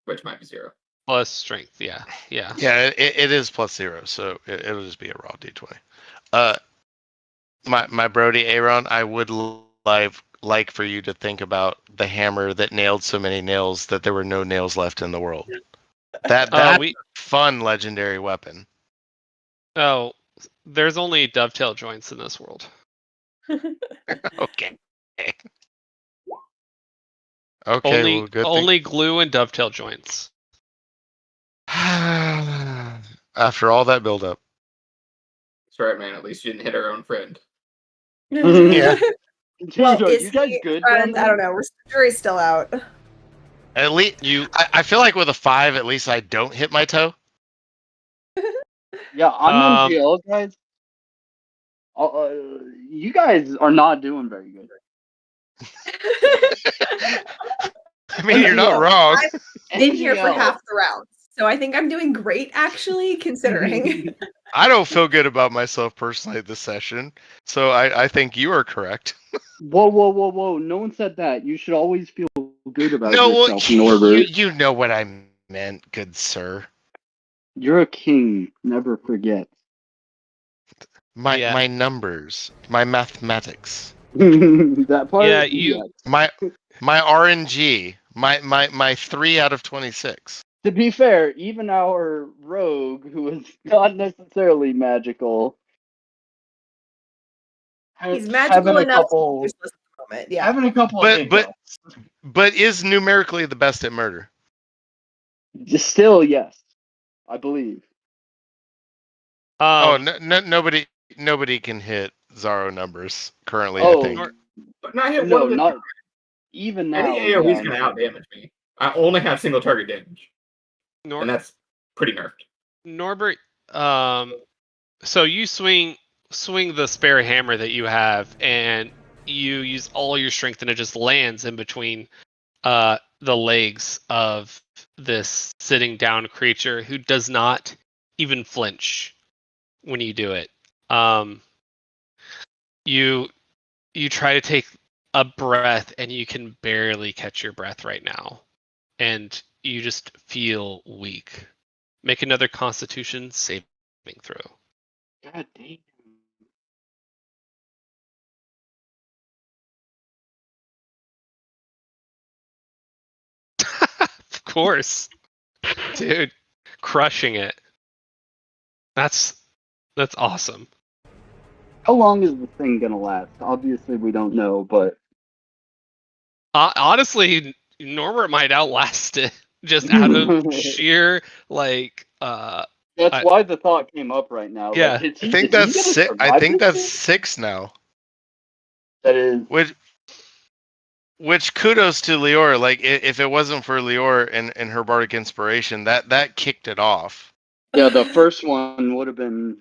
which might be 0. plus strength. Yeah. Yeah, it is +0, so it'll just be a raw d20. My Brody Aaron, I would like for you to think about the hammer that nailed so many nails that there were no nails left in the world. That's a fun legendary weapon. Oh, there's only dovetail joints in this world. Okay. Okay. only Well, good only glue and dovetail joints. After all that buildup. That's right, man. At least you didn't hit our own friend. Yeah. Dude, Well, are is you guys he- good? I down there? don't know. Jury's still out. At least I feel like with a 5, at least I don't hit my toe. Yeah, I'm Um, MGL, guys. You guys are not doing very good. I mean, you're not MGL. wrong. Been here for MGL. half the round, so I think I'm doing great, actually, considering. I don't feel good about myself personally this session, so I think you are correct. Whoa! No one said that. You should always feel good about No, well, yourself, Norbert. you know what I meant, good sir. You're a king. Never forget. My numbers, my mathematics, That part. Yeah, you- my RNG, my 3 out of 26. To be fair, even our rogue, who is not necessarily magical, He's magical having a enough couple, to be useless at the moment. Yeah. having a couple But- of but- But is numerically the best at murder. just still yes, I believe. Nobody can hit Zaro numbers currently. Oh, I think. But not hit no, one of the not even now. Any AoE's yeah. gonna outdamage me. I only have single target damage, Nor- and that's pretty nerfed. Norbert, so you swing the spare hammer that you have, and you use all your strength, and it just lands in between the legs of this sitting down creature who does not even flinch when you do it. You try to take a breath, and you can barely catch your breath right now, and you just feel weak. Make another Constitution saving throw. God damn. Of course, dude, crushing it. That's awesome. How long is this thing gonna last? Obviously, we don't know, but Honestly, Norbert might outlast it. just out of sheer like That's I- why the thought came up right now. Yeah. Like, I is he think gonna that's six. I survive think this that's shit? 6 now. That is. Which kudos to Lior. Like if it wasn't for Lior and her bardic inspiration, that kicked it off. Yeah, the first one would have been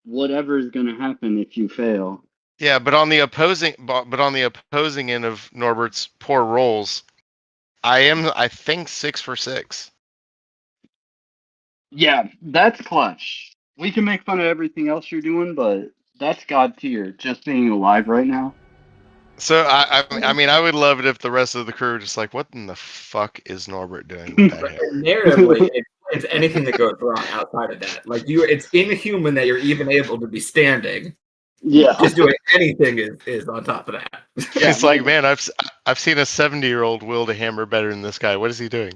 whatever's gonna happen if you fail. Yeah, but on the opposing end of Norbert's poor rolls, I think 6 for 6. Yeah, that's clutch. We can make fun of everything else you're doing, but that's god tier. Just being alive right now. So I mean I would love it if the rest of the crew were just like, what in the fuck is Norbert doing with that hair? Narratively, it's anything that goes wrong outside of that. Like it's inhuman that you're even able to be standing. Yeah. Just doing anything is on top of that. Yeah, It's like, man, I've seen a 70-year-old wield a hammer better than this guy. What is he doing?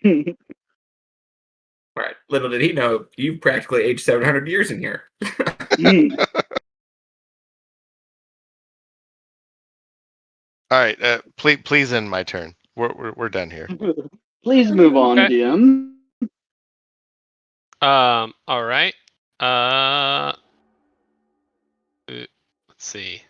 Right. Little did he know, you've practically aged 700 years in here. All right, please end my turn. We're done here. Please move on, Okay. DM. All right. Let's see.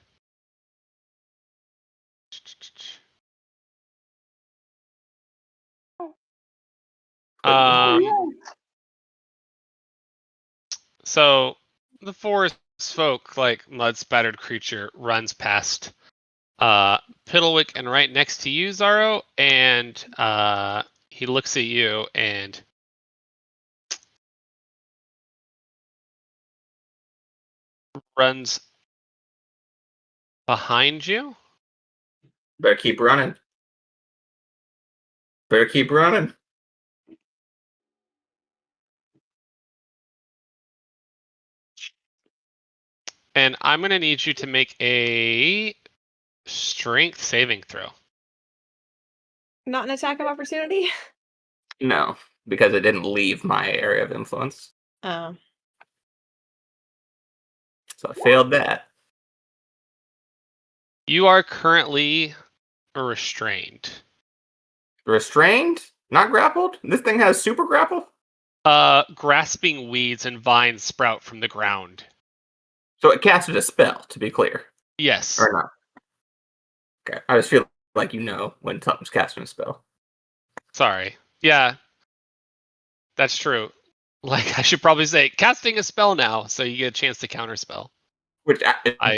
So the forest folk, like mud spattered creature, runs past Piddlewick and right next to you, Zaro, and he looks at you and runs behind you. Better keep running. Better keep running. And I'm gonna need you to make a strength saving throw. Not an attack of opportunity? No, because it didn't leave my area of influence. Oh. So I failed that. You are currently restrained. Restrained? Not grappled? This thing has super grapple? Grasping weeds and vines sprout from the ground. So it casted a spell, to be clear. Yes. Or not. Okay. I just feel like you know when something's casting a spell. Sorry. Yeah. That's true. Like I should probably say casting a spell now, so you get a chance to counterspell. Which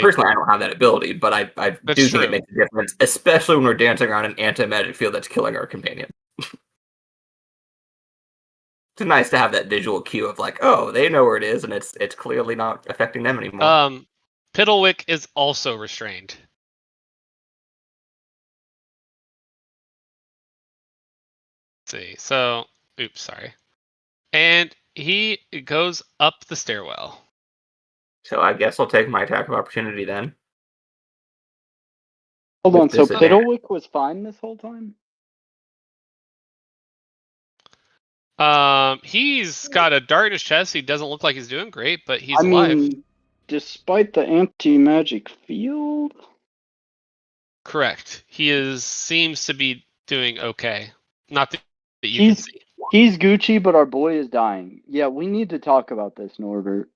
personally I don't have that ability, but I do think true. it makes a difference, especially when we're dancing around an anti-magic field that's killing our companion. It's nice to have that visual cue of like, oh, they know where it is, and it's clearly not affecting them anymore. Piddlewick is also restrained. Let's see. So, oops, sorry. And he goes up the stairwell. So I guess I'll take my attack of opportunity then. Hold on, so disadvantage. Piddlewick was fine this whole time? He's got a dart in his chest. He doesn't look like he's doing great, but he's I alive. mean, despite the anti-magic field? Correct. He seems to be doing okay. Not that you can see. He's Gucci, but our boy is dying. Yeah, we need to talk about this, Norbert.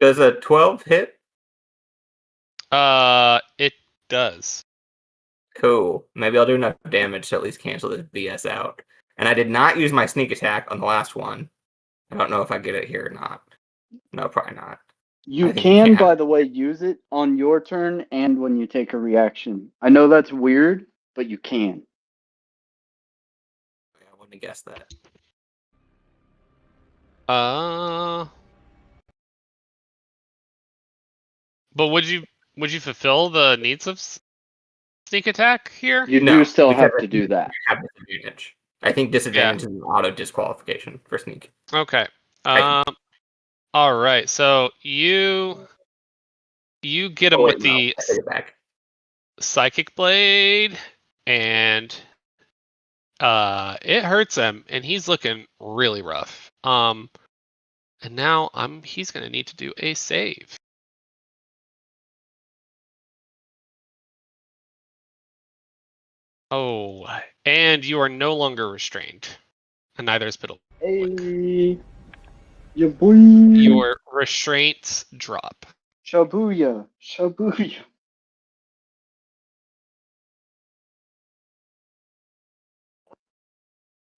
Does a 12 hit? It does. Cool. Maybe I'll do enough damage to at least cancel this BS out. And I did not use my sneak attack on the last one. I don't know if I get it here or not. No, probably not. You can, by the way, use it on your turn and when you take a reaction. I know that's weird, but you can. I wouldn't have guessed that. But would you fulfill the needs of sneak attack here? You do still have to do that. You have disadvantage. I think disadvantage is an auto disqualification for sneak. Okay. All right. So you get him with the psychic blade, and it hurts him, and he's looking really rough. And now he's gonna need to do a save. Oh, and you are no longer restrained. And neither is Piddle. Hey, ya boy. Your restraints drop. Shabuya. Shabuya.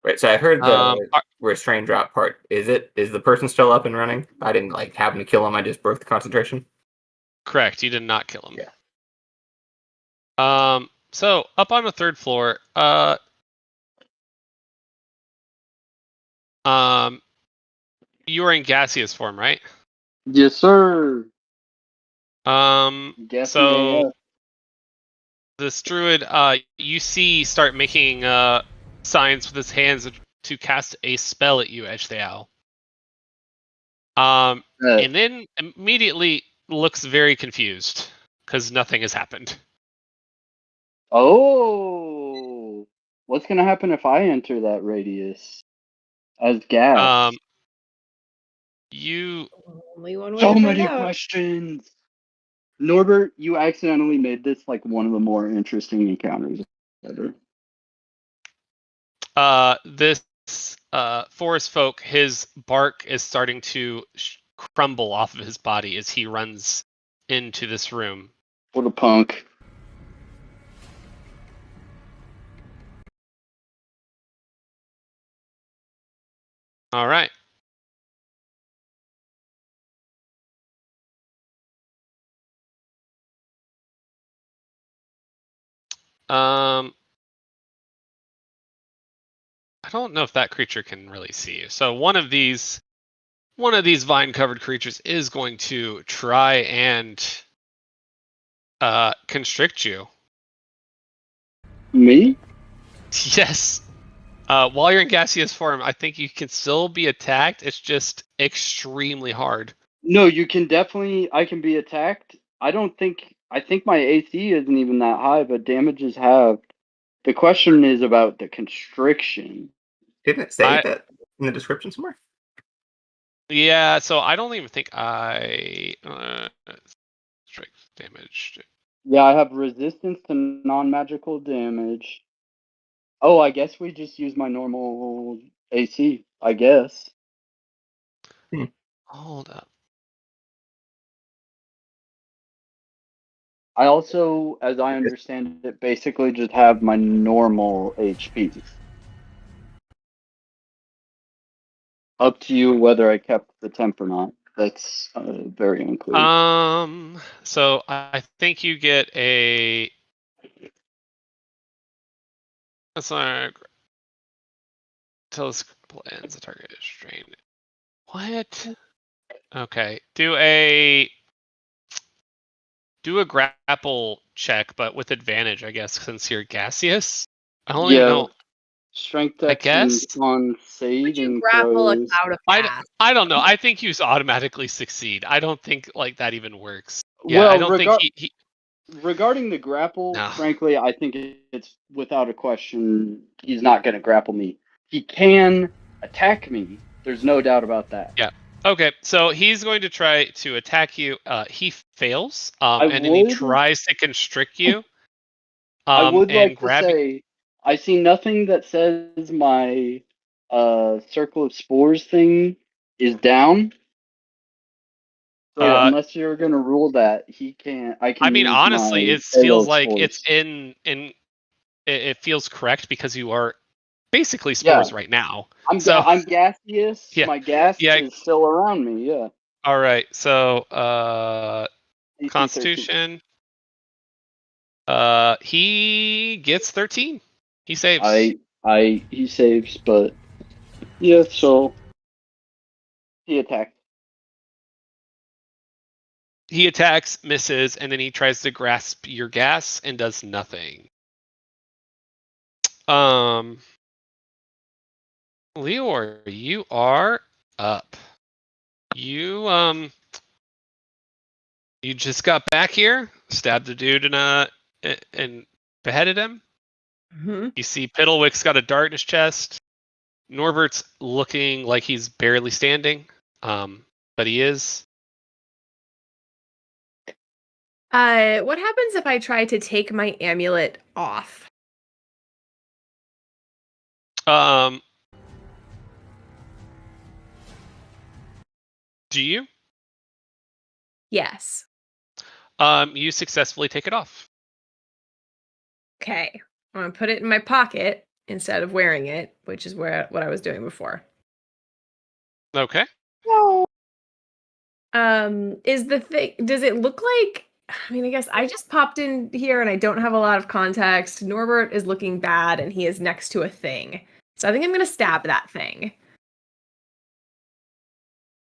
Right, so I heard the Are- restraint drop part. Is the person still up and running? I didn't like happen to kill him. I just broke the concentration. correct. You did not kill him. Yeah. So up on the third floor, you are in gaseous form, right? Yes, sir. Gassy So AF. this druid, you see, start making signs with his hands to cast a spell at you, Edge the Owl. And then immediately looks very confused because nothing has happened. Oh, what's gonna happen if I enter that radius as gas? You Only one way So to find many out. questions. Norbert, you accidentally made this like one of the more interesting encounters ever. This forest folk, his bark is starting to crumble off of his body as he runs into this room. What a punk. All right. I don't know if that creature can really see you. So one of these vine-covered creatures is going to try and constrict you. Me? Yes. While you're in gaseous form, I think you can still be attacked. It's just extremely hard. No, you can definitely. I can be attacked. I think my AC isn't even that high, but damage is halved. The question is about the constriction. Didn't it say that in the description somewhere? Yeah, so I don't even think I strength damage. Yeah, I have resistance to non-magical damage. Oh, I guess we just use my normal AC, I guess. Hold up. I also, as I understand it, basically just have my normal HP. Up to you whether I kept the temp or not. That's very unclear. So I think you get a. That's like telescope ends. The target is strained. What? Okay. Do a grapple check, but with advantage, I guess, since you're gaseous. I don't even know. Strength I X and guess. on Would you saving grapple a throws. cloud of gas? I don't know. I think you automatically succeed. I don't think like that even works. Yeah, Well, I don't think he. regarding the grapple, No. frankly, I think it's without a question. He's not going to grapple me. He can attack me. There's no doubt about that. Yeah. Okay, so he's going to try to attack you. He fails, I and then he would- tries to constrict you. I would and like to grab you. say I see nothing that says my circle of spores thing is down. So unless you're gonna rule that, he can't. I can. I mean, use honestly, my it feels halo like spores. it's it feels correct because you are basically spores right now. I'm gaseous. Yeah, My gas yeah. is still around me. Yeah. All right, so AC 13. Constitution. He gets 13. He saves. He saves, but yeah. So he attacked. He attacks, misses, and then he tries to grasp your gas and does nothing. Leor, you are up. You you just got back here, stabbed the dude and beheaded him. Mm-hmm. You see Piddlewick's got a dart in his chest. Norbert's looking like he's barely standing, but he is. What happens if I try to take my amulet off? Do you? Yes. You successfully take it off. Okay. I'm gonna put it in my pocket instead of wearing it, which is what I was doing before. Okay. Is the thing? Does it look like? I mean, I guess I just popped in here and I don't have a lot of context. Norbert is looking bad and he is next to a thing, so I think I'm gonna stab that thing.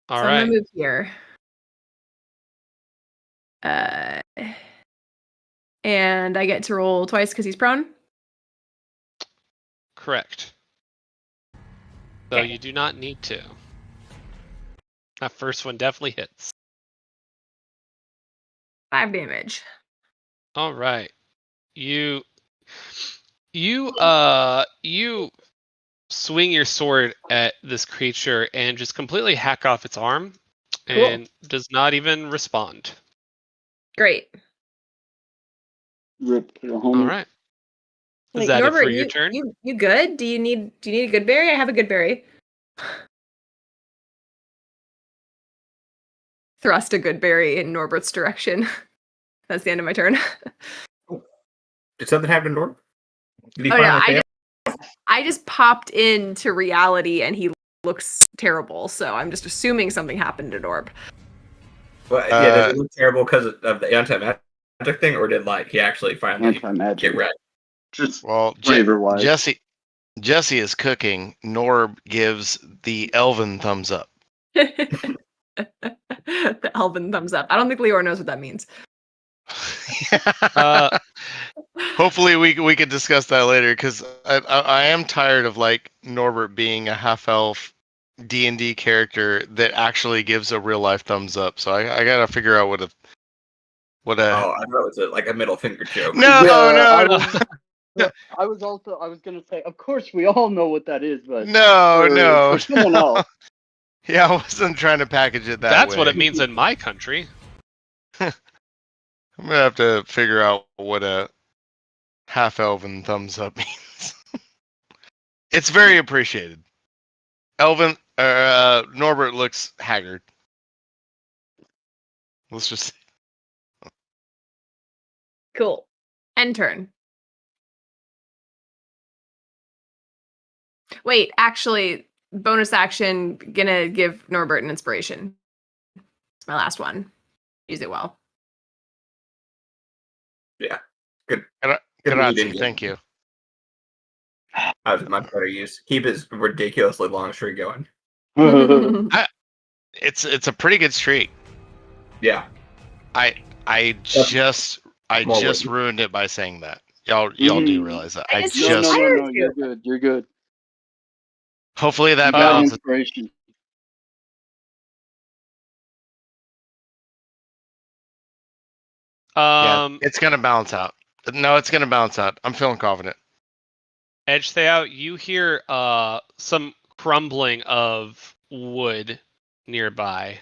All I'm right. gonna move here. And I get to roll twice because he's prone. Correct. So Okay. you do not need to. That first one definitely hits. 5 damage. All right. You swing your sword at this creature and just completely hack off its arm, and does not even respond. Great. Rip to the homie. All right. Is Like, that Norbert, it for your turn? You good? Do you need a good berry? I have a good berry. Thrust a good berry in Norbert's direction. That's the end of my turn. Did something happen to Norm? Did he Oh find no, my family? I just popped into reality and he looks terrible, so I'm just assuming something happened to Norb. Well, yeah, does it look terrible because of the anti-magic thing, or did he actually finally Anti-magic. get red? Just Well, flavor-wise. Jesse is cooking. Norb gives the elven thumbs up. The elven thumbs up. I don't think Leor knows what that means. Hopefully we could discuss that later, because I am tired of Norbert being a half elf D&D character that actually gives a real life thumbs up. So I gotta figure out what a Oh, I thought it was a middle finger joke. no. I was gonna say, of course we all know what that is, but no. for someone else. Yeah, I wasn't trying to package it that That's way. what it means in my country. I'm gonna have to figure out what a half elven thumbs up means. It's very appreciated. Norbert looks haggard. Let's just Cool. End turn. Wait, actually, bonus action, gonna give Norbert an inspiration. It's my last one. Use it well. Yeah. Good. Grazie, thank you. That was much better use. Keep his ridiculously long streak going. It's a pretty good streak. Yeah. I just ruined it by saying that. Y'all do realize that. No, you're good. You're good. Hopefully that Bad balances. inspiration. Yeah, it's gonna balance out. No, it's gonna balance out. I'm feeling confident. Edge Theout, you hear some crumbling of wood nearby.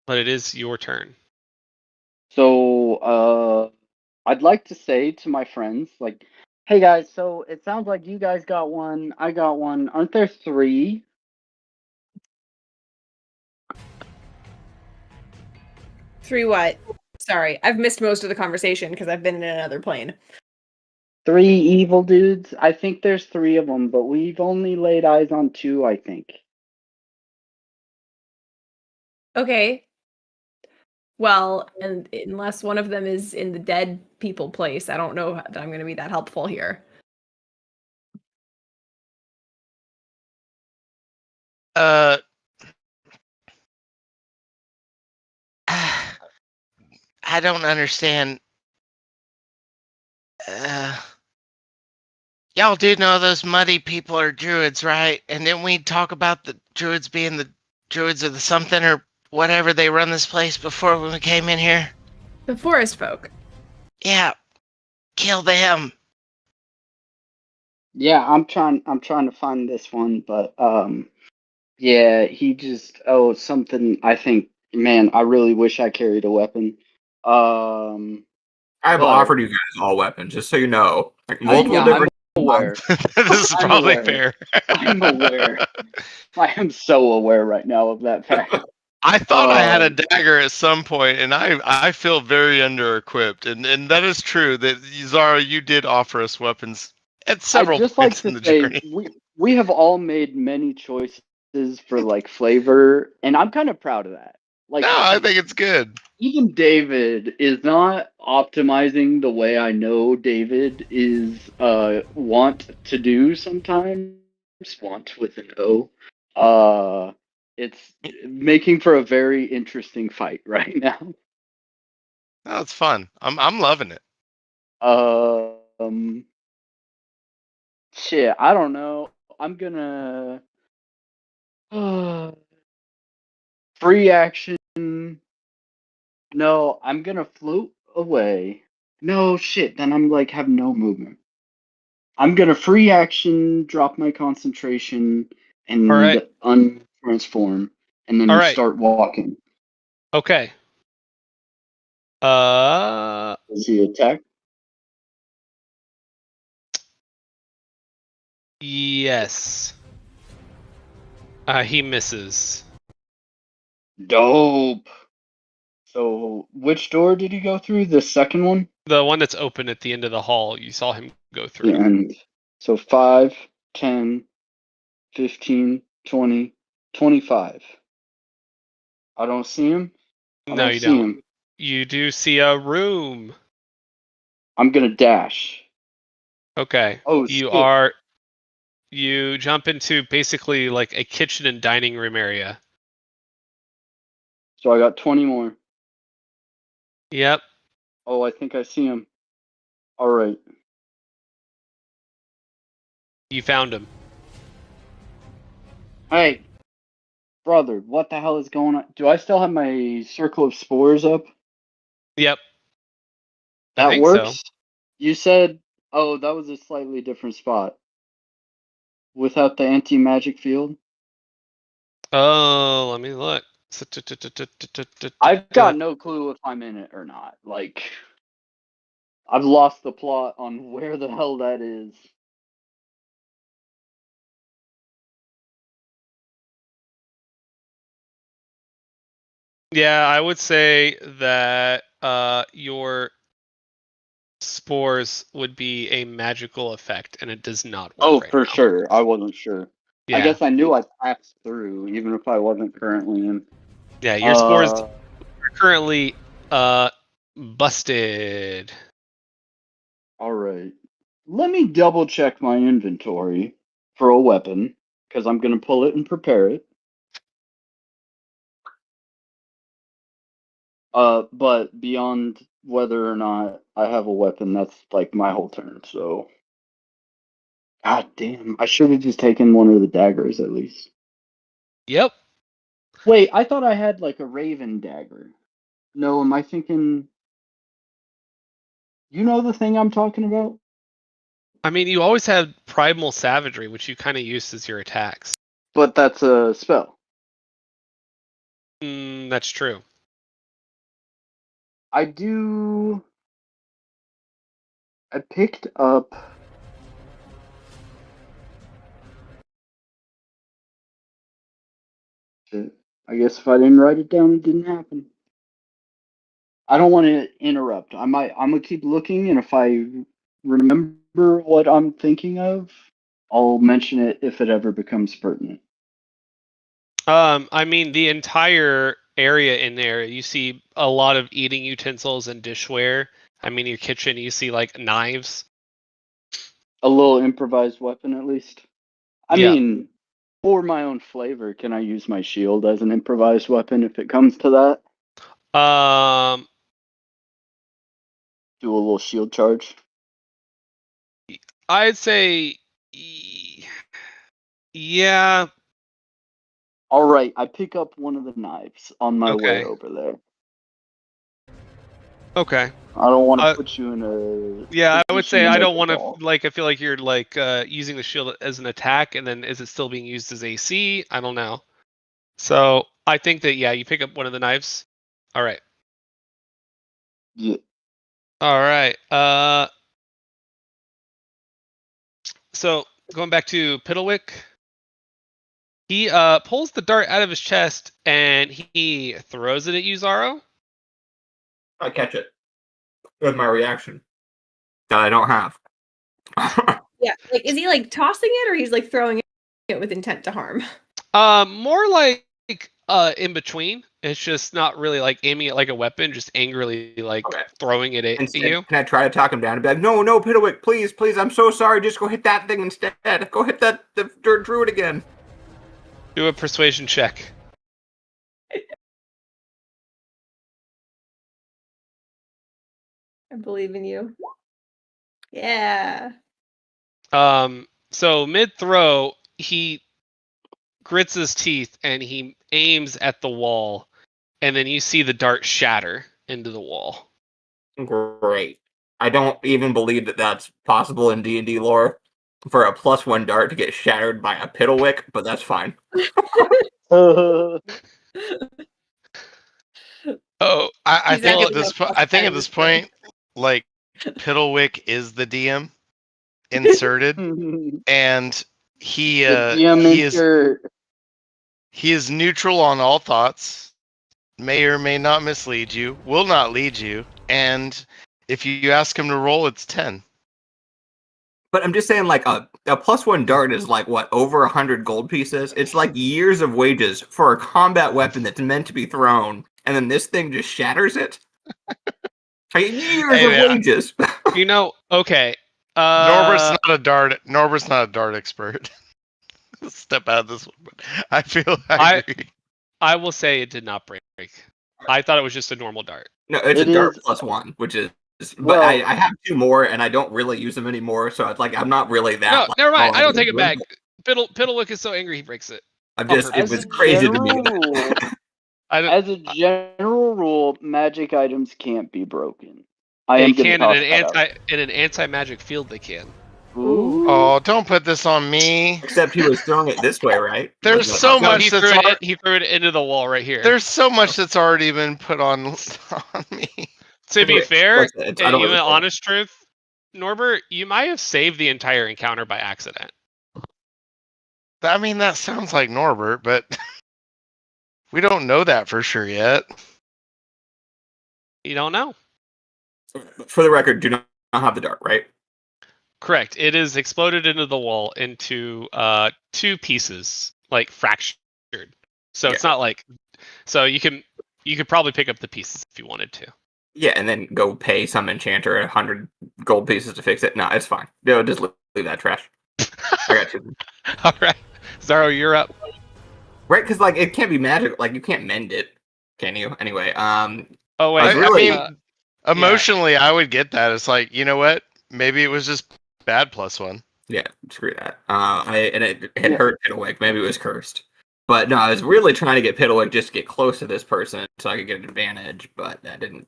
But it is your turn. So, I'd like to say to my friends, hey guys, so it sounds like you guys got one, I got one. Aren't there 3? Three what? Sorry, I've missed most of the conversation because I've been in another plane. 3 evil dudes? I think there's 3 of them, but we've only laid eyes on 2, I think. Okay. Well, and unless one of them is in the dead people place, I don't know that I'm going to be that helpful here. I don't understand. Y'all do know those muddy people are druids, right? And then we talk about the druids being the druids of the something or whatever they run this place before when we came in here. The forest folk. Yeah, kill them. Yeah, I'm trying to find this one, but yeah, he just something. I think, man, I really wish I carried a weapon. I've offered you guys all weapons, just so you know. Multiple different aware. This is I'm probably aware. fair. I'm aware. I am so aware right now of that fact. I thought I had a dagger at some point, and I feel very under-equipped, and that is true. That Zara, you did offer us weapons at several I'd just like points to in the say journey. we have all made many choices for like flavor, and I'm kind of proud of that. Like No, I think it's good. even David is not optimizing the way I know David is want to do sometimes. Want with an O. It's making for a very interesting fight right now. No, it's fun. I'm loving it. Um, shit, I don't know. I'm gonna free action. No, I'm gonna float away. No shit, then I'm like have no movement. I'm gonna free action, drop my concentration, All right. and untransform, and All then right. start walking. Okay. Does he attack? Yes. He misses. Dope. So, which door did he go through? The second one? The one that's open at the end of the hall, you saw him go through. The end. So 5, 10, 15, 20, 25. I don't see him. No, you See don't. him. You do see a room. I'm gonna dash. Okay. Oh, shit. You jump into basically like a kitchen and dining room area. So I got 20 more. Yep. Oh, I think I see him. All right. You found him. Hey, brother, what the hell is going on? Do I still have my circle of spores up? Yep. I That think so. works? You said, oh, that was a slightly different spot. Without the anti-magic field? Oh, let me look. I've got no clue if I'm in it or not. Like, I've lost the plot on where the hell that is. Yeah, I would say that your spores would be a magical effect, and it does not work Oh, right for now. sure. I wasn't sure. I Yeah. guess I knew I passed through, even if I wasn't currently in. Yeah, your spores are currently busted. All right. Let me double check my inventory for a weapon, because I'm going to pull it and prepare it. But beyond whether or not I have a weapon, that's like my whole turn, so. God damn, I should have just taken one of the daggers at least. Yep. Wait, I thought I had like a raven dagger. No, am I thinking. You know the thing I'm talking about? I mean, you always had primal savagery, which you kind of used as your attacks. But that's a spell. That's true. I do. I picked up. Shit. I guess if I didn't write it down, it didn't happen. I don't want to interrupt. I'm gonna keep looking, and if I remember what I'm thinking of, I'll mention it if it ever becomes pertinent. I mean, the entire area in there, you see a lot of eating utensils and dishware. I mean, your kitchen, you see like knives. A little improvised weapon, at least. I Yeah. mean, for my own flavor, can I use my shield as an improvised weapon if it comes to that? Do a little shield charge. I'd say, yeah. All right, I pick up one of the knives on my way Okay. over there. Okay. I don't want to put you in a. Yeah, I would say I don't want to call. like. I feel like you're like using the shield as an attack, and then is it still being used as AC? I don't know. So I think that yeah, you pick up one of the knives. All right. Yeah. All right. So going back to Piddlewick, he pulls the dart out of his chest and he throws it at you, Zaro. I catch it with my reaction that I don't have. Yeah, like is he like tossing it or he's like throwing it with intent to harm? More like in between. It's just not really like aiming it like a weapon, just angrily like Okay. throwing it at Instead, you. can I try to talk him down and be like, no, Piddlewick, please, I'm so sorry. Just go hit that thing instead. Go hit the dirt druid again. Do a persuasion check. I believe in you. Yeah. So mid throw, he grits his teeth and he aims at the wall, and then you see the dart shatter into the wall. Great. I don't even believe that that's possible in D&D lore for a +1 dart to get shattered by a Piddlewick, but that's fine. Oh, I He's think actually at this no point, plus 10 in this thing. like Piddlewick is the DM inserted, The and he DM he is insert. he is neutral on all thoughts, may or may not mislead you, will not lead you, and if you ask him to roll, it's 10. But I'm just saying, like, a +1 dart is like, what, over 100 gold pieces? It's like years of wages for a combat weapon that's meant to be thrown, and then this thing just shatters it? Like, years Hey, of man. wages! okay. Norbert's not a dart expert. Step out of this one, but I agree. I will say it did not break. I thought it was just a normal dart. No, it's It a dart is- +1, which is... But Well- I have 2 more, and I don't really use them anymore, so it's like, I'm not really that... No, like, never mind. oh, I don't take it really back. Piddlewick is so angry he breaks it. I'm On just... It purpose. was crazy to me. Rule, I don't, as a general rule, magic items can't be broken. I they am going to can in toss an that out. anti-magic field. They can. Ooh. Oh, don't put this on me. Except he was throwing it this way, right? There's Wasn't it so up? No, much he that's threw it into the wall right here. There's so much that's already been put on me. To be Wait, fair, what's that? I don't you an understand. honest truth, Norbert, you might have saved the entire encounter by accident. I mean, that sounds like Norbert, but we don't know that for sure yet. You don't know. For the record, do not have the dart, right? Correct. It is exploded into the wall into 2 pieces, like fractured. So it's Yeah. not like. So you could probably pick up the pieces if you wanted to. Yeah, and then go pay some enchanter 100 gold pieces to fix it. No, it's fine. No, just leave that trash. I got you. All right, Zaro, you're up. Right, because like it can't be magic. Like you can't mend it, can you? Anyway, Oh wait, I really- mean, emotionally, I would get that. It's like, you know what? Maybe it was just bad +1. yeah, screw that. It hurt Piddlewick. Maybe it was cursed. But no, I was really trying to get Piddlewick just to get close to this person so I could get an advantage, but that didn't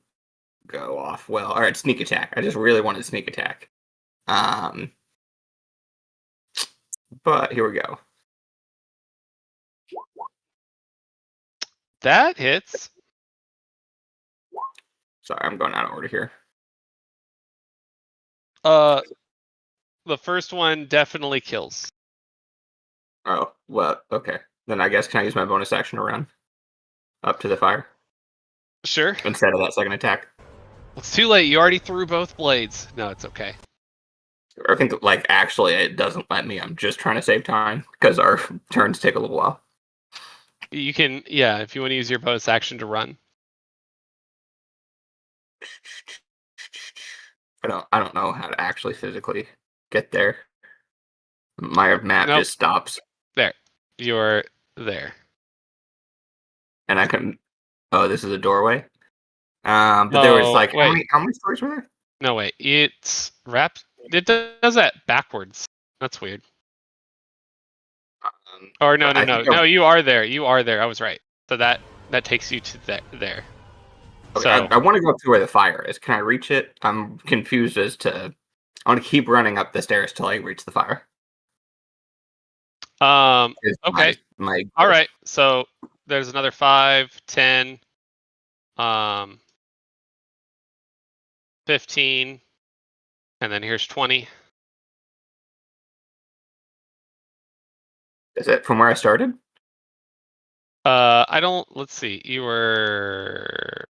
go off well. All right, sneak attack. I just really wanted sneak attack. But here we go. that hits. Sorry, I'm going out of order here. The first one definitely kills. Oh, well, okay. Then I guess can I use my bonus action to run up to the fire Sure. instead of that second attack? It's too late. You already threw both blades. No, it's okay. I think, like, actually, it doesn't let me. I'm just trying to save time because our turns take a little while. You can, yeah, if you want to use your bonus action to run. I don't know how to actually physically get there. My map Nope. just stops, There. You're there. and I can. Oh, this is a doorway. But there was Oh, like wait. how many stories were there? No, wait. It's wrapped. It does that backwards. That's weird. Or no. I think No, you are there. You are there. I was right. So that takes you to there. Okay, So I want to go up to where the fire is. Can I reach it? I'm confused as to. I want to keep running up the stairs till I reach the fire. Is okay. My All right. So there's another 5, 10, 15, and then here's 20. Is it from where I started? I don't. Let's see. You were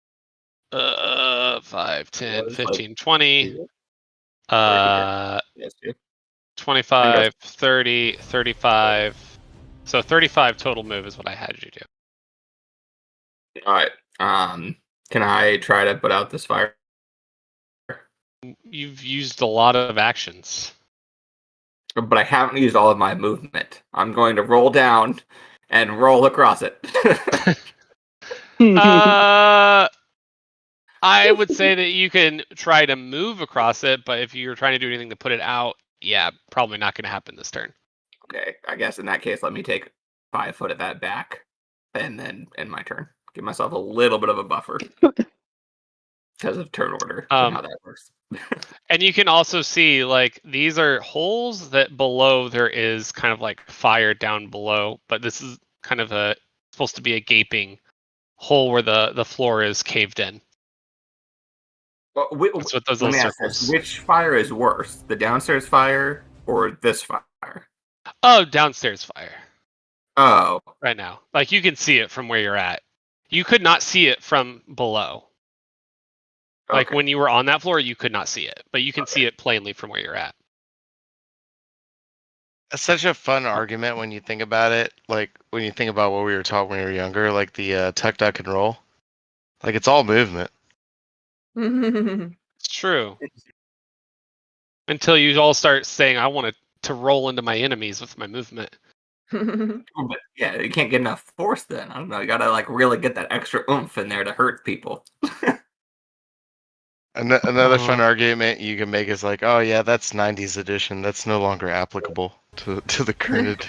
5, 10, was, like, 15, 20, Yes, dude. 25, 30, 35. So 35 total move is what I had you do. All right. Can I try to put out this fire? You've used a lot of actions. But I haven't used all of my movement. I'm going to roll down and roll across it. I would say that you can try to move across it, but if you're trying to do anything to put it out, yeah, probably not going to happen this turn. Okay, I guess in that case, let me take 5 foot of that back, and then end my turn. Give myself a little bit of a buffer because of turn order and how that works. And you can also see, like, these are holes that below there is kind of like fire down below, but this is kind of supposed to be a gaping hole where the floor is caved in. Well, That's what those let little me ask this: circles. which fire is worse, the downstairs fire or this fire? Oh, downstairs fire Oh, right now. Like, you can see it from where you're at. You could not see it from below. Like, okay. when you were on that floor, you could not see it, but you can see it plainly from where you're at. It's such a fun argument when you think about it. Like when you think about what we were taught when we were younger, like the tuck, duck, and roll. Like it's all movement. It's true. Until you all start saying, I want to roll into my enemies with my movement. But yeah, you can't get enough force then. I don't know. You gotta like really get that extra oomph in there to hurt people. Another fun argument you can make is like, oh yeah, that's '90s edition. That's no longer applicable to the current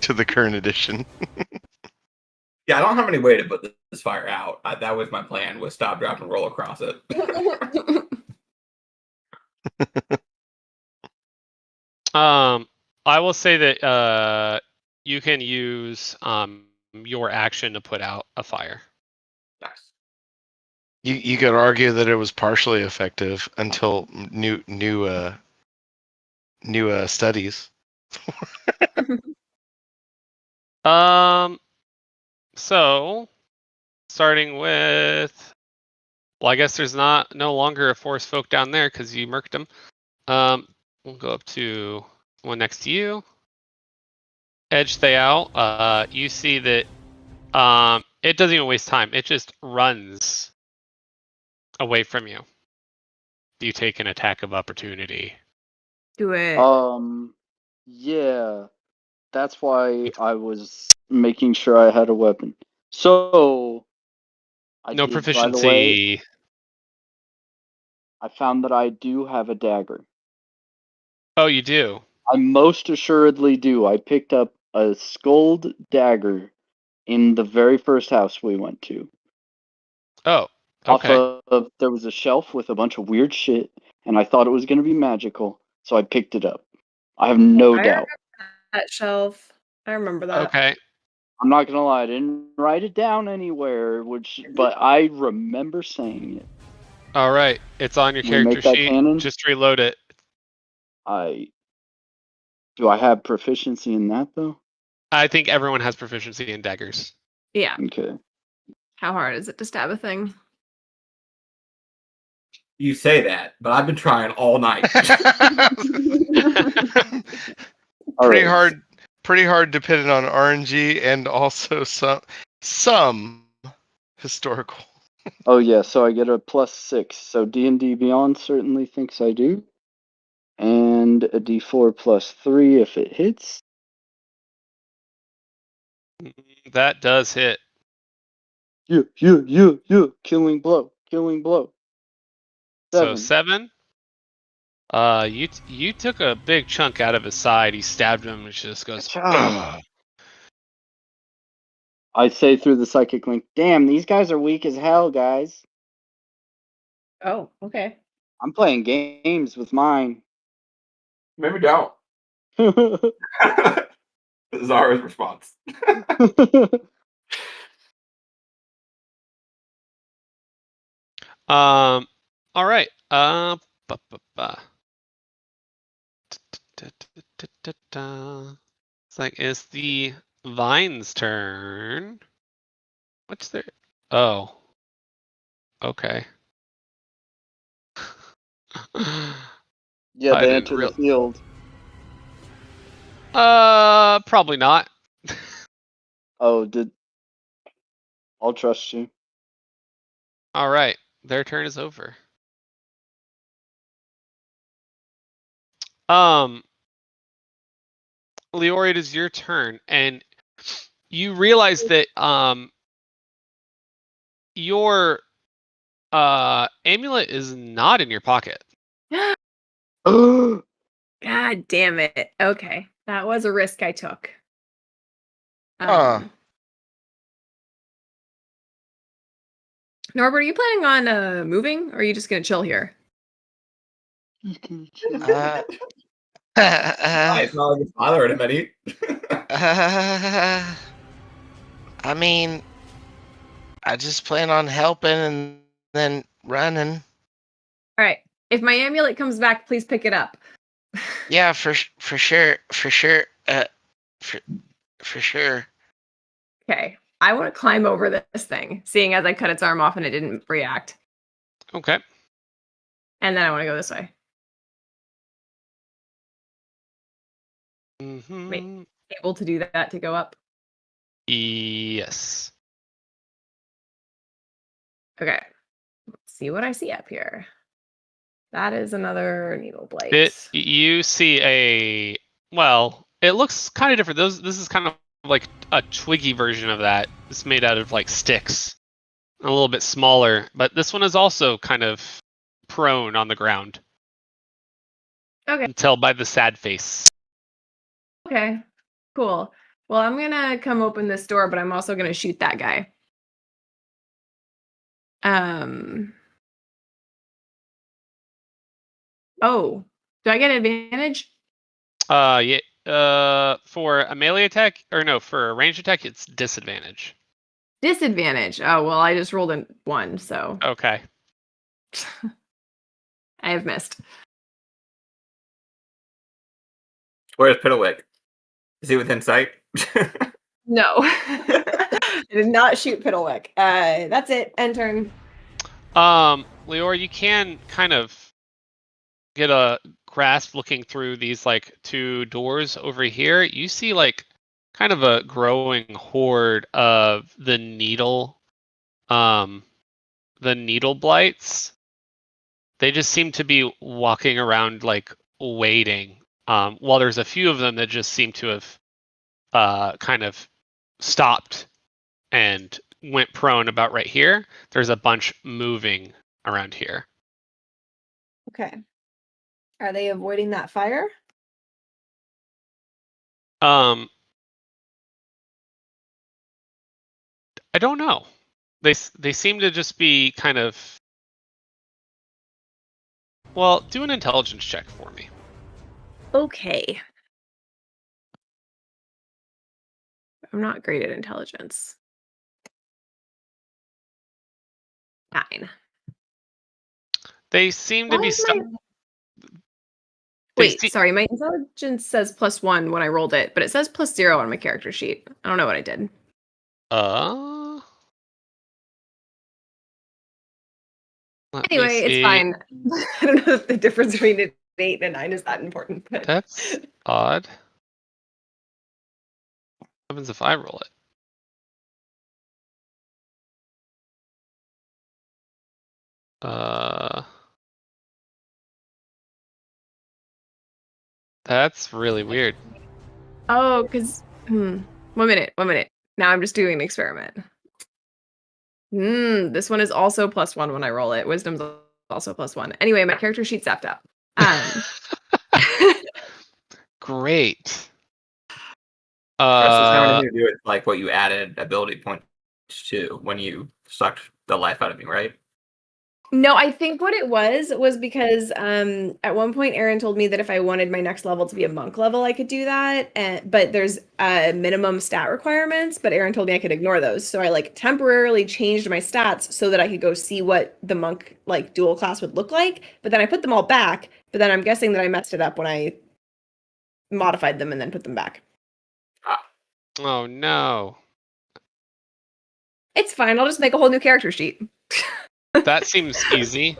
to the current edition. Yeah, I don't have any way to put this fire out. That was my plan: was stop, drop, and roll across it. I will say that you can use your action to put out a fire. Nice. You could argue that it was partially effective until new studies. So starting with, well, I guess there's no longer a forest folk down there because you murked them. We'll go up to one next to you. Edge stay out. You see that it doesn't even waste time. It just runs away from you. Do you take an attack of opportunity? Do it. Yeah. That's why I was making sure I had a weapon. So, No by the way, proficiency. I found that I do have a dagger. Oh, you do? I most assuredly do. I picked up a skulled dagger in the very first house we went to. Oh, Off okay. of there was a shelf with a bunch of weird shit, and I thought it was going to be magical, so I picked it up. I have no doubt. That shelf. I remember that. Okay. I'm not gonna lie, I didn't write it down anywhere, but I remember saying it. All right. It's on your Can we make character that sheet. canon? Just reload it. Do I have proficiency in that though? I think everyone has proficiency in daggers. Yeah. Okay. How hard is it to stab a thing? You say that, but I've been trying all night. Pretty hard depending on RNG and also some historical. Oh yeah, so I get a +6. So D&D Beyond certainly thinks I do. And a D4 +3 if it hits. That does hit. Yeah. Killing blow. 7. So 7. You took a big chunk out of his side. He stabbed him and just goes. Ugh. I say through the psychic link, damn, these guys are weak as hell, guys. Oh, okay. I'm playing games with mine. Maybe don't. Zara's response. All right. It's the Vine's turn. What's their... Oh. Okay. Yeah, I they didn't enter the field. Probably not. Oh, I'll trust you. All right, their turn is over. Leori, it is your turn, and you realize that your amulet is not in your pocket. God damn it. Okay. That was a risk I took. Norbert, are you planning on moving, or are you just gonna chill here? It's not like it's bothering him any. I mean, I just plan on helping and then running. All right. If my amulet comes back, please pick it up. Yeah, for sure, for sure, for sure. Okay. I want to climb over this thing, seeing as I cut its arm off and it didn't react. Okay. And then I want to go this way. Mm-hmm. Wait, able to do that to go up? Yes. Okay. Let's see what I see up here. That is another needle blight. You see well, it looks kind of different. This is kind of like a twiggy version of that. It's made out of like sticks, a little bit smaller, but this one is also kind of prone on the ground. Okay. You can tell by the sad face. Okay. Cool. Well, I'm gonna come open this door, but I'm also gonna shoot that guy. Oh, do I get advantage? Yeah. For a melee attack, or no, for a ranged attack, it's disadvantage. Disadvantage. Oh, well, I just rolled a 1, so Okay. I have missed. Where's Piddlewick? Is he within sight? No. I did not shoot Piddlewick. That's it. End turn. Leora, you can kind of get a grasp looking through these like 2 doors over here. You see like kind of a growing horde of the needle blights. They just seem to be walking around like waiting. While there's a few of them that just seem to have kind of stopped and went prone about right here. There's a bunch moving around here. Okay. Are they avoiding that fire? I don't know. They seem to just be kind of... Well, do an intelligence check for me. Okay. I'm not great at intelligence. 9. They seem to be... Wait, sorry. My intelligence says +1 when I rolled it, but it says +0 on my character sheet. I don't know what I did. Anyway, it's fine. I don't know if the difference between an 8 and a 9 is that important. But... That's odd. What happens if I roll it? That's really weird. Oh, because... 1 minute. Now I'm just doing an experiment. This one is also +1 when I roll it. Wisdom's also +1. Anyway, my character sheet's zapped up. Great. Does this have anything to do with like what you added ability points to when you sucked the life out of me, right? No, I think what it was because at one point Aaron told me that if I wanted my next level to be a monk level, I could do that. But there's minimum stat requirements, but Aaron told me I could ignore those. So I like temporarily changed my stats so that I could go see what the monk like dual class would look like. But then I put them all back. But then I'm guessing that I messed it up when I modified them and then put them back. Oh no. It's fine. I'll just make a whole new character sheet. That seems easy.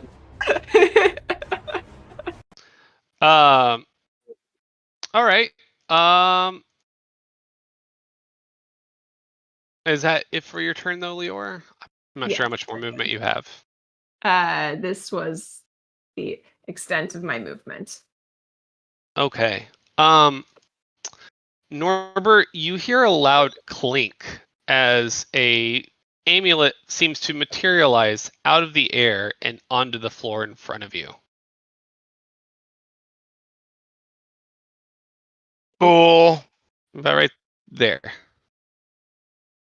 Um. All right. Um. Is that it for your turn, though, Leor? I'm not sure Yeah. how much more movement you have. This was the extent of my movement. Okay. Norbert, you hear a loud clink as a amulet seems to materialize out of the air and onto the floor in front of you. Cool. About right there.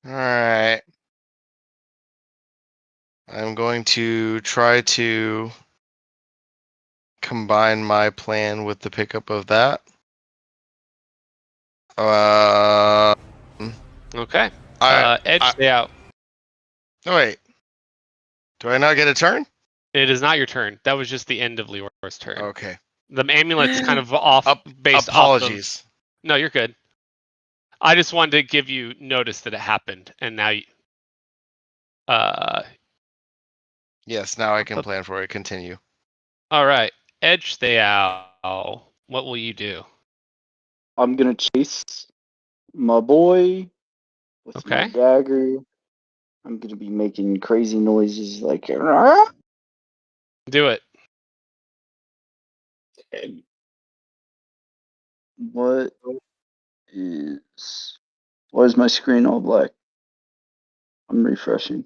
All right. I'm going to try to combine my plan with the pickup of that. Okay. I Stay out. oh, wait. Do I not get a turn? It is not your turn. That was just the end of Leor's turn. Okay. The amulet's kind of off based Apologies. off of. No, you're good. I just wanted to give you notice that it happened, and now you. Yes, now I can plan for it. Continue. All right, Edge, stay out. What will you do? I'm gonna chase my boy with my Okay. dagger. I'm gonna be making crazy noises like. "Rah!" Do it. What is? Why is my screen all black? I'm refreshing.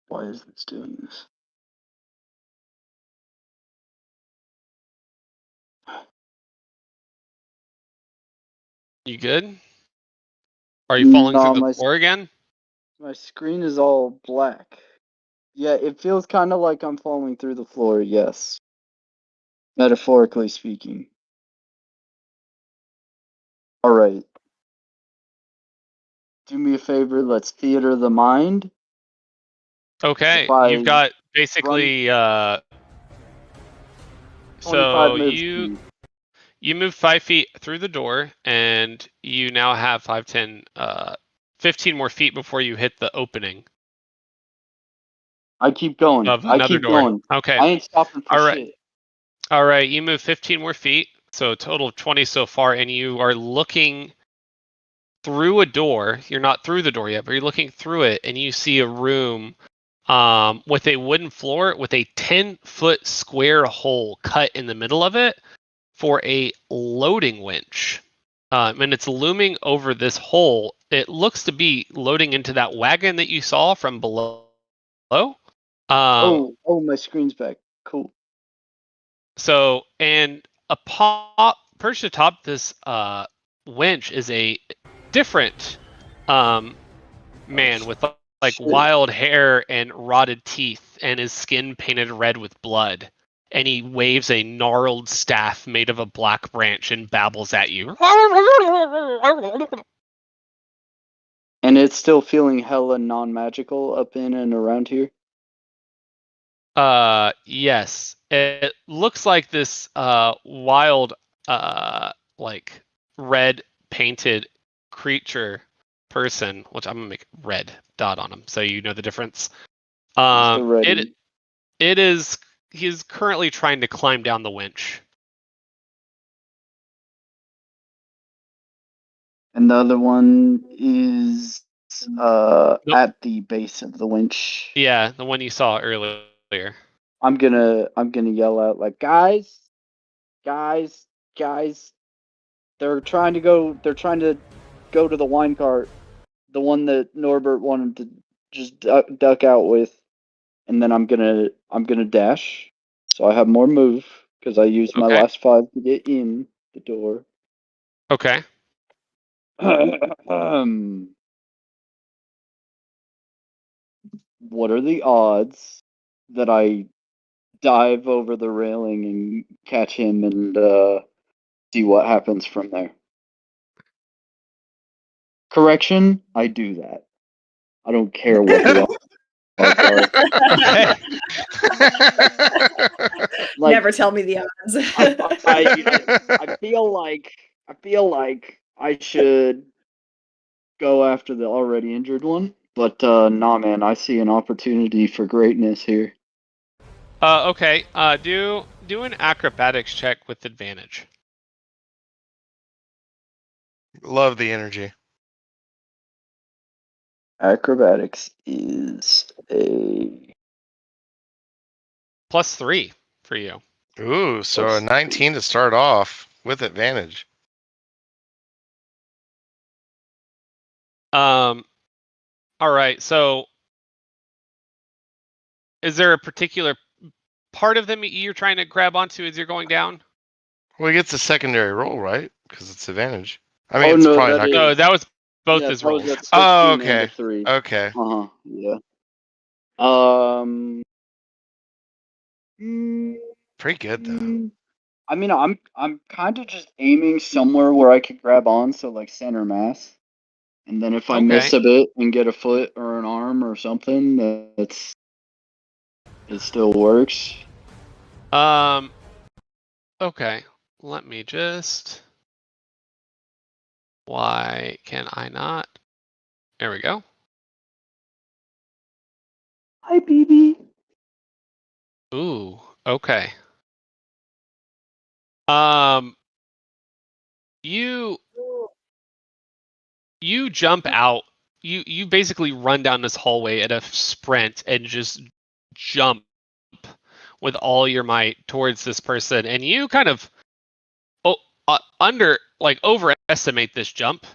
Why is this doing this? You good? Are you falling through No, the floor again? my screen is all black. Yeah, it feels kind of like I'm falling through the floor, yes. Metaphorically speaking. Alright. Do me a favor, let's theater the mind. Okay, If I you've got run basically 25 so moves you speed, you move 5 feet through the door, and you now have 5, 10, 15 more feet before you hit the opening I keep going. of I another keep door. going. Okay. I ain't stopping for All right. shit. All right, you move 15 more feet, so a total of 20 so far, and you are looking through a door. You're not through the door yet, but you're looking through it, and you see a room with a wooden floor with a 10-foot square hole cut in the middle of it for a loading winch. And it's looming over this hole. It looks to be loading into that wagon that you saw from below. Oh, my screen's back. Cool. So, and perched atop this winch is a different man with like Shit. wild hair and rotted teeth, and his skin painted red with blood. And he waves a gnarled staff made of a black branch and babbles at you. And it's still feeling hella non-magical up in and around here? Yes. It looks like this wild like red painted creature person, which I'm gonna make a red dot on him so you know the difference. Ready. It is he's currently trying to climb down the winch. And the other one is Nope. at the base of the winch. Yeah, the one you saw earlier. I'm gonna yell out like, guys, they're trying to go to the wine cart, the one that Norbert wanted to just duck out with, and then I'm gonna dash, so I have more move because I used my Okay. last 5 to get in the door. Okay. What are the odds that I dive over the railing and catch him and see what happens from there? Correction, I do that. I don't care what the odds are. Okay. Like, Never tell me the odds. I feel like I should go after the already injured one, but nah, man, I see an opportunity for greatness here. Okay. Do an acrobatics check with advantage. Love the energy. Acrobatics is a +3 for you. Ooh, so a Plus 19 to start off with advantage. All right. So, is there a particular part of them you're trying to grab onto as you're going down? Well, he gets a secondary roll, right? Because it's advantage. I mean, Oh, it's no, probably that not. is- No, that was both yeah, his that was rolls. a 15 Oh, and a okay. 3. Okay. Yeah. Pretty good though. I mean, I'm kind of just aiming somewhere where I could grab on, so like center mass. And then if I miss Okay. a bit and get a foot or an arm or something, it still works. Okay. Let me just. Why can I not? There we go. Hi, BB. Ooh. Okay. Um. You jump out. You basically run down this hallway at a sprint and just jump with all your might towards this person, and you kind of overestimate this jump,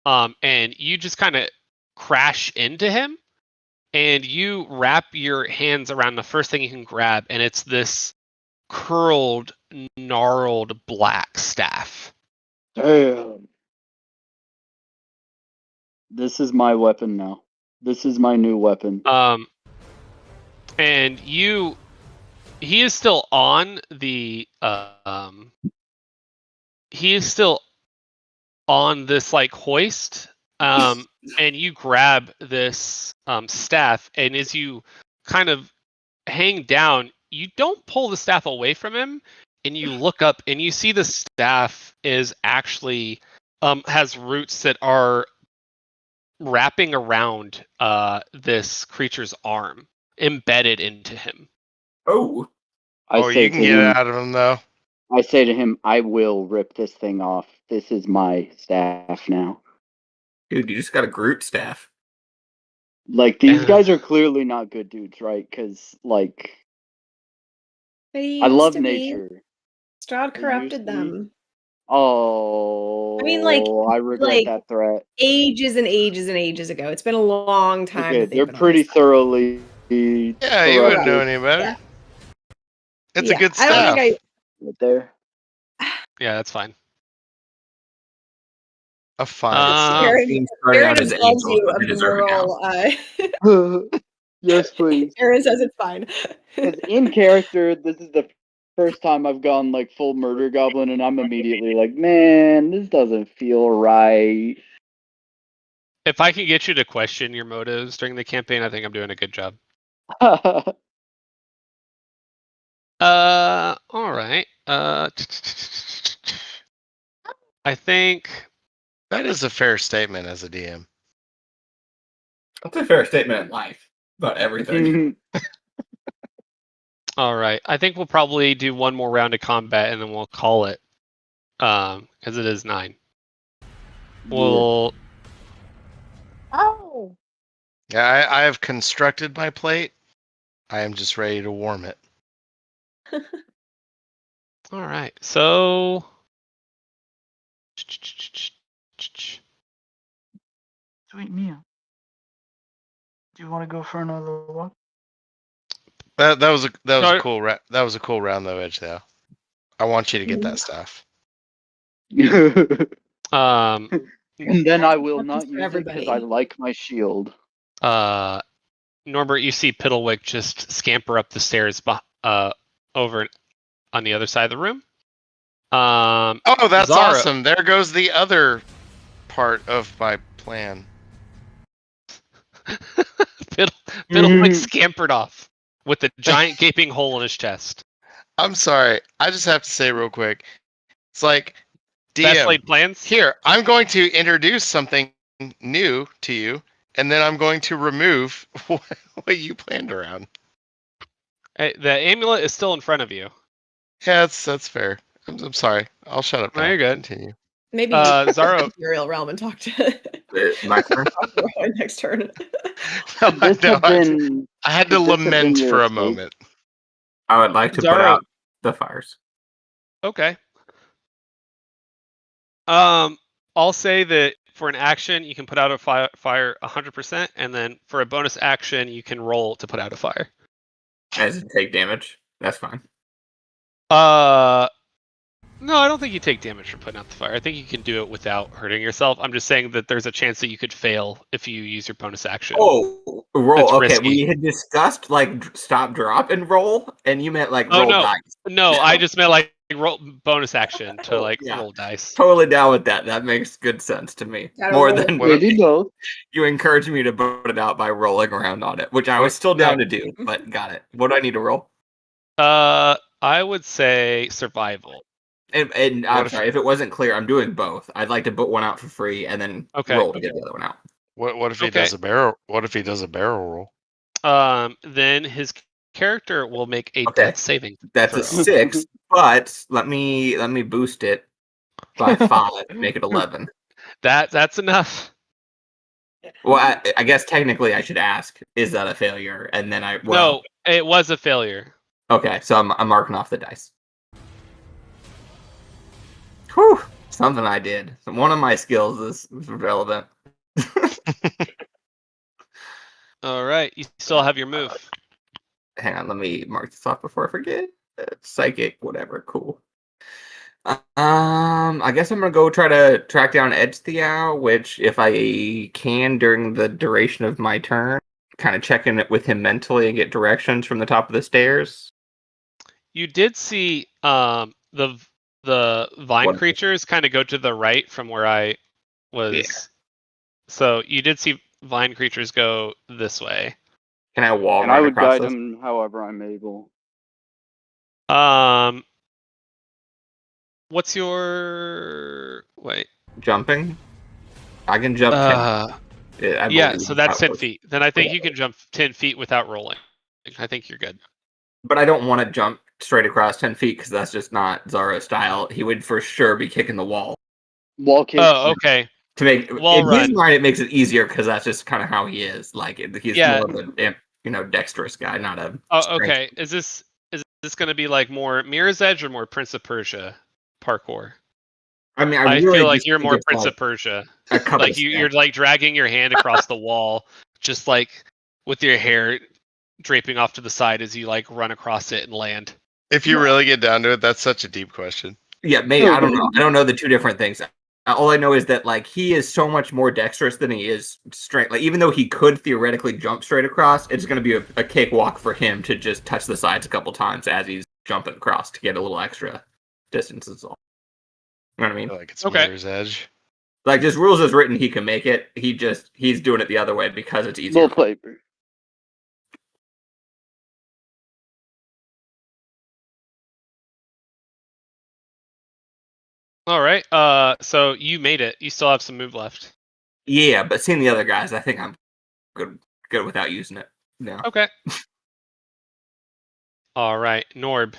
and you just kind of crash into him, and you wrap your hands around the first thing you can grab, and it's this curled, gnarled black staff. Damn. This is my weapon now. This is my new weapon. And he is still on the he is still on this like hoist, and you grab this staff, and as you kind of hang down, you don't pull the staff away from him, and you look up and you see the staff is actually has roots that are wrapping around this creature's arm, embedded into him. Oh, Oh, you can get out of him though. I say to him, I will rip this thing off. This is my staff now. dude, you just got a Groot staff. Like, these guys are clearly not good dudes, right? Because, like, They I used love to be. nature. Strahd They corrupted used to be. them. Oh, I mean, like, I regret that threat. ages and ages and ages ago. It's been a long time. Okay, that they've they're been on pretty this side. thoroughly. Yeah, you wouldn't know corrupted. any better. Yeah. It's a Yeah, good I don't staff. think Right there. Yeah, that's fine. A fine Aaron, Being started Aaron out as absolves angels, you but of they the deserve it now. moral. Yes, please. Aaron says it's fine. Because in character, this is the first time I've gone like full murder goblin, and I'm immediately like, man, this doesn't feel right. If I can get you to question your motives during the campaign, I think I'm doing a good job. All right. I think That is a fair statement as a DM. That's a fair statement in life about everything. all right. I think we'll probably do one more round of combat and then we'll call it. Because it is 9. We'll. Oh. Yeah, I have constructed my plate. I am just ready to warm it. All right. So. Sweet Mia. Do you want to go for another one? That was a No. cool that was a cool round though, Edge though. I want you to get that stuff. And then I will not for use it because everybody. I like my shield. Norbert, you see Piddlewick just scamper up the stairs over on the other side of the room. Oh, that's Zara, awesome. There goes the other part of my plan. Fiddle like scampered off with a giant gaping hole in his chest. I'm sorry. I just have to say real quick. It's like, Best DM, laid plans. here, I'm going to introduce something new to you, and then I'm going to remove what you planned around. Hey, the amulet is still in front of you. Yeah, that's fair. I'm sorry. I'll shut up No, now. you're good. Continue. Maybe Zaro. Imperial Realm and talk to My turn. Rowan next turn. Could this No, have been? I had to could this have been lament your for a escape? moment. I would like to put Zaro. out the fires. Okay. I'll say that for an action, you can put out a fire 100%, and then for a bonus action, you can roll to put out a fire. As it take damage. That's fine. No, I don't think you take damage from putting out the fire. I think you can do it without hurting yourself. I'm just saying that there's a chance that you could fail if you use your bonus action. Oh, roll. That's Okay, risky. we had discussed like stop, drop, and roll, and you meant like Oh, roll no. dice. No, I just meant like roll bonus action to like Yeah. roll dice. Totally down with that. That makes good sense to me. Gotta More roll. than What if- Maybe both. you encouraged me to put it out by rolling around on it, which I was still down No. to do, but got it. What do I need to roll? I would say survival. And I'm What if- sorry, if it wasn't clear, I'm doing both. I'd like to put one out for free and then Okay. roll to get the other one out. What if he Okay. does a barrel? What if he does a barrel roll? Then his character will make a Okay. death saving That's throw. a 6, but let me boost it by 5, make it 11. That's enough. Well, I guess technically I should ask, is that a failure? And then No, it was a failure. Okay, so I'm marking off the dice. Whew, something I did. One of my skills is relevant. All right, you still have your move. Hang on, let me mark this off before I forget. Psychic, whatever, cool. I guess I'm gonna go try to track down Edsteau, which if I can during the duration of my turn, kind of check in with him mentally and get directions from the top of the stairs. You did see the vine What? creatures kind of go to the right from where I was. Yeah. So you did see vine creatures go this way. Can I wall And I run would across guide those? him however I'm able. What's your wait? Jumping? I can jump 10. I Yeah, believe so that's that 10 was- feet. Then I think you can jump 10 feet without rolling. I think you're good. But I don't want to jump straight across 10 feet because that's just not Zaro style. He would for sure be kicking the wall. Wall kicks. Oh, okay. To make Wall in run. his mind, it makes it easier because that's just kind of how he is. Like he's Yeah. more of a dexterous guy, not a. Oh, strength. okay. Is this going to be like more Mirror's Edge or more Prince of Persia parkour? I mean, I really feel like just you're think more it's Prince like of Persia. a couple. Like you're like dragging your hand across the wall, just like with your hair draping off to the side as you like run across it and land. If you really get down to it, that's such a deep question. Yeah, maybe I don't know. I don't know the two different things. All I know is that like he is so much more dexterous than he is straight. Like even though he could theoretically jump straight across, it's going to be a cakewalk for him to just touch the sides a couple times as he's jumping across to get a little extra distance. Is all. You know what I I mean? feel like it's Okay. Mirror's Edge. Like just rules as written, he can make it. He's doing it the other way because it's easier. Little flavor. All right. So you made it. You still have some move left. Yeah, but seeing the other guys, I think I'm good without using it. No. Okay. All right, Norb.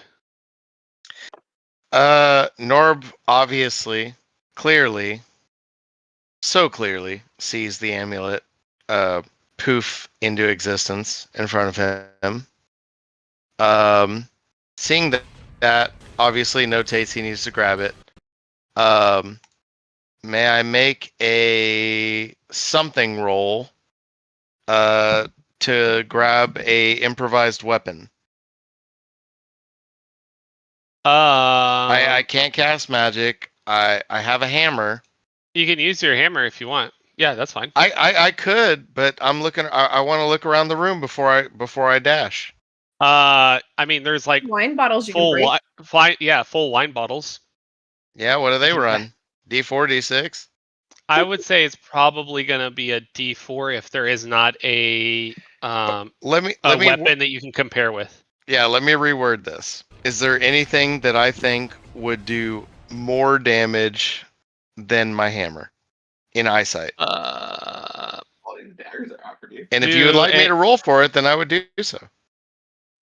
Norb obviously, clearly, so clearly sees the amulet poof into existence in front of him. Seeing that obviously notates he needs to grab it. May I make a something roll to grab a improvised weapon? I can't cast magic. I have a hammer. You can use your hammer if you want. Yeah, that's fine. I could, but I'm looking. I want to look around the room before I dash. I mean, there's like Wine bottles you can full break. full wine bottles. Yeah, what do they Yeah. run? D4, D6? I would say it's probably gonna be a D4 if there is not a Let me weapon that you can compare with. Yeah, let me reword this. Is there anything that I think would do more damage than my hammer in eyesight? Uh, All these daggers are offered you. And if you would like me to roll for it, then I would do so.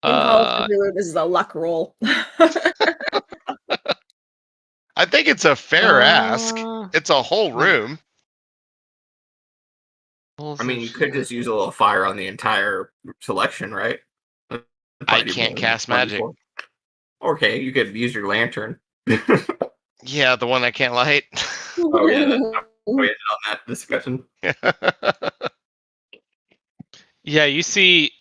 In Call of Cthulhu, this is a luck roll. I think it's a fair ask. It's a whole room. I mean, you could just use a little fire on the entire selection, right? I can't cast magic. Okay, you could use your lantern. Yeah, the one I can't light. Oh yeah, we ended on that discussion. Yeah, you see,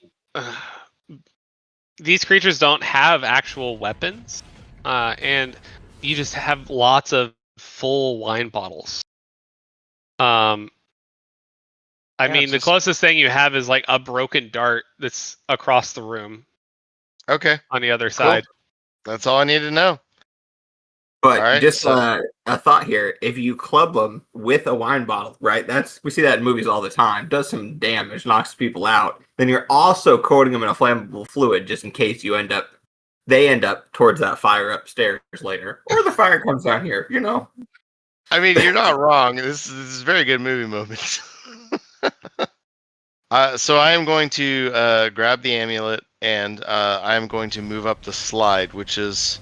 these creatures don't have actual weapons, and you just have lots of full wine bottles. I mean, the closest thing you have is like a broken dart that's across the room. Okay. On the other side. That's all I need to know. But right, just a thought here: if you club them with a wine bottle, right? We see that in movies all the time. Does some damage, knocks people out. Then you're also coating them in a flammable fluid, just in case they end up towards that fire upstairs later, or the fire comes down here. You know. I mean, you're not wrong. This is very good movie moments. So I am going to grab the amulet, and I am going to move up the slide, which is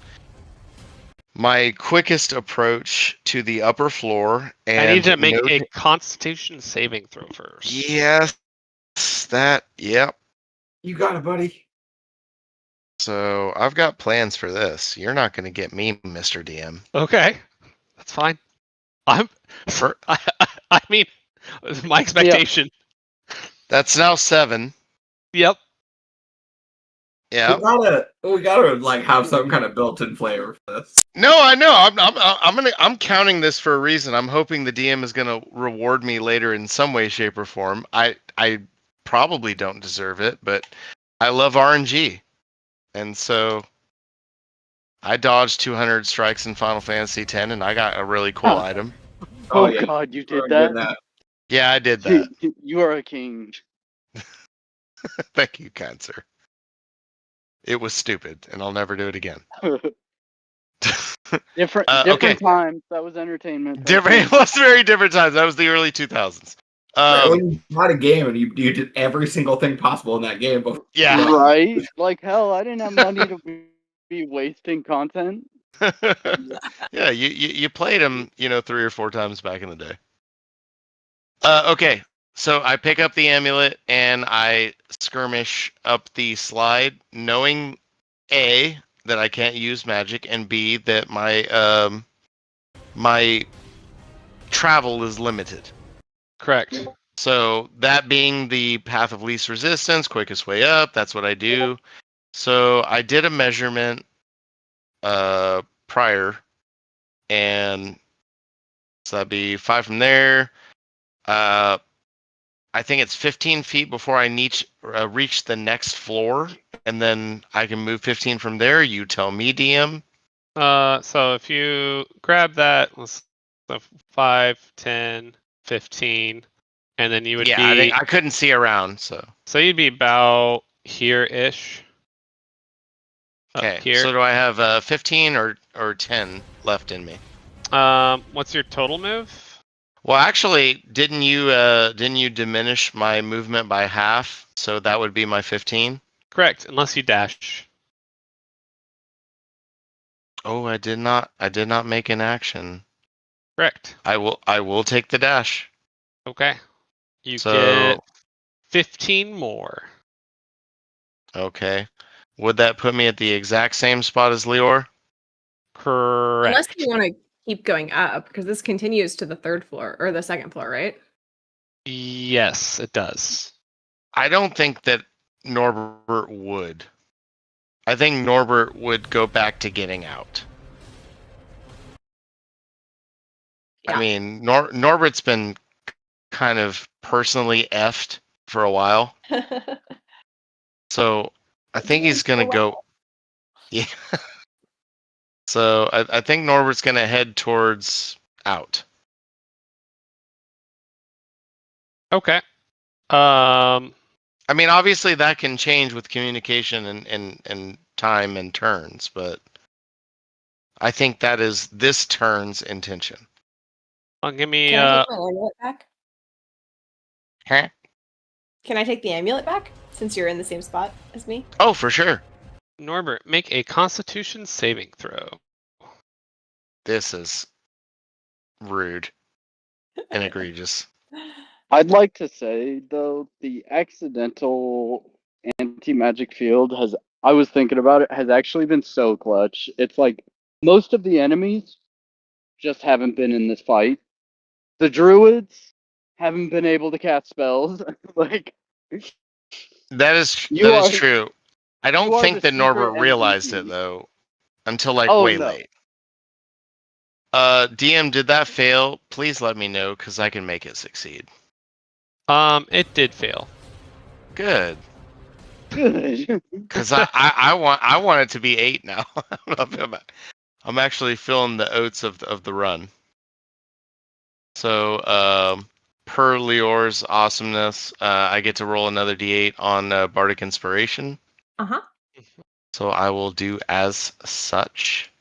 my quickest approach to the upper floor. And I need to make a Constitution saving throw first. Yes, yep. You got it, buddy. So I've got plans for this. You're not going to get me, Mr. DM. Okay, that's fine. I mean, my expectation. Yeah. That's now 7. Yep. Yeah. We gotta like have some kind of built-in flavor for this. No, I know. I'm counting this for a reason. I'm hoping the DM is gonna reward me later in some way, shape, or form. I probably don't deserve it, but I love RNG, and so I dodged 200 strikes in Final Fantasy X, and I got a really cool item. Oh yeah. God, you did that? Yeah, I did that. You are a king. Thank you, kind sir. It was stupid, and I'll never do it again. different times. That was entertainment. It was very different times. That was the early 2000s. When you had a game and you did every single thing possible in that game. Yeah. Right? Like, hell, I didn't have money to be wasting content. Yeah, you played them, 3 or 4 times back in the day. Okay, so I pick up the amulet and I skirmish up the slide, knowing A, that I can't use magic, and B, that my travel is limited. Correct. So that being the path of least resistance, quickest way up, that's what I do. So I did a measurement prior, and so that'd be 5 from there. I think it's 15 feet before I reach the next floor, and then I can move 15 from there. You tell me, DM. So if you grab that, so 5, 10, 15, and then you would be... I couldn't see around, so... So you'd be about here-ish. Okay, here. So do I have 15 or 10 left in me? What's your total move? Well, actually, didn't you diminish my movement by half? So that would be my 15? Correct, unless you dash. Oh, I did not make an action. Correct. I will take the dash. Okay. You get 15 more. Okay. Would that put me at the exact same spot as Lior? Correct. Unless you want to keep going up, because this continues to the 3rd floor or the 2nd floor, right? Yes, it does. I don't think that Norbert would. I think Norbert would go back to getting out. Yeah. I mean, Norbert's been kind of personally effed for a while. So I think he's going to go. Yeah. So I think Norbert's going to head towards out. Okay. I mean, obviously that can change with communication and time and turns, but I think that is this turn's intention. Give me. Can I take my amulet back? Huh? Can I take the amulet back since you're in the same spot as me? Oh, for sure. Norbert, make a Constitution saving throw. This is rude and egregious. I'd like to say though, the accidental anti-magic field has, I was thinking about it, has actually been so clutch. It's like most of the enemies just haven't been in this fight. The druids haven't been able to cast spells. Like That is you are true. I don't you are think the that Norbert secret realized it MVP. though until like Oh way no. late. DM, did that fail? Please let me know because I can make it succeed. It did fail. Good. Good. Because I want it to be 8 now. I'm actually feeling the oats of the run. So per Lior's awesomeness, I get to roll another d8 on Bardic Inspiration. Uh-huh. So I will do as such.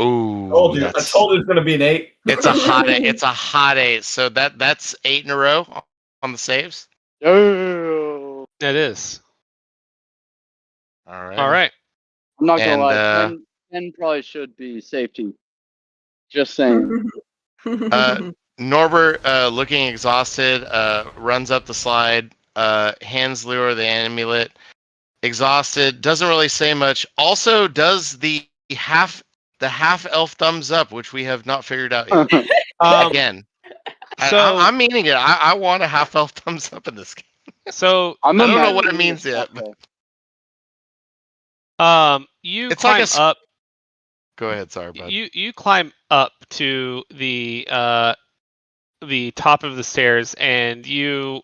Ooh, I told you it's gonna be an 8. It's a hot 8. It's a hot 8. So that's 8 in a row on the saves. Oh. It is. All right. All right. I'm not gonna lie, And 10 probably should be safety. Just saying. Norbert, looking exhausted, runs up the slide, hands Leor the amulet. Exhausted, doesn't really say much. Also, does the half elf thumbs up, which we have not figured out yet. Again, So I'm meaning it. I want a half elf thumbs up in this game. so I don't know what it imagining means this yet. okay. You It's climb like a. up. Go ahead, sorry, bud. You climb up to the top of the stairs, and you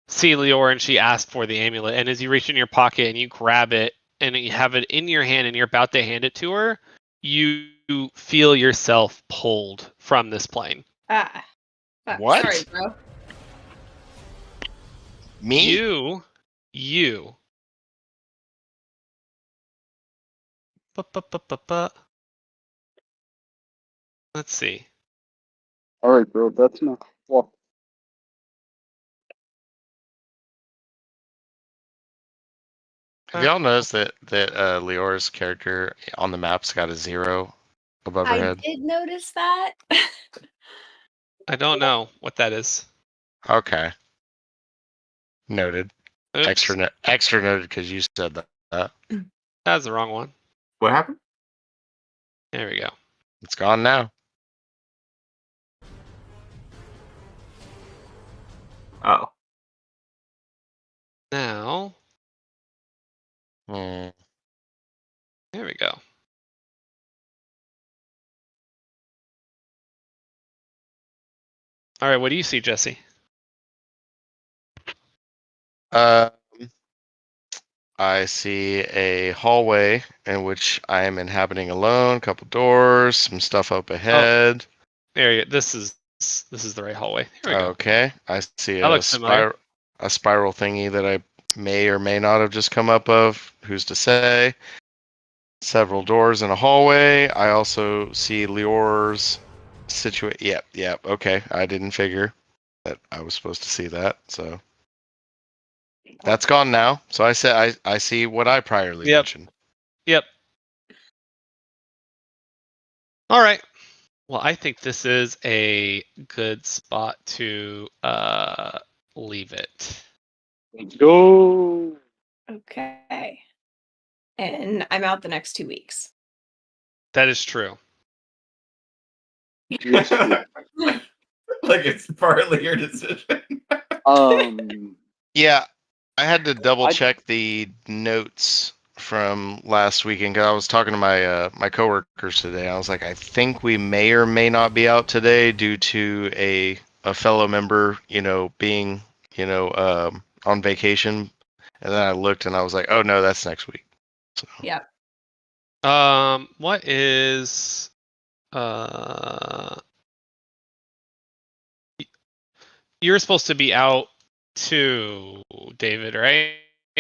see Leor, and she asked for the amulet. And as you reach in your pocket and you grab it, and you have it in your hand, and you're about to hand it to her, you feel yourself pulled from this plane. What? Sorry, bro. Me? You. Let's see. Alright, bro, that's not well. Have y'all noticed that Leor's character on the map's got a 0 above her I head? did notice that. I don't know what that is. Okay. Noted. Oops. Extra noted because you said that. That's the wrong one. What happened? There we go. It's gone now. Oh. Now, Hmm. there we go. All right, what do you see, Jesse? I see a hallway in which I am inhabiting alone. A couple doors, some stuff up ahead. There you go. This is the right hallway. Here we go. Okay, I see That a looks familiar. spiral thingy that I may or may not have just come up of. Who's to say? Several doors in a hallway. I also see Lior's situate. Yep. Okay, I didn't figure that I was supposed to see that. So that's gone now. So I said I see what I priorly mentioned. Yep. All right. Well, I think this is a good spot to leave it. Let's go. Okay. And I'm out the next 2 weeks. That is true. Like it's partly your decision. Yeah, I had to double check the notes from last weekend because I was talking to my coworkers today. I was like, I think we may or may not be out today due to a fellow member, being, on vacation. And then I looked and I was like, oh no, that's next week. So. Yep. What is You're supposed to be out too, David, right?